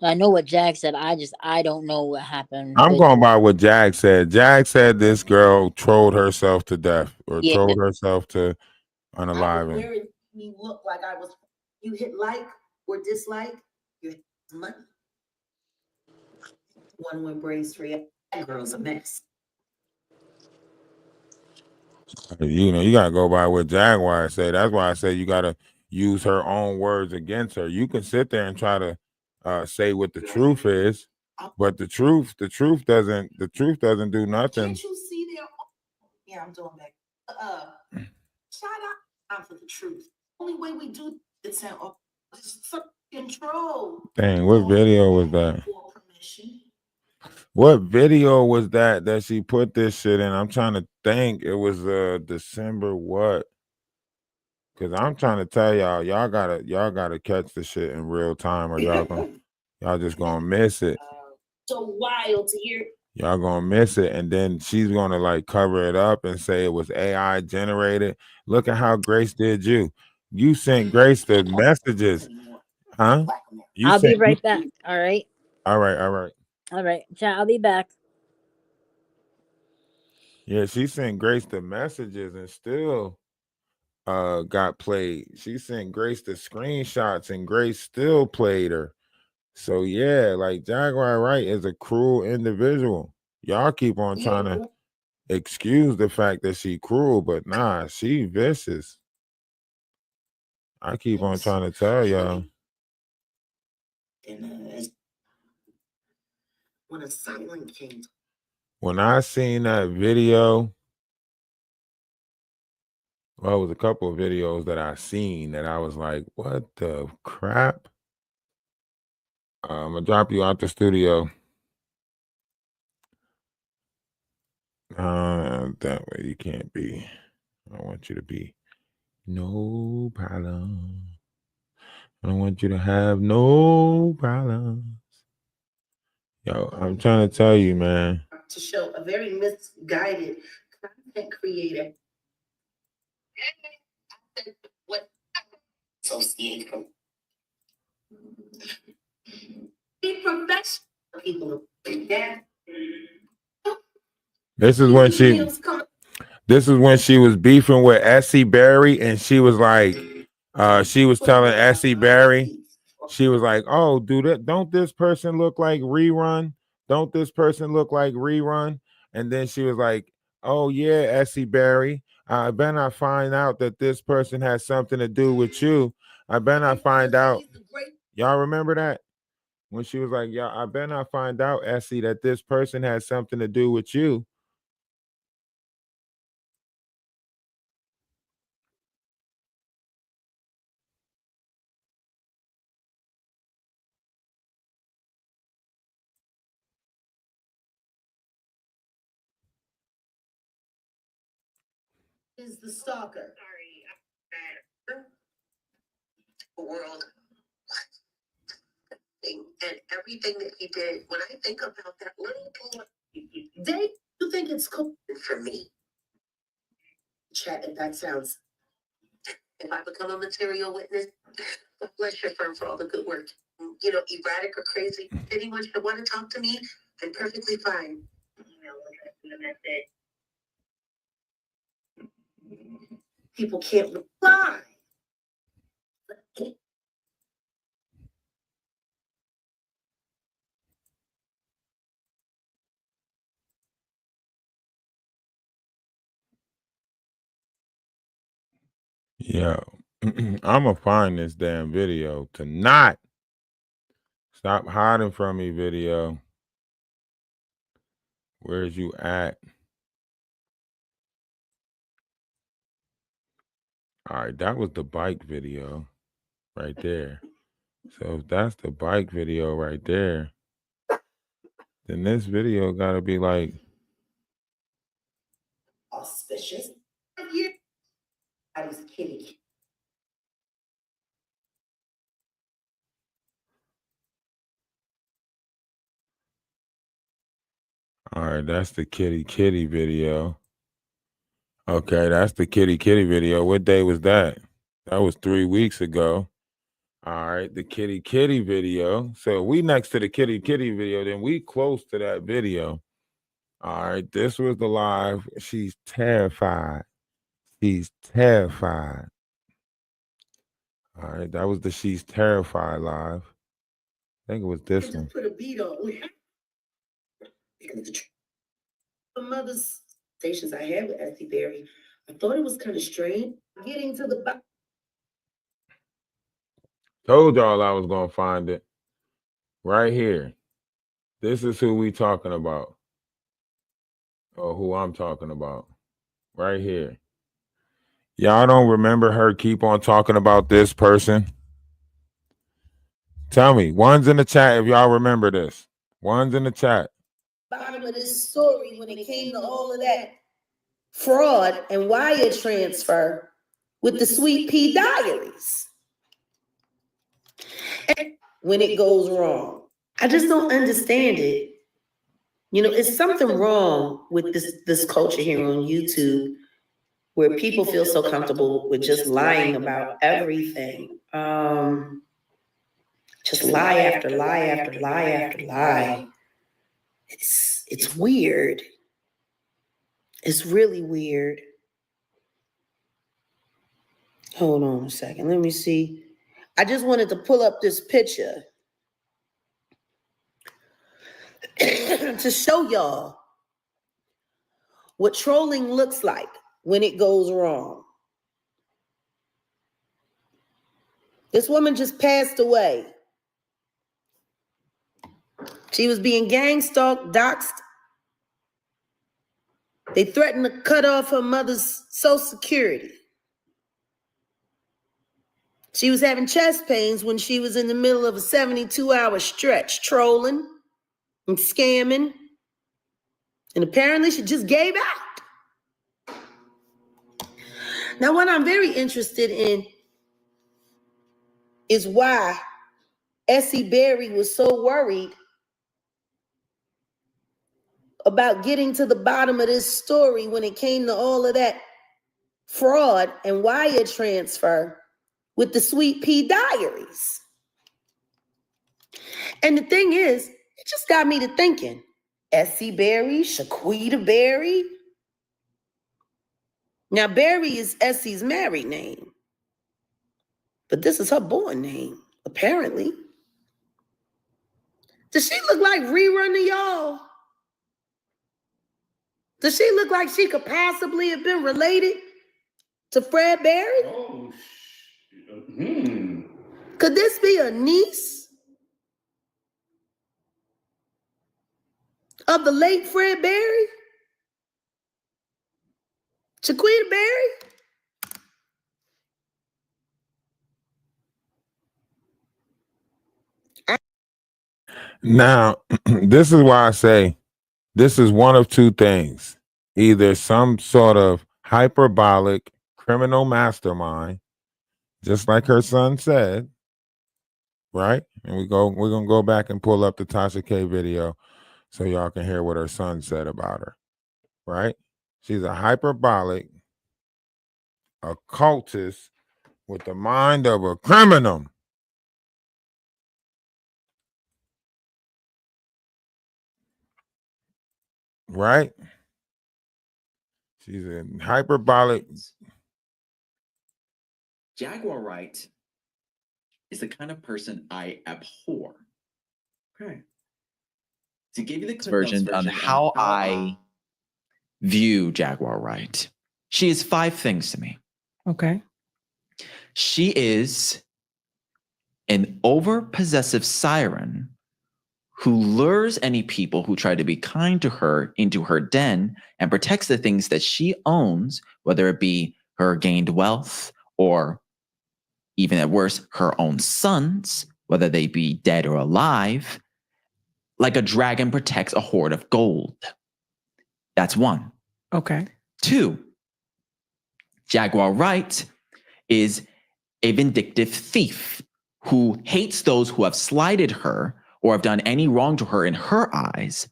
I know what Jag said. I don't know what happened. I'm with- going by what Jag said. Jag said this girl trolled herself to death or Yeah. trolled herself to I was unaliving. wearing me look like I was. You hit like or dislike, you hit money. One who embraced reality. That girl's a mess. You know, you gotta go by what Jaguar said. That's why I say you gotta use her own words against her. You can sit there and try to say what the truth is, but the truth doesn't do nothing. Can't you see there? Yeah, I'm doing that. Shout out for the truth. Only way we do it sound is control. Dang, what video was that? For permission. What video was that she put this shit in? I'm trying to think. It was December what? Cause I'm trying to tell y'all gotta catch the shit in real time, or y'all just gonna miss it. So wild to hear. Y'all gonna miss it, and then she's gonna like cover it up and say it was AI generated. Look at how Grace did you. You sent Grace the messages, huh? I'll be right back. All right. All right. All right. Chat, I'll be back. Yeah, she sent Grace the messages and still got played. She sent Grace the screenshots and Grace still played her. So yeah, like Jaguar Wright is a cruel individual. Y'all keep on trying to excuse the fact that she cruel, but nah, she vicious. I keep on trying to tell y'all. When a silent king. When I seen that video, well, it was a couple of videos that I seen that I was like, what the crap? I'm gonna drop you out the studio. That way you can't be. I want you to be no problem. I don't want you to have no problems. Yo, I'm trying to tell you, man. To show a very misguided content creator. What associate from be professional people that This is when she was beefing with Essie Berry, and she was like, she was telling Essie Berry, she was like, oh, don't this person look like Rerun? Don't this person look like Rerun? And then she was like, oh yeah, Essie Berry, I better not find out that this person has something to do with you. I better not find out. Y'all remember that? When she was like, yeah, I better not find out, Essie, that this person has something to do with you. is the stalker. World thing and everything that he did. When I think about that little boy, they do think it's cool for me. Chat, if that sounds. If I become a material witness, bless your firm for all the good work. You know, erratic or crazy, anyone should want to talk to me, I'm perfectly fine. People can't reply. Yeah, I'm gonna find this damn video tonight. Stop hiding from me, video. Where's you at? All right, that was the bike video right there. So if that's the bike video right there, then this video gotta be like auspicious. I was a kitty. All right, that's the kitty video. Okay, that's the kitty video. What day was that? That was 3 weeks ago. All right, the kitty video. So we next to the kitty video, then we close to that video. All right, this was the live. She's terrified. She's terrified. All right, that was the She's Terrified live. I think it was this one. Put a beat on. The mother's stations I had with Essie Berry, I thought it was kind of strange getting to the Told y'all I was gonna find it. Right here. This is who we talking about. Or who I'm talking about. Right here. Y'all don't remember her keep on talking about this person? Tell me. One's in the chat if y'all remember this. One's in the chat. bottom of this story when it came to all of that fraud and wire transfer with the Sweet Pea Diaries. And when it goes wrong, I just don't understand it. You know, it's something wrong with this culture here on YouTube where people feel so comfortable with just lying about everything. Just lie after lie after lie after lie. It's weird. It's really weird. Hold on a second. Let me see. I just wanted to pull up this picture to show y'all what trolling looks like when it goes wrong. This woman just passed away. She was being gang stalked, doxxed. They threatened to cut off her mother's Social Security. She was having chest pains when she was in the middle of a 72-hour stretch, trolling and scamming. And apparently she just gave out. Now, what I'm very interested in is why Essie Berry was so worried about getting to the bottom of this story when it came to all of that fraud and wire transfer with the Sweet Pea Diaries. And the thing is, it just got me to thinking, Essie Berry, Shaquita Berry. Now, Berry is Essie's married name, but this is her born name, apparently. Does she look like Rerun to y'all? Does she look like she could possibly have been related to Fred Berry? Oh, Could this be a niece of the late Fred Berry? Shaquita Berry? Now, this is why I say this is one of two things. Either some sort of hyperbolic criminal mastermind, just like her son said, right? And we're gonna go back and pull up the Tasha K video so y'all can hear what her son said about her, right? She's a hyperbolic occultist with the mind of a criminal. Right? She's a hyperbolic. Jaguar Wright is the kind of person I abhor. Okay. To give you the version on how I view Jaguar Wright. She is 5 things to me. Okay. She is an over-possessive siren who lures any people who try to be kind to her into her den and protects the things that she owns, whether it be her gained wealth or even at worst, her own sons, whether they be dead or alive, like a dragon protects a hoard of gold. That's 1. Okay. 2, Jaguar Wright is a vindictive thief who hates those who have slighted her or have done any wrong to her in her eyes,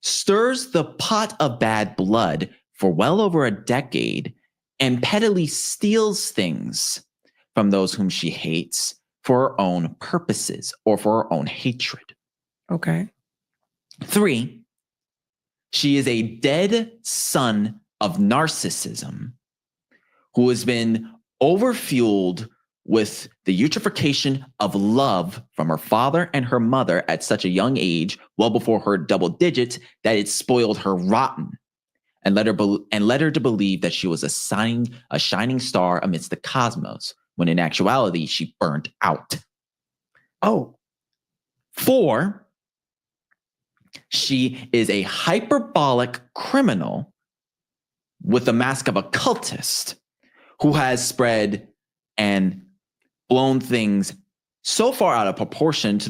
stirs the pot of bad blood for well over a decade, and pettily steals things from those whom she hates for her own purposes or for her own hatred. Okay. 3, she is a dead son of narcissism who has been overfueled with the eutrophication of love from her father and her mother at such a young age, well before her double digits, that it spoiled her rotten and led her to believe that she was a shining star amidst the cosmos, when in actuality she burnt out. Oh. 4, she is a hyperbolic criminal with the mask of a cultist who has spread and blown things so far out of proportion to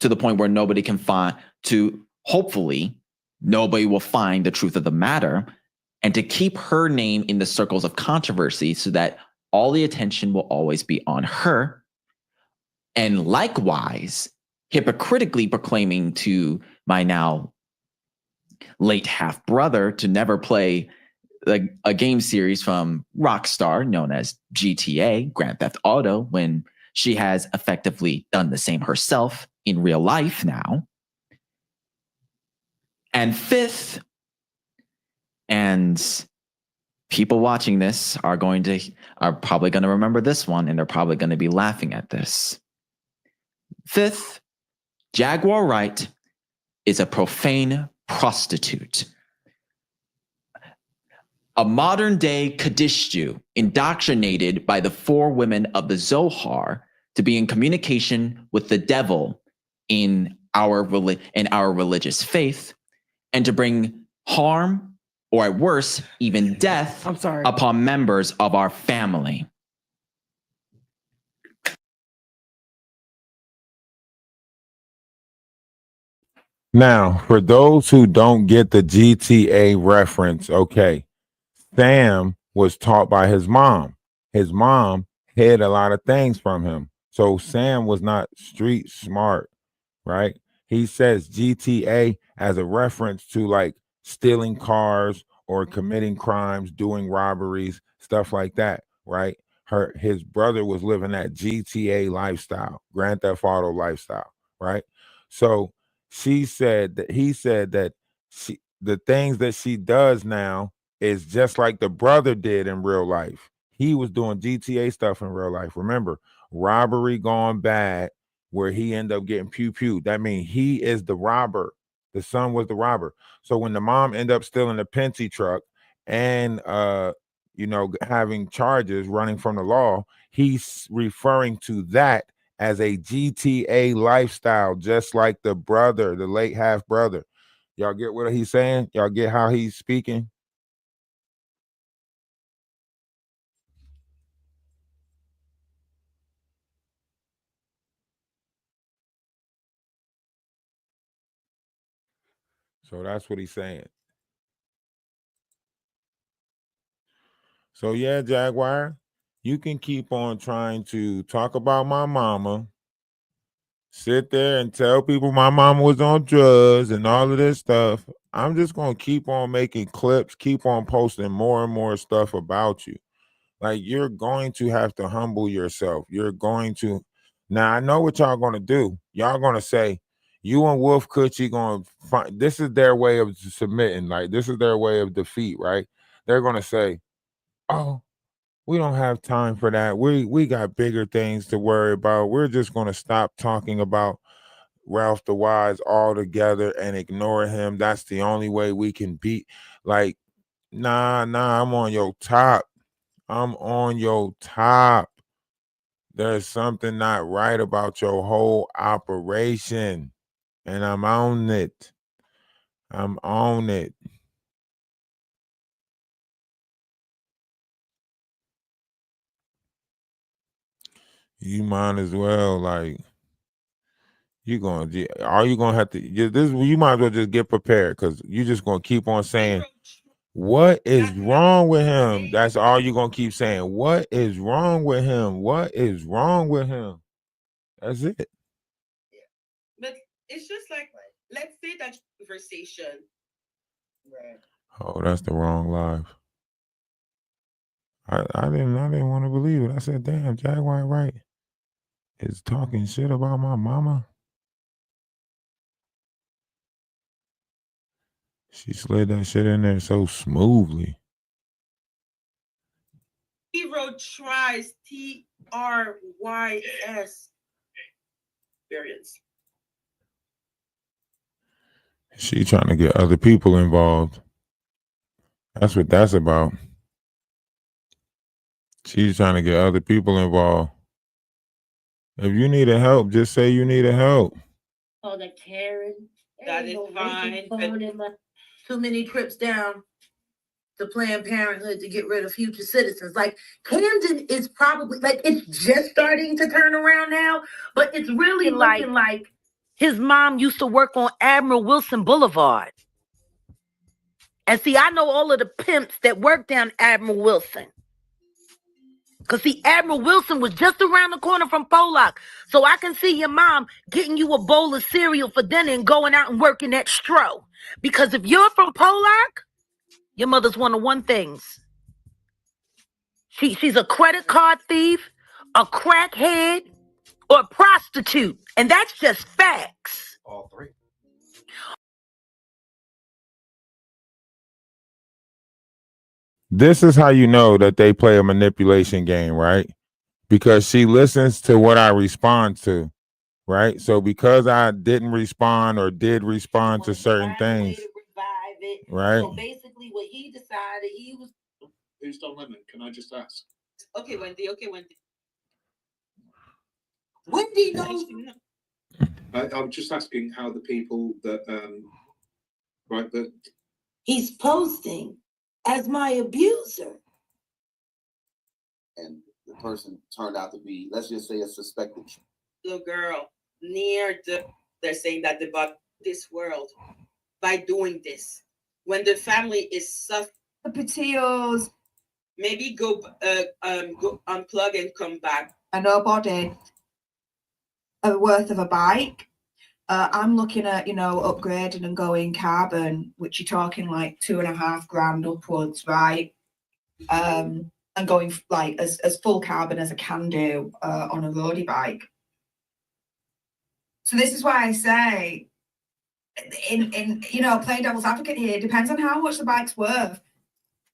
the point where nobody can find, to hopefully nobody will find the truth of the matter, and to keep her name in the circles of controversy so that all the attention will always be on her. And likewise, hypocritically proclaiming to my now late half brother to never play a game series from Rockstar known as GTA, Grand Theft Auto, when she has effectively done the same herself in real life now. And 5th, and people watching this are probably going to remember this one, and they're probably going to be laughing at this. 5th, Jaguar Wright is a profane prostitute. A modern day Kadishtu indoctrinated by the 4 women of the Zohar to be in communication with the devil in our religious faith, and to bring harm, or at worst, even death, upon members of our family. Now, for those who don't get the GTA reference, okay, Sam was taught by his mom. His mom hid a lot of things from him. So Sam was not street smart, right? He says GTA as a reference to like stealing cars or committing crimes, doing robberies, stuff like that, right? His brother was living that GTA lifestyle, Grand Theft Auto lifestyle, right? So he said that the things that she does now is just like the brother did in real life. He was doing GTA stuff in real life. Remember, robbery gone bad, where he ended up getting pew. That means he is the robber. The son was the robber. So when the mom ended up stealing the Penty truck and having charges running from the law, he's referring to that as a GTA lifestyle, just like the brother, the late half brother. Y'all get what he's saying? Y'all get how he's speaking? So that's what he's saying. So yeah, Jaguar, you can keep on trying to talk about my mama, sit there and tell people my mama was on drugs and all of this stuff. I'm just going to keep on making clips, keep on posting more and more stuff about you. Like, you're going to have to humble yourself. You're going to. Now, I know what y'all going to do. Y'all going to say, you and Wolf Coochie going to find, this is their way of submitting. Like, this is their way of defeat, right? They're going to say, oh, we don't have time for that. We got bigger things to worry about. We're just going to stop talking about Ralph the Wise altogether and ignore him. That's the only way we can beat. Like, nah, I'm on your top. I'm on your top. There's something not right about your whole operation, and I'm on it. I'm on it. You might as well, like, you gonna have to you might as well just get prepared, because you just gonna keep on saying, what is wrong with him? That's all you're gonna keep saying. What is wrong with him? What is wrong with him? That's it. But it's just like, let's say that conversation Oh, that's the wrong live. I didn't want to believe it. I said, damn, Jaguar Wright is talking shit about my mama. She slid that shit in there so smoothly. Hero tries TRYS variants. She trying to get other people involved. That's what that's about. She's trying to get other people involved. If you need a help, just say you need a help. Oh, the Karen. That is fine. But Too many trips down to Planned Parenthood to get rid of future citizens. Like Camden is probably like it's just starting to turn around now, but it's really looking like his mom used to work on Admiral Wilson Boulevard. And see, I know all of the pimps that work down Admiral Wilson. Because see, Admiral Wilson was just around the corner from Pollock. So I can see your mom getting you a bowl of cereal for dinner and going out and working at Stro. Because if you're from Pollock, your mother's one of one things. She's a credit card thief, a crackhead, or a prostitute. And that's just facts. All three. This is how you know that they play a manipulation game, right? Because she listens to what I respond to, right? So because I didn't respond or did respond to certain things, right? So basically what he decided, he was... Who's Don Lemon? Can I just ask? okay, Wendy. Wendy knows... I'm just asking how the people that, right, that... He's posting as my abuser. And the person turned out to be, let's just say, a suspected little girl they're saying that they bought this world by doing this. When the family is suffering, the potatoes, maybe go unplug and come back. A nobody worth of a bike. I'm looking at, upgrading and going carbon, which you're talking like $2,500 upwards, right? And going like as full carbon as I can do on a roadie bike. So this is why I say, in playing devil's advocate here, depends on how much the bike's worth.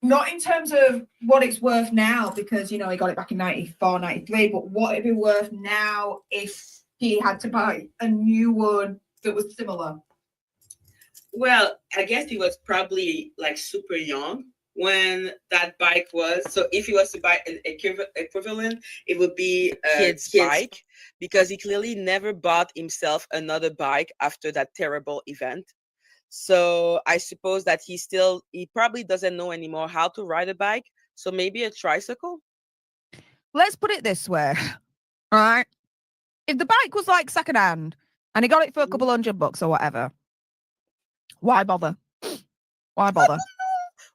Not in terms of what it's worth now, because, he got it back in 94, 93, but what it'd be worth now if he had to buy a new one that was similar. Well, I guess he was probably like super young when that bike was. So if he was to buy an equivalent, it would be a kid's bike, because he clearly never bought himself another bike after that terrible event. So I suppose that he probably doesn't know anymore how to ride a bike. So maybe a tricycle. Let's put it this way, right? If the bike was like secondhand and he got it for a couple $100 or whatever, why bother? Why bother?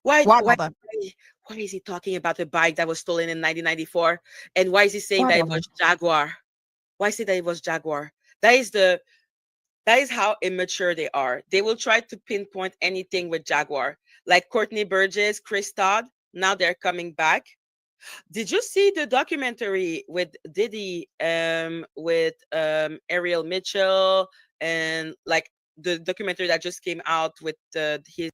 Why bother? Why is he talking about a bike that was stolen in 1994? And why is he saying that it was Jaguar? Why say that it was Jaguar? That is how immature they are. They will try to pinpoint anything with Jaguar. Like Courtney Burgess, Chris Todd, now they're coming back. Did you see the documentary with Diddy, with Ariel Mitchell, and like the documentary that just came out with his...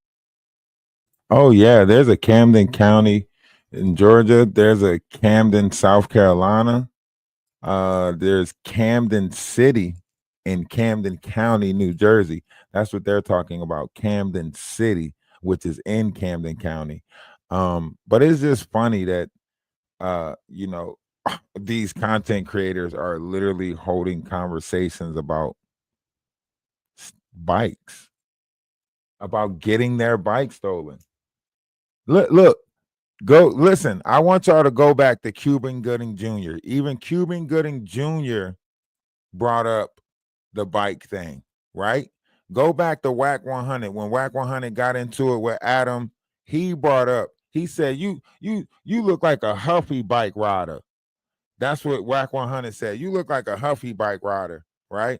Oh yeah, there's a Camden County in Georgia. There's a Camden, South Carolina. There's Camden City in Camden County, New Jersey. That's what they're talking about, Camden City, which is in Camden County. But it's just funny that these content creators are literally holding conversations about bikes, about getting their bike stolen. Look, go listen. I want y'all to go back to Cuban Gooding Jr. Even Cuban Gooding Jr. brought up the bike thing, right? Go back to Whack 100. When Whack 100 got into it with Adam, he brought up, he said, you look like a Huffy bike rider. That's what Whack 100 said. You look like a Huffy bike rider, right?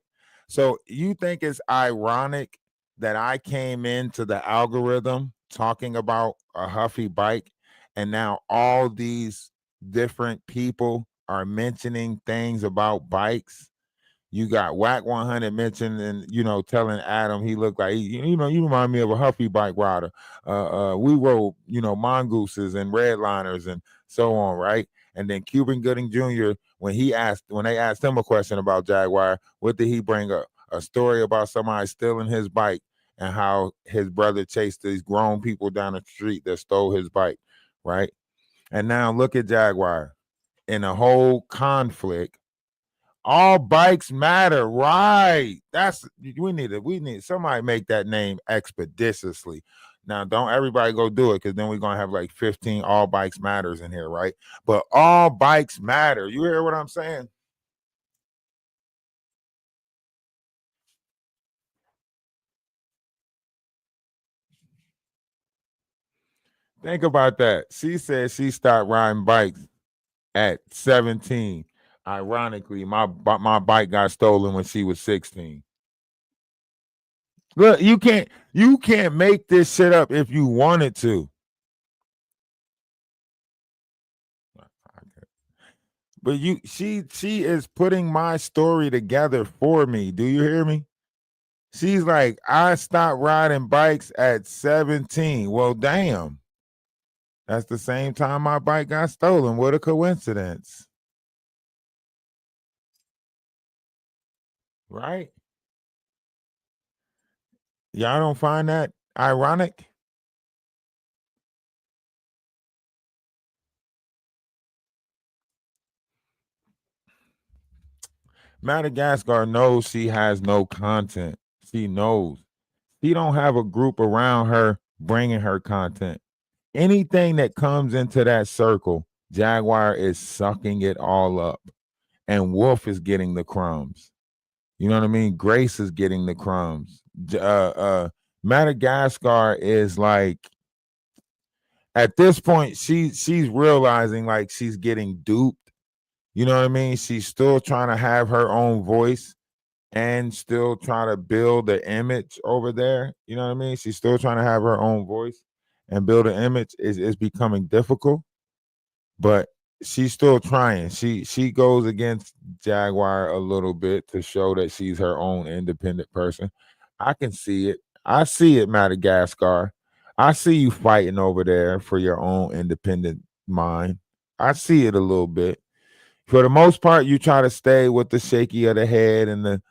So you think it's ironic that I came into the algorithm talking about a Huffy bike, and now all these different people are mentioning things about bikes. You got Whack 100 mentioned and telling Adam he looked like you remind me of a Huffy bike rider. We rode mongooses and redliners and so on, right? And then Cuban Gooding Jr. when they asked him a question about Jaguar, what did he bring up? A story about somebody stealing his bike and how his brother chased these grown people down the street that stole his bike, right? And now look at Jaguar in a whole conflict. All bikes matter, right? We need somebody make that name expeditiously. Now, don't everybody go do it, because then we're gonna have like 15 all bikes matters in here, right? But all bikes matter. You hear what I'm saying? Think about that. She said she stopped riding bikes at 17. Ironically, my bike got stolen when she was 16. Look, you can't make this shit up if you wanted to. But she is putting my story together for me. Do you hear me? She's like, I stopped riding bikes at 17. Well, damn. That's the same time my bike got stolen. What a coincidence. Right? Y'all don't find that ironic? Madagascar knows she has no content. She knows. She don't have a group around her bringing her content. Anything that comes into that circle, Jaguar is sucking it all up. And Wolf is getting the crumbs. You know what I mean? Grace is getting the crumbs. Madagascar is like, at this point, she's realizing like she's getting duped. You know what I mean? She's still trying to have her own voice and still trying to build the image over there. You know what I mean? She's still trying to have her own voice and build an image. Is becoming difficult, but she's still trying. She goes against Jaguar a little bit to show that she's her own independent person. I can see it. I see it, Madagascar. I see you fighting over there for your own independent mind. I see it a little bit. For the most part, you try to stay with the shaky of the head and the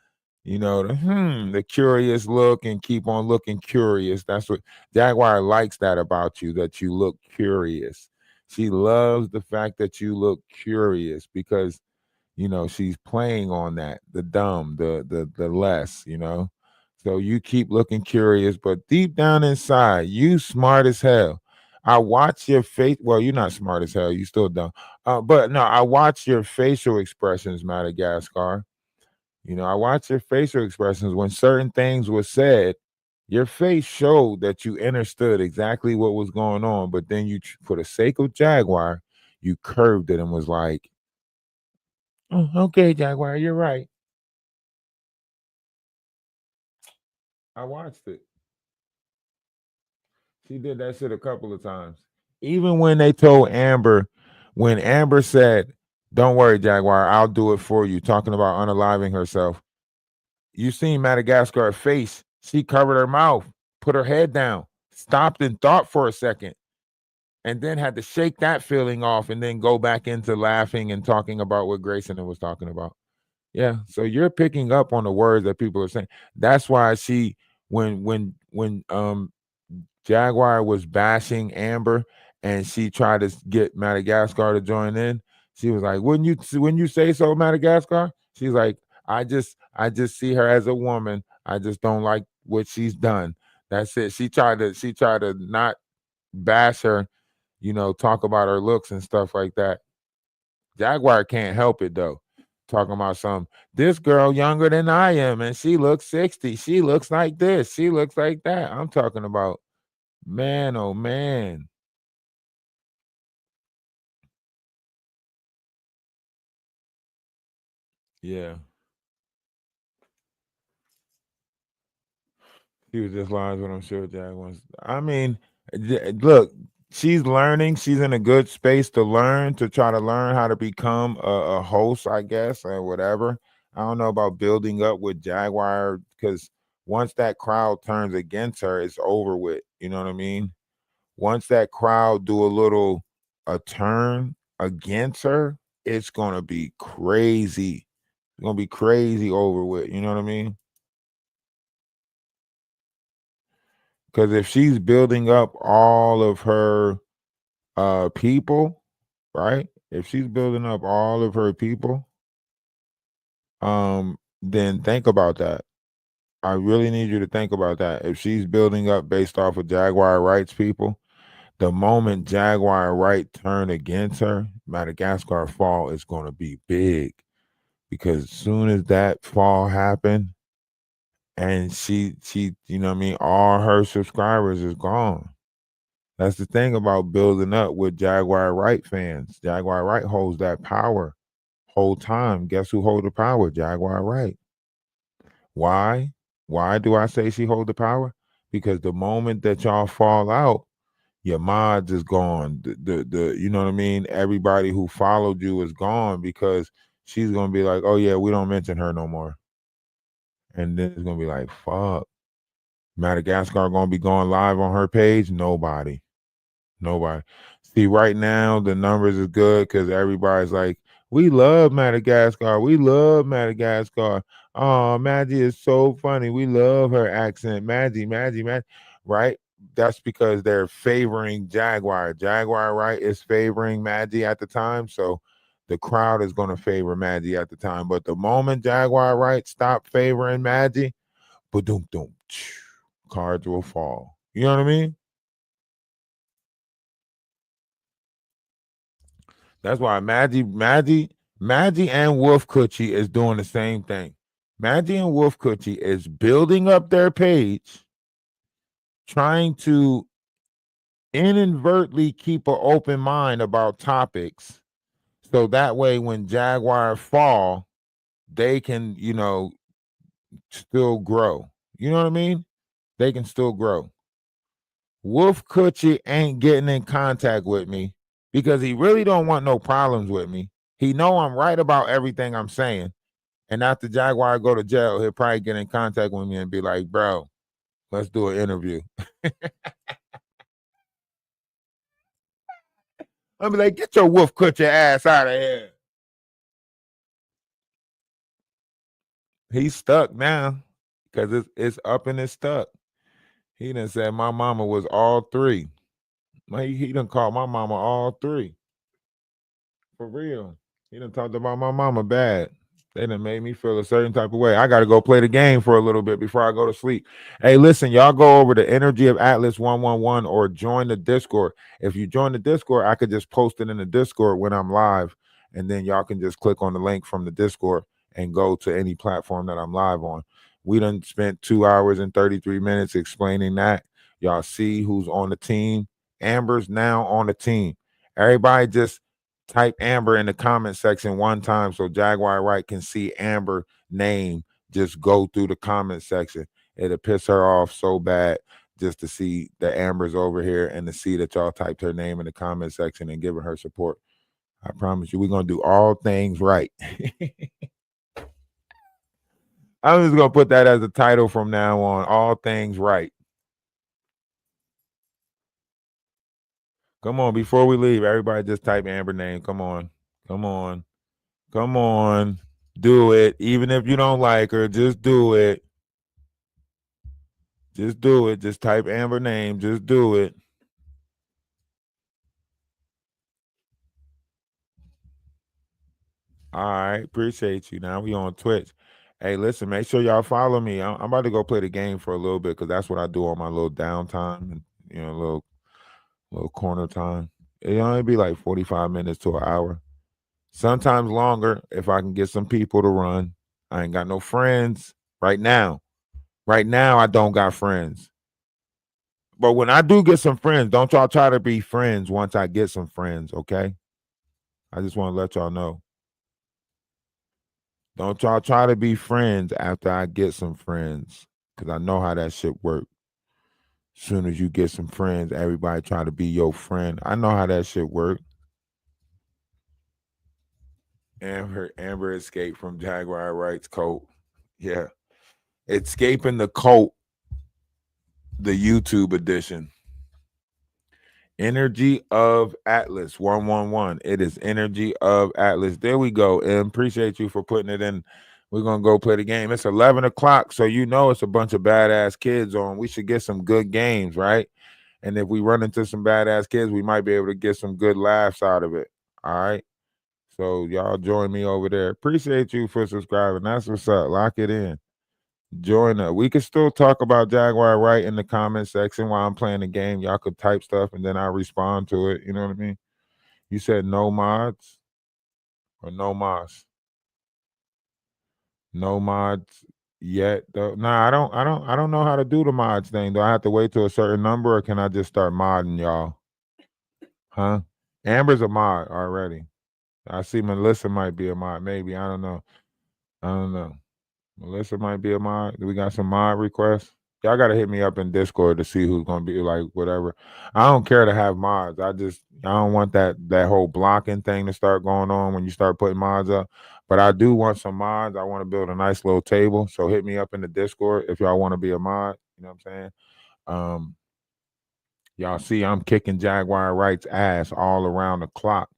curious look and keep on looking curious. That's what Jaguar likes that about you, that you look curious. She loves the fact that you look curious because she's playing on that, the dumb, the less. So you keep looking curious, but deep down inside, you smart as hell. I watch your face. Well, you're not smart as hell. You still dumb. But no, I watch your facial expressions, Madagascar. I watch your facial expressions when certain things were said. Your face showed that you understood exactly what was going on, but then for the sake of Jaguar, you curved it and was like, "Oh, okay, Jaguar, you're right." I watched it. She did that shit a couple of times. Even when they told Amber, when Amber said, "Don't worry, Jaguar, I'll do it for you," talking about unaliving herself. You seen Madagascar's face. She covered her mouth, put her head down, stopped and thought for a second, and then had to shake that feeling off and then go back into laughing and talking about what Grayson was talking about. Yeah. So you're picking up on the words that people are saying. That's why when Jaguar was bashing Amber and she tried to get Madagascar to join in, she was like, wouldn't you say so, Madagascar? She's like, I just see her as a woman. I just don't like what she's done. That's it. She tried to not bash her, talk about her looks and stuff like that. Jaguar can't help it though. Talking about this girl younger than I am, and she looks 60. She looks like this. She looks like that. I'm talking about, man, oh man. Yeah. He was just lying, but I'm sure Jack wants. I mean, Look, she's learning. She's in a good space to learn, to try to learn how to become a host, I guess, or whatever. I don't know about building up with Jaguar, because once that crowd turns against her, it's over with. You know what I mean? Once that crowd do a turn against her, it's gonna be crazy. It's gonna be crazy over with. You know what I mean? Because if she's building up all of her people, right? If she's building up all of her people, then think about that. I really need you to think about that. If she's building up based off of Jaguar Wright's people, the moment Jaguar Wright turn against her, Madagascar fall is going to be big, because as soon as that fall happen, and she, you know what I mean, all her subscribers is gone. That's the thing about building up with Jaguar Wright fans. Jaguar Wright holds that power whole time. Guess who hold the power? Jaguar Wright. Why? Why do I say she hold the power? Because the moment that y'all fall out, your mods is gone. The you know what I mean? Everybody who followed you is gone, because she's gonna be like, oh yeah, we don't mention her no more. And then it's gonna be like, fuck. Madagascar gonna be going live on her page? Nobody. See, right now the numbers is good because everybody's like, we love Madagascar. We love Madagascar. Oh, Maggie is so funny. We love her accent. Maggie. Right? That's because they're favoring Jaguar. Jaguar, right, is favoring Maggie at the time. So the crowd is going to favor Maggie at the time. But the moment Jaguar, right, stop favoring Maggie, ba-doom, doom, cards will fall. You know what I mean? That's why Maggie and Wolf Coochie is doing the same thing. Maggie and Wolf Coochie is building up their page, trying to inadvertently keep an open mind about topics, so that way when Jaguar fall, they can, you know, still grow. You know what I mean? They can still grow. Wolf Coochie ain't getting in contact with me because he really don't want no problems with me. He know I'm right about everything I'm saying. And after Jaguar go to jail, he'll probably get in contact with me and be like, bro, let's do an interview. I'll be like, get your Wolf Coochie ass out of here. He's stuck now because it's up and it's stuck. He done said my mama was all three. He done called my mama all three. For real. He done talked about my mama bad. They done made me feel a certain type of way. I got to go play the game for a little bit before I go to sleep. Hey, listen, y'all go over to Energy of Atlas 111 or join the Discord. If you join the Discord, I could just post it in the Discord when I'm live, and then y'all can just click on the link from the Discord and go to any platform that I'm live on. We done spent 2 hours and 33 minutes explaining that. Y'all see who's on the team. Amber's now on the team. Everybody just type Amber in the comment section one time so Jaguar Wright can see Amber name just go through the comment section. It'll piss her off so bad just to see the Amber's over here and to see that y'all typed her name in the comment section and giving her support. I promise you, we're going to do all things right. I'm just going to put that as a title from now on, all things right. Come on, before we leave, everybody just type Amber name. Come on. Do it. Even if you don't like her, just do it. Just do it. Just type Amber name. Just do it. All right. Appreciate you. Now we on Twitch. Hey, listen, make sure y'all follow me. I'm about to go play the game for a little bit because that's what I do on my little downtime and, you know, little corner time. It only be like 45 minutes to an hour. Sometimes longer if I can get some people to run. I ain't got no friends right now. Right now, I don't got friends. But when I do get some friends, don't y'all try to be friends once I get some friends, okay? I just want to let y'all know. Don't y'all try to be friends after I get some friends, because I know how that shit works. Soon as you get some friends, everybody try to be your friend. I know how that shit work. Amber escaped from Jaguar Wright's cult. Yeah. Escaping the cult, the YouTube edition. Energy of Atlas 111. It is Energy of Atlas. There we go. And appreciate you for putting it in. We're gonna go play the game. It's 11 o'clock, so you know it's a bunch of badass kids on. We should get some good games, right? And if we run into some badass kids, we might be able to get some good laughs out of it. All right. So y'all join me over there. Appreciate you for subscribing. That's what's up. Lock it in. Join us. We can still talk about Jaguar Wright in the comment section while I'm playing the game. Y'all could type stuff and then I respond to it. You know what I mean? You said no mods or no mods? No mods yet though. Nah, I don't know how to do the mods thing. Do I have to wait till a certain number or can I just start modding y'all? Huh? Amber's a mod already. I see Melissa might be a mod. Maybe. I don't know. I don't know. Melissa might be a mod. We got some mod requests. Y'all gotta hit me up in Discord to see who's gonna be like whatever. I don't care to have mods. I don't want that whole blocking thing to start going on when you start putting mods up. But I do want some mods. I want to build a nice little table. So hit me up in the Discord if y'all want to be a mod. You know what I'm saying? Y'all see I'm kicking Jaguar Wright's ass all around the clock.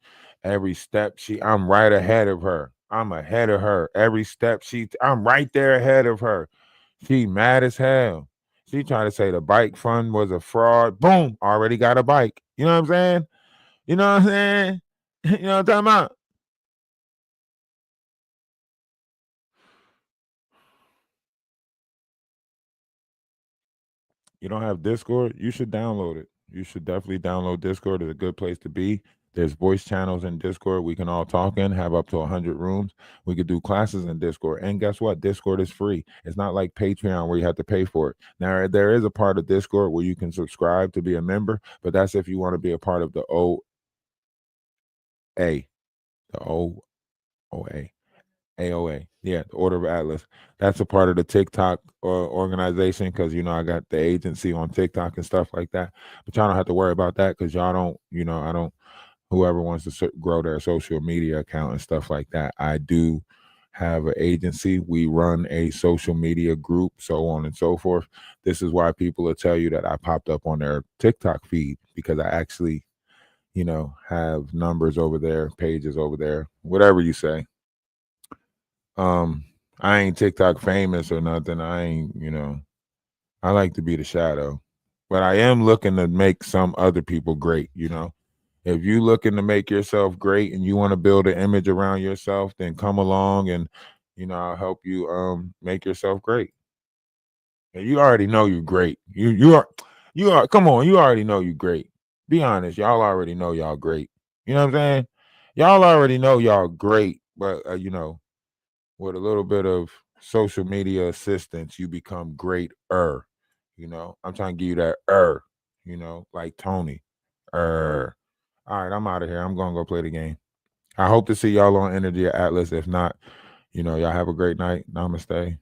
Every step I'm right ahead of her. I'm ahead of her. Every step I'm right there ahead of her. She mad as hell. She trying to say the bike fund was a fraud. Boom, already got a bike. You know what I'm saying? You know what I'm saying? You know what I'm talking about? You don't have Discord? You should download it. You should definitely download Discord. It's a good place to be. There's voice channels in Discord. We can all talk in, have up to 100 rooms. We could do classes in Discord. And guess what? Discord is free. It's not like Patreon where you have to pay for it. Now, there is a part of Discord where you can subscribe to be a member, but that's if you want to be a part of the OA. The OA. AOA, yeah, the Order of Atlas. That's a part of the TikTok organization because I got the agency on TikTok and stuff like that. But y'all don't have to worry about that because y'all don't, I don't. Whoever wants to grow their social media account and stuff like that, I do have an agency. We run a social media group, so on and so forth. This is why people will tell you that I popped up on their TikTok feed because I actually, have numbers over there, pages over there, whatever you say. I ain't TikTok famous or nothing. I ain't, I like to be the shadow. But I am looking to make some other people great, If you looking to make yourself great and you want to build an image around yourself, then come along and I'll help you make yourself great. And you already know you're great. You are come on, you already know you're great. Be honest, y'all already know y'all great. You know what I'm saying? Y'all already know y'all great, but with a little bit of social media assistance, you become greater. I'm trying to give you that like Tony. All right, I'm out of here. I'm gonna go play the game. I hope to see y'all on Energy Atlas. If not, y'all have a great night. Namaste.